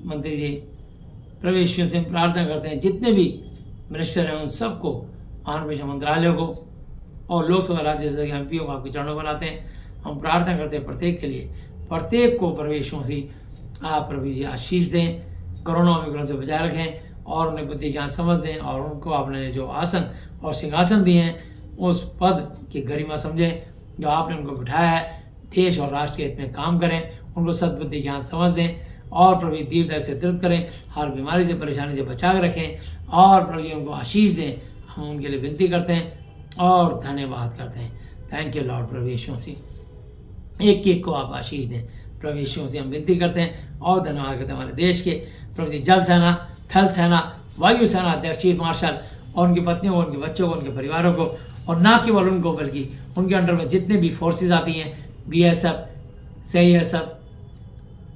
मंत्री जी, प्रभु यीशु से प्रार्थना करते हैं जितने भी मिनिस्टर हैं उन सबको, महान परमेश्वर मंत्रालयों को और लोकसभा राज्यसभा के एमपीओ को आपके चरणों पर लाते हैं। हम प्रार्थना करते हैं प्रत्येक के लिए, प्रत्येक को प्रभु यीशु से आप प्रभु जी आशीष दें, कोरोना ओमिक्रॉन से बचाए रखें और उन्हें बुद्धि ज्ञान समझ दें और उनको आपने जो आसन और सिंहासन दिए हैं उस पद की गरिमा समझें जो आपने उनको बिठाया है। देश और राष्ट्र के हित में काम करें, उनको सद्बुद्धि ज्ञान समझ दें और प्रभु दीर्घायु से तृप्त करें, हर बीमारी से परेशानी से बचा के रखें और प्रभु जी उनको आशीष दें। हम उनके लिए विनती करते हैं और धन्यवाद करते हैं। Thank you Lord. प्रभु यीशु मसीह एक एक को आप आशीष दें। प्रभु यीशु मसीह हम विनती करते हैं और धन्यवाद करते हैं हमारे देश के प्रभु जी जल सेना, थल सेना, वायु सेना अध्यक्ष चीफ मार्शल और उनकी पत्नियों को, उनके बच्चों को, उनके परिवारों को, और ना केवल उनको बल्कि उनके अंडर में जितने भी फोर्सेस आती हैं, BSF, CISF,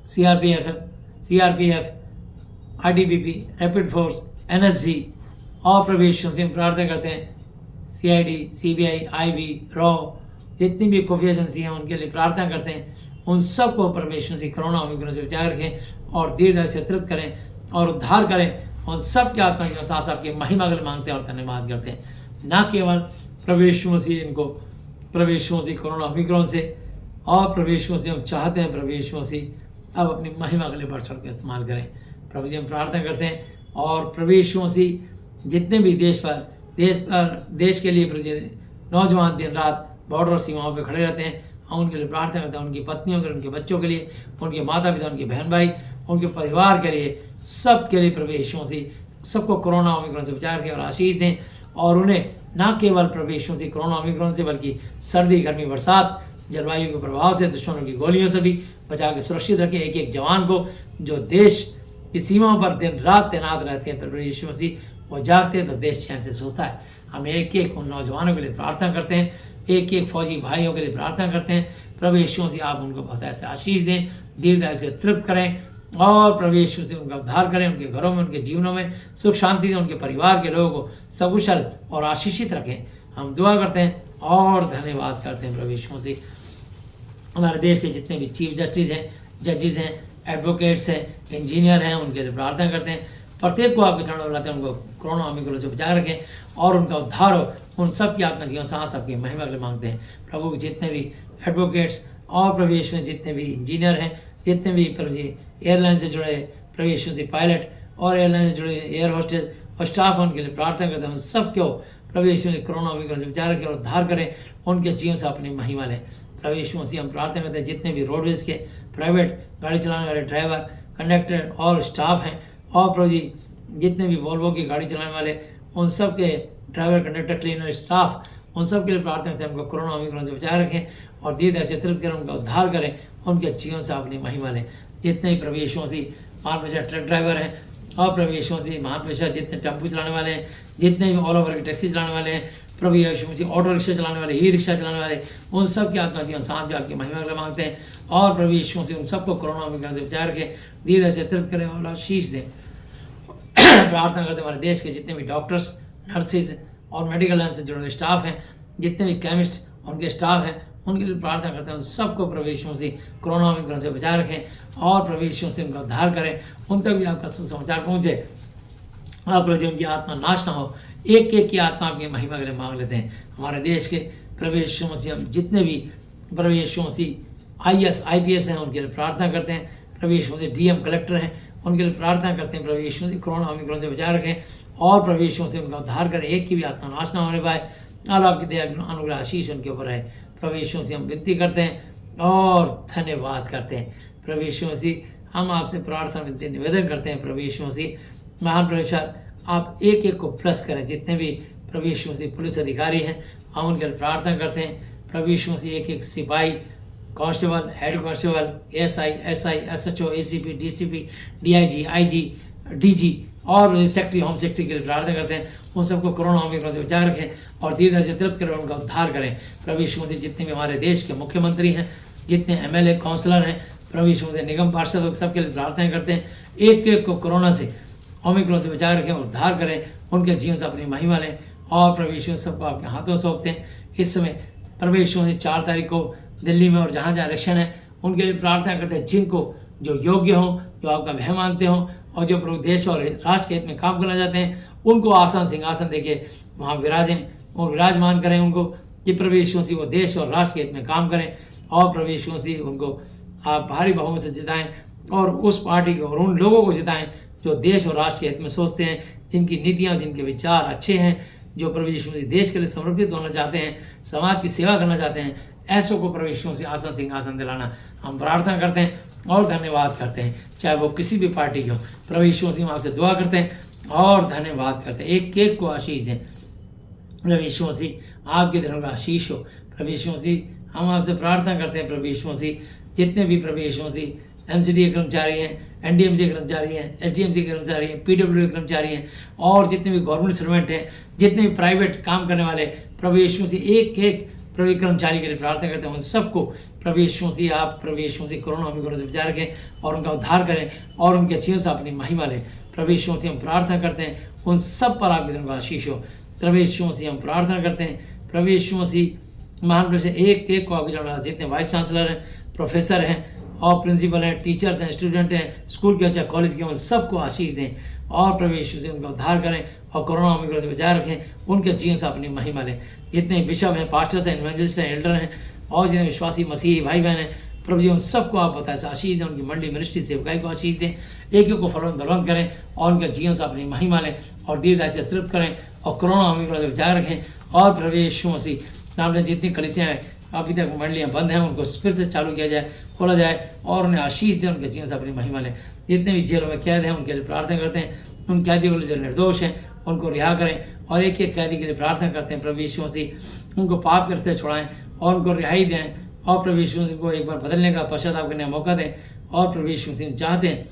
CRPF, ITBP, rapid force, NSG और प्रभु यीशु से प्रार्थना करते हैं CID, CBI, IB, रॉ, जितनी भी खुफिया एजेंसी हैं उनके लिए प्रार्थना करते हैं। उन सबको प्रभु यीशु से कोरोना ओमिक्रॉन से बचाए रखें और दीर्घायु से तृप्त करें और उद्धार करें। उन सब के आत्मा के साथ आपकी महिमा के लिए मांगते हैं और धन्यवाद करते हैं। ना केवल प्रभु यीशु मसीह इनको प्रभु यीशु मसीह कोरोना ओमिक्रॉन से और प्रभु यीशु मसीह हम चाहते हैं प्रभु यीशु मसीह अब अपनी महिमा के लिए बढ़ चढ़ के इस्तेमाल करें। प्रभु जी हम प्रार्थना करते हैं और प्रभु यीशु मसीह जितने भी देश के लिए प्रभु जी नौजवान दिन रात बॉर्डर और सीमाओं पर खड़े रहते हैं, हम उनके लिए प्रार्थना करते हैं, उनकी पत्नियों के लिए, उनके बच्चों के लिए, उनके माता पिता, उनके बहन भाई, उनके परिवार के लिए, सब के लिए प्रभु यीशु मसीह सबको कोरोना ओमिक्रॉन से बचा के और आशीष दें और उन्हें ना केवल प्रभु यीशु मसीह कोरोना ओमिक्रॉन से बल्कि सर्दी, गर्मी, बरसात, जलवायु के प्रभाव से, दुश्मनों की गोलियों से भी बचा के सुरक्षित रखें। एक एक जवान को जो देश की सीमाओं पर दिन रात तैनात रहते हैं प्रभु यीशु मसीह, वो जागते हैं तो देश चैन से सोता है। हम एक एक उन नौजवानों के लिए प्रार्थना करते हैं, एक एक फौजी भाइयों के लिए प्रार्थना करते हैं। प्रभु यीशु मसीह आप उनको बहुत ऐसे आशीष दें, दीर्घायु से तृप्त करें और प्रभु यीशु से उनका उद्धार करें, उनके घरों में, उनके जीवनों में सुख शांति दें, उनके परिवार के लोगों को सकुशल और आशीषित रखें। हम दुआ करते हैं और धन्यवाद करते हैं। प्रभु यीशु मसीह हमारे देश के जितने भी चीफ जस्टिस हैं, जजेस हैं, एडवोकेट्स हैं, इंजीनियर हैं, उनके लिए प्रार्थना करते हैं। प्रत्येक को आपके चरणों में लाते हैं, उनको कोरोना ओमिक्रॉन से बचाए रखें और उनका उद्धार हो। उन सब की आत्मा जीवन सांस आपकी महिमा के लिए मांगते हैं। प्रभु जितने भी एडवोकेट्स और प्रभु यीशु जितने भी इंजीनियर हैं, जितने भी प्रभु जी एयरलाइन से जुड़े प्रभु यीशु पायलट और एयरलाइन से जुड़े एयर होस्टेस और स्टाफ हैं, उनके लिए प्रार्थना करते हैं। उन सब को प्रभु यीशु ने कोरोना ओमिक्रॉन से बचाए रखें और उद्धार करें, उनके जीवन से अपनी महिमा लें। प्रभु यीशु मसीह हम प्रार्थना करते हैं जितने भी रोडवेज के प्राइवेट गाड़ी चलाने वाले ड्राइवर, कंडक्टर और स्टाफ हैं और प्रभु जी जितने भी वोल्वो की गाड़ी चलाने वाले, उन सब के ड्राइवर, कंडक्टर, क्लीनर, स्टाफ, उन सब के लिए प्रार्थना करते हैं उनको कोरोना ओमिक्रॉन से बचाए रखें और दीर्घायु से तृप्त करें, उनका उद्धार करें, उनके जीवन से अपनी महिमा लें। जितने भी प्रभु यीशु मसीह महान ट्रक ड्राइवर हैं और प्रभु यीशु मसीह महान जितने टेम्पू चलाने वाले हैं, जितने भी ऑल ओवर के टैक्सी चलाने वाले हैं, प्रभु यीशु मसीह ऑटो रिक्शा चलाने वाले, ई रिक्शा चलाने वाले, उन सब की आत्मा जीवन सांस भी आपकी महिमा के लिए मांगते हैं और प्रभु यीशु मसीह उन सबको कोरोना ओमिक्रॉन से बचाए रखें, दीर्घायु से तृप्त करें और आशीष दें। प्रार्थना करते हैं हमारे देश के जितने भी डॉक्टर्स, नर्सेज और मेडिकल लाइन से जुड़े हुए स्टाफ हैं, जितने भी केमिस्ट उनके स्टाफ हैं, उनके लिए प्रार्थना करते हैं। उन सबको प्रभु यीशु मसीह कोरोना ओमिक्रॉन से बचाए रखें और प्रभु यीशु मसीह उनका उद्धार करें, उन तक भी आपका सुसमाचार पहुँचे और प्रभु जी उनकी आत्मा नाश ना हो। एक एक की आत्मा आपकी महिमा के लिए मांग लेते हैं। हमारे देश के प्रभु यीशु मसीह जितने भी प्रभु यीशु मसीह IAS IPS हैं उनके लिए प्रार्थना करते हैं। प्रभु यीशु मसीह DM कलेक्टर हैं उनके लिए प्रार्थना करते हैं। प्रभु यीशु मसीह कोरोना ओमिक्रॉन से बचा रखें और प्रभु यीशु मसीह उनका उद्धार करें, एक की भी आत्मा नाश ना होने पाए। और आपकी दया अनुग्रह आशीष उनके ऊपर है। प्रभु यीशु मसीह हम विनती करते हैं और धन्यवाद करते हैं। प्रभु यीशु मसीह हम आपसे प्रार्थना विनती निवेदन करते हैं। प्रभु यीशु मसीह महान परमेश्वर आप एक एक को प्लस करें, जितने भी प्रभु यीशु मसीह पुलिस अधिकारी हैं हम उनके लिए प्रार्थना करते हैं। प्रभु यीशु मसीह एक एक सिपाही, constable, head constable, SI SI SHO ACP DCP DIG IG DG और सेक्रेटरी, होम सेक्रेटरी के लिए प्रार्थना करते हैं। उन सबको कोरोना ओमिक्रॉन से बचा रखें और धीरे धीरे तृप्त करें, उनका उद्धार करें। प्रभु यीशु मसीह जितने भी हमारे देश के मुख्यमंत्री हैं, जितने MLA काउंसलर हैं, प्रभु यीशु मसीह निगम पार्षद लोग सबके लिए प्रार्थना करते हैं। एक एक को कोरोना से ओमिक्रॉन से बचा रखें और उद्धार करें, उनके जीवन से अपनी महिमा लें। और प्रभु यीशु सबको आपके हाथों सौंपते हैं। इस समय प्रभु यीशु मसीह 4 तारीख को दिल्ली में और जहाँ जहाँ इलेक्शन है उनके लिए प्रार्थना करते हैं, जिनको जो योग्य हों, जो आपका भय मानते हों और जो प्रभु देश और राष्ट्र के हित में काम करना चाहते हैं, उनको आसान सिंहासन देके वहाँ विराजें और विराजमान करें उनको, कि प्रभु यीशु मसीह वो देश और राष्ट्र के हित में काम करें। और प्रभु यीशु मसीह उनको आप भारी बहुमत से जिताएं और उस पार्टी को और उन लोगों को जिताएं जो देश और राष्ट्र के हित में सोचते हैं, जिनकी नीतियाँ, जिनके विचार अच्छे हैं, जो प्रभु यीशु मसीह देश के लिए समर्पित होना चाहते हैं, समाज की सेवा करना चाहते हैं, ऐसों को प्रभु यीशु मसीह आसन सिंहासन दिलाना हम प्रार्थना करते हैं और धन्यवाद करते हैं। चाहे वो किसी भी पार्टी की हो, प्रभु यीशु मसीह आपसे दुआ करते हैं और धन्यवाद करते हैं। एक एक को आशीष दें। प्रभु यीशु मसीह आपके धर्म का आशीष हो। प्रभु यीशु मसीह हम आपसे प्रार्थना करते हैं। प्रभु यीशु मसीह जितने भी प्रभु यीशु मसीह MCDA कर्मचारी हैं, NDMC कर्मचारी हैं, SDMC कर्मचारी हैं, PWD कर्मचारी हैं और जितने भी गवर्नमेंट सर्वेंट हैं, जितने भी प्राइवेट काम करने वाले, प्रभु यीशु मसीह एक एक प्रभु कर्मचारी के लिए प्रार्थना करते हैं। उन सबको प्रभु यीशु मसीह आप प्रभु यीशु मसीह कोरोना ओमिक्रॉन से बचा रखें और उनका उद्धार करें और उनके जीवन से अपनी महिमा लें। प्रभु यीशु मसीह हम प्रार्थना करते हैं उन सब पर आपके धर्म का आशीष हो। प्रभु यीशु मसीह हम प्रार्थना करते हैं। प्रभु यीशु मसीह महान प्रभु एक एक को आपके जाना, जितने वाइस चांसलर हैं, प्रोफेसर हैं और प्रिंसिपल हैं, टीचर्स हैं, स्टूडेंट हैं, स्कूल के चाहे कॉलेज के, उन सबको आशीष दें और प्रभु यीशु से उनका उद्धार करें और कोरोना ओमिक्रॉन से बचाए रखें, उनके जीवन से अपनी महिमा लें। जितने बिशप हैं, पास्टर्स हैं, इवेंजलिस्ट हैं, एल्डर हैं और जितने विश्वासी मसीही भाई बहन हैं, प्रभु जी उन सबको आप बताएं आशीष दें। उनकी मंडी मिनिस्ट्री सेवकाई को आशीष दें। एक एक को फलवंत बलवंत करें और उनके जीवन से अपनी महिमा लें और दीर्घायु से तृप्त करें और कोरोना ओमिक्रॉन से बचाए रखें। और प्रभु यीशु मसीह नाम ने जितनी कलीसियाँ हैं अभी तक मंडलियाँ बंद हैं, उनको फिर से चालू किया जाए, खोला जाए और उन्हें आशीष दें, उनके जीवन से अपनी महिमा लें। जितने भी जेलों में कैद हैं उनके लिए प्रार्थना करते हैं। उन कैदियों के लिए जो निर्दोष हैं उनको रिहा करें और एक एक कैदी के लिए प्रार्थना करते हैं। प्रभु यीशु मसीह उनको पाप करते छुड़ाएं और उनको रिहाई दें और प्रभु यीशु मसीह को एक बार बदलने का, पश्चाताप करने का मौका दें। और प्रभु यीशु मसीह चाहते हैं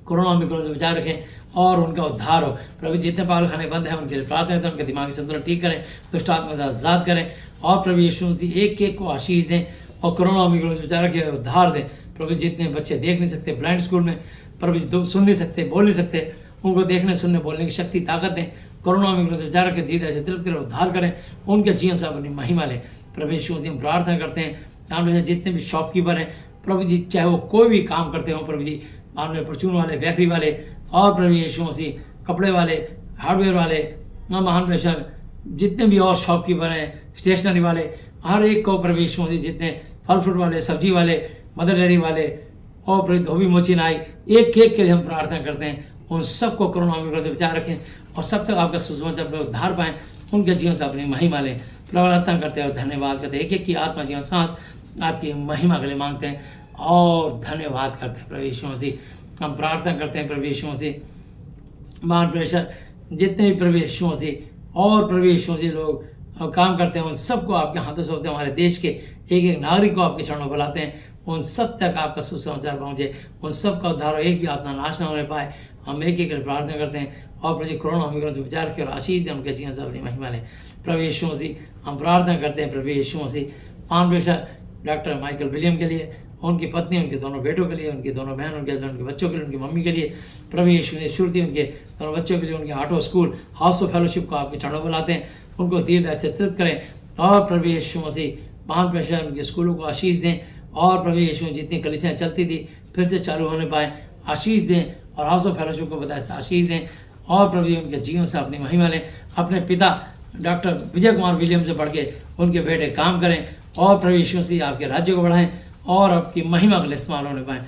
कोरोना ओमिक्रॉन से बचाए रखें और उनका उद्धार हो। प्रभु जितने पागलखाने बंद हैं उनके लिए प्रार्थना करते हैं, उनके दिमागी संतुलन ठीक करें, दुष्ट आत्मा से आज़ाद करें और प्रभु यीशु मसीह एक एक को आशीष दें और कोरोना ओमिक्रॉन से बचाए रखें, उद्धार दें। प्रभु जितने बच्चे देख नहीं सकते, ब्लाइंड स्कूल में, प्रभु सुन नहीं सकते, बोल नहीं सकते, उनको देखने, सुनने, बोलने की शक्ति, ताकत दें। कोरोना ओमिक्रॉन से बचा रखें, धीरे धीरे तृप्त करें, उद्धार करें, उनके जीवन से अपनी महिमा लें। प्रभु यीशु मसीह हम प्रार्थना करते हैं नाम जितने भी शॉपकीपर हैं, प्रभु जी चाहे वो कोई भी काम करते हो, प्रभु जी मान में परचून वाले, बेकरी वाले और प्रभु यीशु मसीह कपड़े वाले, हार्डवेयर वाले, महान प्रेशर जितने भी और शॉपकीपर हैं, स्टेशनरी वाले, हर एक को प्रभु यीशु मसीह जितने फल फ्रूट वाले, सब्जी वाले, मदर डेयरी वाले और प्रभु धोबी मोची नाई, एक एक के लिए हम प्रार्थना करते हैं। उन सबको कोरोना ओमिक्रॉन से बचा रखें और सब तक आपका सुसमाचार उद्धार पाएँ, उनके जीवन से अपनी महिमा लें। प्रार्थना करते हैं और धन्यवाद करते हैं। एक एक की आत्मा जीवन सांस आपकी महिमा के लिए मांगते हैं और धन्यवाद करते हैं। प्रभु यीशु मसीह हम प्रार्थना करते हैं। प्रभु यीशु मसीह महान प्रेशर जितने भी प्रभु यीशु मसीह और प्रभु यीशु मसीह लोग काम करते हैं, उन सबको आपके हाथों सौंपते हैं। हमारे देश के एक एक नागरिक को आपके चरणों बुलाते हैं, उन सब तक आपका सुसमाचार पहुँचे, उन सब का उद्धार हो, एक भी आत्मा नाश न होने पाए। हम एक एक प्रार्थना करते हैं और प्रभु कोरोना ओमिक्रॉन से बचा रखें और आशीष दें, उनके जीवन से अपनी महिमा लें। प्रभु यीशु मसीह हम प्रार्थना करते हैं। प्रभु यीशु मसीह महान प्रेशर डॉक्टर माइकल विलियम के लिए, उनकी पत्नी, उनके दोनों बेटों के लिए, उनकी दोनों बहन, उनके हस्बैंड, उनके बच्चों के लिए, उनकी मम्मी के लिए, प्रभु यीशु ने श्रुति उनके दोनों बच्चों के लिए, उनके auto school, house of fellowship को आपके चरणों बुलाते हैं, उनको दीर्घायु से तृप्त करें। और प्रभु यीशु मसीह महान प्रेशर उनके स्कूलों को आशीष दें और प्रभु यीशु जितनी कलीसियाँ चलती थी फिर से चालू होने पाए, आशीष दें और हाउस ऑफ फेलोशिप को बताए आशीष दें और प्रभु उनके जीवन से अपनी महिमा लें। अपने पिता डॉक्टर विजय कुमार विलियम से पढ़ के उनके बेटे काम करें और प्रभु यीशु मसीह आपके राज्य को बढ़ाएं और आपकी महिमा के लिए इस्तेमाल होने पाएँ।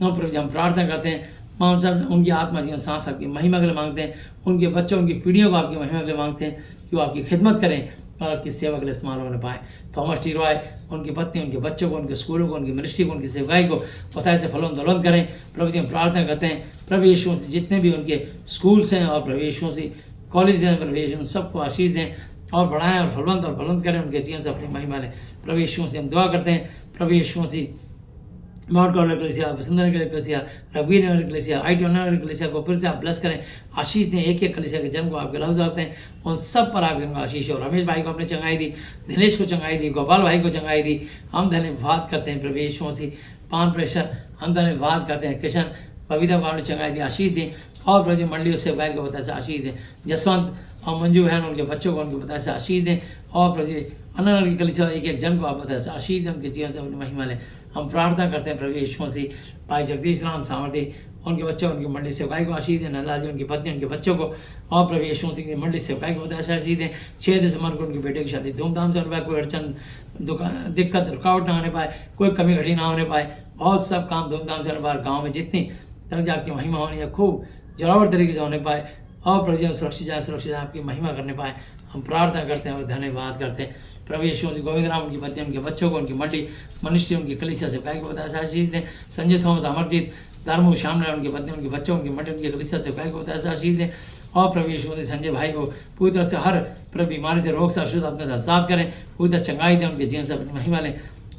और प्रभु जी हम प्रार्थना करते हैं माम साहब उनकी आत्मा जीवन सांस आपकी महिमा के लिए मांगते हैं, उनके बच्चों उनकी पीढ़ियों को आपकी महिमा के लिए मांगते हैं कि वो आपकी खिदमत करें और आपकी सेवा के लिए इस्तेमाल होने पाए। थॉमस टी रॉय उनकी पत्नी, उनके बच्चों को, उनके स्कूलों को, उनकी मिनिस्ट्री को, उनकी सेवकाई को बताए से फलों दौलत करें। प्रभु जी हम प्रार्थना करते हैं प्रभु यीशु से जितने भी उनके स्कूल्स हैं और प्रभु यीशु से कॉलेज हैं, प्रभु यीशु सबको आशीष दें और बढ़ाएं और फलवंत करें उनके जीवन से अपनी महिमा लें। प्रभु यीशु से हम दुआ करते हैं। प्रभु यीशु से माउंट कार्मेल कलीसिया, वसुंधरा नगर कलीसिया, रघुवीर नगर कलीसिया, IT नगर कलीसिया को फिर से आप ब्लेस करें, आशीष दें। एक एक कलीसिया के जन्म को आपके लफ्ज़ आते हैं उन सब पर आप उनका आशीष हो। रमेश भाई को आपने चंगाई दी, दिनेश को चंगाई दी, गोपाल भाई को चंगाई दी। हम धन्यवाद करते हैं प्रभु यीशु मसीह। पान प्रेशर हम धन्यवाद करते हैं। किशन बबीता को आपने चंगाई दी, आशीष दें और प्रभु मंडलियों से गाय को बताए से आशीष दें। जसवंत और मंजू बहन उनके बच्चों को उनके बताए से आशीष दें और प्रभु अनंत की कलीसिया एक एक जन को आप बताए से आशीष दें, उनके जीवन से अपनी महिमा लें। हम प्रार्थना करते हैं प्रभु यीशु मसीह भाई जगदीश राम सामर्थी उनके बच्चों उनकी मंडली सेवकाई को आशीष दें। नंदा जी उनकी पत्नी उनके बच्चों को और प्रभु यीशु मसीह की मंडली सेवकाई को बताया आशीष दें। 6 दिसंबर को उनके बेटे की शादी धूमधाम से होने पाए, कोई अड़चन दिक्कत रुकावट ना होने पाए, कोई कमी घटी ना होने पाए, बहुत सब काम धूमधाम से होने पाए। गाँव में जितनी तरह आपकी महिमा होनी है खूब जोरावर तरीके से होने पाए और प्रभु सुरक्षित आपकी महिमा करने पाए। हम प्रार्थना करते हैं और धन्यवाद करते हैं। प्रभु यीशु मसीह गोविंद राम उनकी पत्नी उनके बच्चों को उनकी मंडली मनुष्य उनकी कलीसिया से गाय को बताया आशीष दें। संजय थॉमस अमरजीत दारमू श्यामलाल उनकी पत्नी उनके बच्चों उनकी मंडली उनकी कलीसिया से गाय को बताया आशीष दें और प्रभु यीशु मसीह संजय भाई को पूरी तरह से हर प्रभु बीमारी से रोग से अशुद्ध अपने साथ आजाद करें, पूरी तरह चंगाई दें, उनके जीवन से अपनी महिमा लें।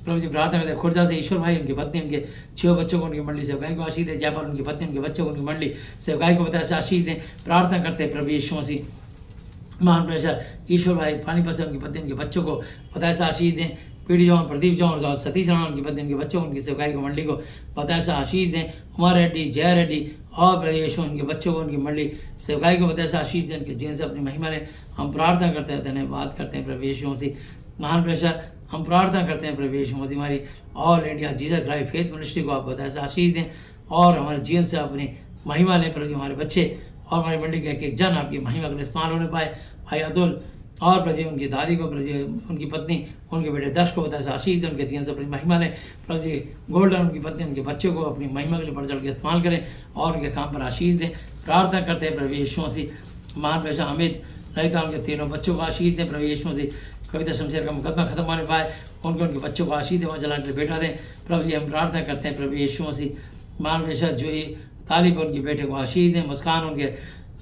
प्रभु जी प्रार्थना करते हैं खुर्जा से ईश्वर भाई उनकी पत्नी उनके 6 बच्चों को उनकी मंडली सेवकाई को आशीष दें। जयपाल उनकी पत्नी उनके बच्चों को उनकी मंडली सेवकाई को बताया आशीष दें। प्रार्थना करते हैं प्रभु यीशु मसीह महान प्रेशर ईश्वर भाई पानीपत से उनकी पत्नी उनके बच्चों को बताया आशीष दें। पीढ़ी जौन प्रदीप जौन और सतीश राणा उनकी पत्नी उनके बच्चों उनकी सेवकाई को मंडली को बताया आशीष दें। उमा रेड्डी, जय रेड्डी और प्रभु यीशु उनके बच्चों को उनकी मंडली सेवकाई को बताया आशीष दें, उनके जीवन से अपनी महिमा लें। हम प्रार्थना करते हैं धन्यवाद करते हैं प्रभु यीशु मसीह महान प्रेशर। हम प्रार्थना करते हैं प्रभु यीशु मसीह हमारी all India Jesus Christ faith ministry को आप बताया आशीष दें और हमारे जीवन से अपनी महिमा लें। प्रभु जी हमारे बच्चे और हमारी मंडली के एक जन आपकी महिमा के लिए इस्तेमाल होने पाए। भाई अतुल और प्रभु जी उनकी दादी को, प्रभु जी उनकी पत्नी उनके बेटे दक्ष को बताया आशीष दें, उनके जीवन से अपनी महिमा लें। प्रभु जी गोल्डन उनकी पत्नी उनके बच्चों को अपनी महिमा के लिए बढ़ चढ़ के इस्तेमाल करें और उनके काम पर आशीष दें। प्रार्थना करते हैं प्रभु यीशु मसीह महान प्रेशर अमित ललिता उनके तीनों बच्चों को आशीष दें। प्रभु यीशु मसीह कविता शमशेर का मुकदमा खत्म होने पाए, उनके उनके बच्चों को आशीष दें, वहाँ चलाने के लिए बेटा दें। प्रभु जी हम प्रार्थना करते हैं प्रभु यीशु मसीह महान प्रेशर जूही तालिब उनके बेटे को आशीष दें। मुस्कान उनके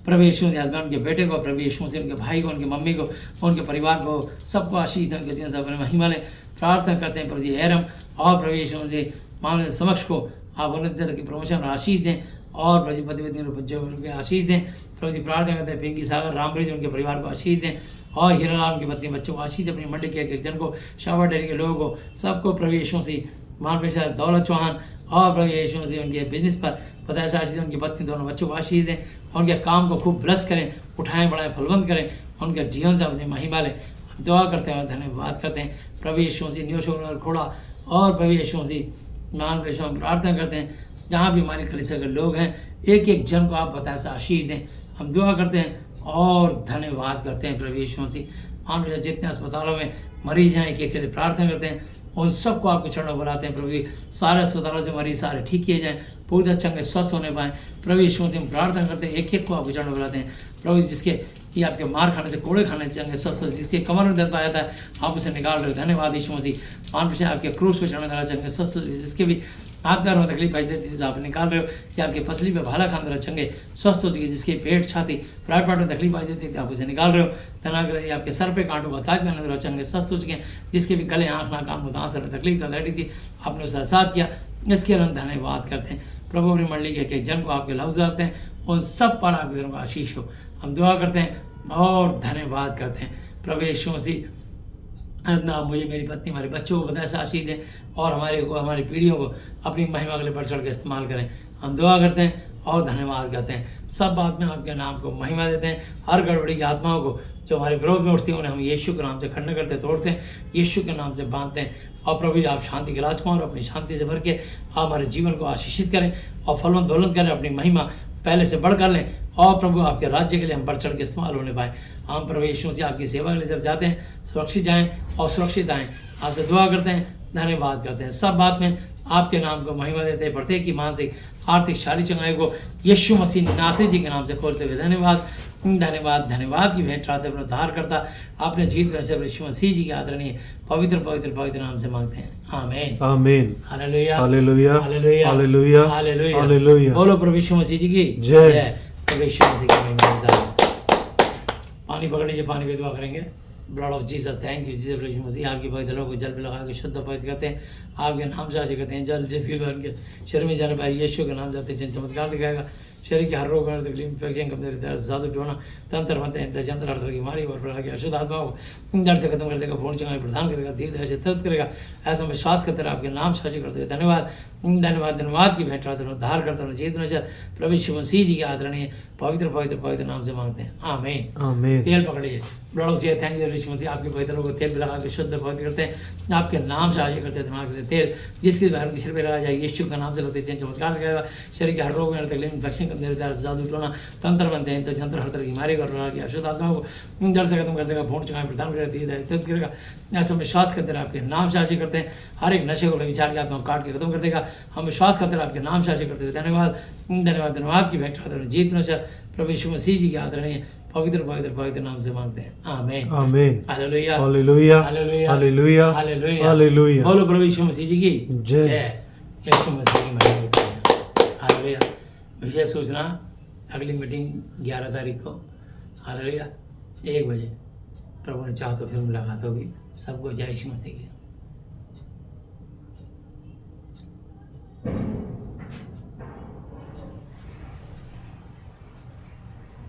प्रभु यीशु मसीह हस्बैंड उनके बेटे को, प्रभु यीशु मसीह उनके भाई को, उनकी मम्मी को, उनके परिवार को सबको आशीष दें, उनके जीवन से अपने महिमा लें। प्रार्थना करते हैं प्रभु जी एरम और प्रभु यीशु मसीह मामले समक्ष को आप उन्नत तरह की प्रमोशन और आशीष दें और प्रभु जी पति उनके आशीष दें। प्रभु जी प्रार्थना करते हैं पिंकी सागर रामब्रिज उनके परिवार को आशीष दें और हीरालाल उनकी पत्नी बच्चों को आशीष दें। अपनी मंडली के एक जन को, शावर डेरी के लोगों को सबको प्रभु यीशु मसीह महान प्रेशर दौलत चौहान और प्रभु यीशु मसीह उनके बिजनेस पर बताया आशीष दें, उनकी पत्नी दोनों बच्चों को आशीष दें, उनके काम को खूब ब्लेस करें, उठाएं बढ़ाएं फलवंत करें, उनके जीवन से अपनी महिमा लें। दुआ करते हैं और धन्यवाद करते हैं प्रभु यीशु मसीह न्यूशोर खोड़ा और प्रभु यीशु मसीह महान प्रेशर हम प्रार्थना करते हैं जहाँ भी हमारी कलीसिया के लोग हैं एक एक जन को आप बताया आशीष दें। हम दुआ करते हैं और धन्यवाद करते हैं प्रभु यीशु मसीह महान प्रेशर जितने अस्पतालों में मरीज हैं एक एक के लिए प्रार्थना करते हैं उन सबको आपके चरणों बुलाते हैं। प्रभु जी सारे अस्पतालों से मरीज सारे ठीक किए जाएँ, पूरे चंगे स्वस्थ होने पाएँ। प्रभु यीशु मसीह हम प्रार्थना करते हैं एक एक को आपके चरणों बुलाते हैं। प्रभु जिसके ये आपके मार खाने से कोड़े खाने से चंगे स्वस्थ होते, जिसके कमर में दर्द आया था आप उसे निकाल रहे हो। धन्यवाद यीशु मसीह महान प्रेशर आपके क्रूस पे चढ़ने वाला चंगे स्वस्थ होते, जिसके भी हाथ पैर में तकलीफ आई देती है आप निकाल रहे हो, कि आपकी फसली पे भाला खान रहे चंगे स्वस्थ हो चुकी है, जिसके पेट छाती फ्राट पार्ट में तकलीफ आई देती थी आप उसे निकाल रहे हो। तनाव आपके सर पे कांटों का ताज करने रहे चंगे स्वस्थ हो चुके हैं, जिसके भी गले आँख नाक कान मुँह सर में तकलीफ लड़ी थी आपने उसे आसाद किया, इसके लिए हम धन्यवाद करते हैं। प्रभु अपनी मंडली के एक जन को आपके लफ्ज़ आते हैं उन सब पर आपके दिनों का आशीष हो। हम दुआ करते हैं और धन्यवाद करते हैं। प्रभु यीशु मसीह ना मुझे मेरी पत्नी हमारे बच्चों को बताया आशीष दें और हमारी पीढ़ियों को अपनी महिमा के लिए बढ़ चढ़ के इस्तेमाल करें। हम दुआ करते हैं और धन्यवाद करते हैं। सब बात में आपके नाम को महिमा देते हैं। हर गड़बड़ी की आत्माओं को जो हमारे विरोध में उठती हैं उन्हें हम यीशु के नाम से खंडन करते तोड़ते हैं, यीशु के नाम से बांधते हैं। और प्रभु जी आप शांति के राजकुमार अपनी शांति से भर के आप हमारे जीवन को आशीषित करें और फलवंत दौलत करें, अपनी महिमा पहले से बढ़कर लें और प्रभु आपके राज्य के लिए हम बढ़ चढ़ के इस्तेमाल होने पाए। हम प्रभु यीशु मसीह आपकी सेवा के लिए जब जाते हैं सुरक्षित जाएं और सुरक्षित आएँ। आपसे दुआ करते हैं, धन्यवाद करते हैं, सब बात में आपके नाम को महिमा देते हैं। प्रत्येक की मानसिक आर्थिक शारीरिक चंगाई को यीशु मसीह नासरी जी के नाम से खोलते हुए धन्यवाद धन्यवाद धन्यवाद की भेंट चढ़ाते अपना उद्धार करता आपने जीत में से यीशु मसीह जी के आदरणीय पवित्र पवित्र पवित्र नाम से मांगते हैं, आमीन आमीन। Hallelujah hallelujah hallelujah hallelujah hallelujah hallelujah. बोलो प्रभु यीशु मसीह जी की जय। प्रभु यीशु मसीह की महिमा। पानी पकड़ लीजिए, पानी पे दुआ करेंगे। Blood of Jesus, thank you Jesus Yeshu Masih. आपकी पवित्र लोगों को जल पे लगा के शुद्ध पवित्र करते हैं, आपके नाम से आशा करते हैं। जल जिसके भी उनके शरीर में जाने पाए यीशु के नाम जाते हैं, चमत्कार दिखाएगा। शरीर के हर रोग तकलीफ इन्फेक्शन कमजोरी दर्द जादू टोना तंत्र बनते हैं जंत्र हर तरह की बीमारी और प्रकार की अशुद्ध आत्माओं को दर्द से खत्म कर देगा, पूर्ण चंगाई प्रदान करेगा, धीरे से तरत करेगा। ऐसा विश्वास करते रहे, आपके नाम साझी करते हुए धन्यवाद धन्यवाद धन्यवाद की भेंट चढ़ाते उद्धार करते हुए जीत नजर प्रभु यीशु मसीह जी के आदरणीय पवित्र पवित्र पवित्र नाम से मांगते हैं, आमीन आमीन। तेल पकड़िए। Blood of Jesus, thank you Yeshu Masih. आपके पवित्र लोगों को तेल लगा के शुद्ध पवित्र करते हैं, आपके नाम से आशा करते हैं, दिमाग से तेल जिसके द्वारा उनके सिर पर लगाया जाए यीशु का नाम से करते हैं, चमत्कार दिखाएगा। शरीर के हर रोग में तकलीफ इन्फेक्शन कमजोरी दर्द जादू टोना तंत्र बनते हैं जंत्र हर तरह की बीमारी और प्रकार की अशुद्ध आत्माओं को जड़ से खत्म कर देगा, पूर्ण चंगाई प्रदान करेगा, ऐसा विश्वास करते रहे। आपके नाम से आशा करते हैं, हर एक नशे को विचार की आत्मा काट के खत्म कर देगा। हम विश्वास करते रहे, आपके नाम से आशा करते हुए धन्यवाद धन्यवाद धन्यवाद की भेंट चढ़ाते हुए जीत नजर प्रभु यीशु मसीह जी के आदरणीय पवित्र पवित्र पवित्र नाम से मांगते हैं, आमीन आमीन। Hallelujah hallelujah hallelujah hallelujah hallelujah hallelujah. बोलो प्रभु यीशु मसीह जी की जय। यीशु मसीह की महिमा होती है। हालेलुया। विशेष सूचना, अगली मीटिंग 11 तारीख को, हालेलुया 1 बजे। प्रभु ने चाहा तो फिर मुलाकात होगी। सबको जय यीशु मसीह की।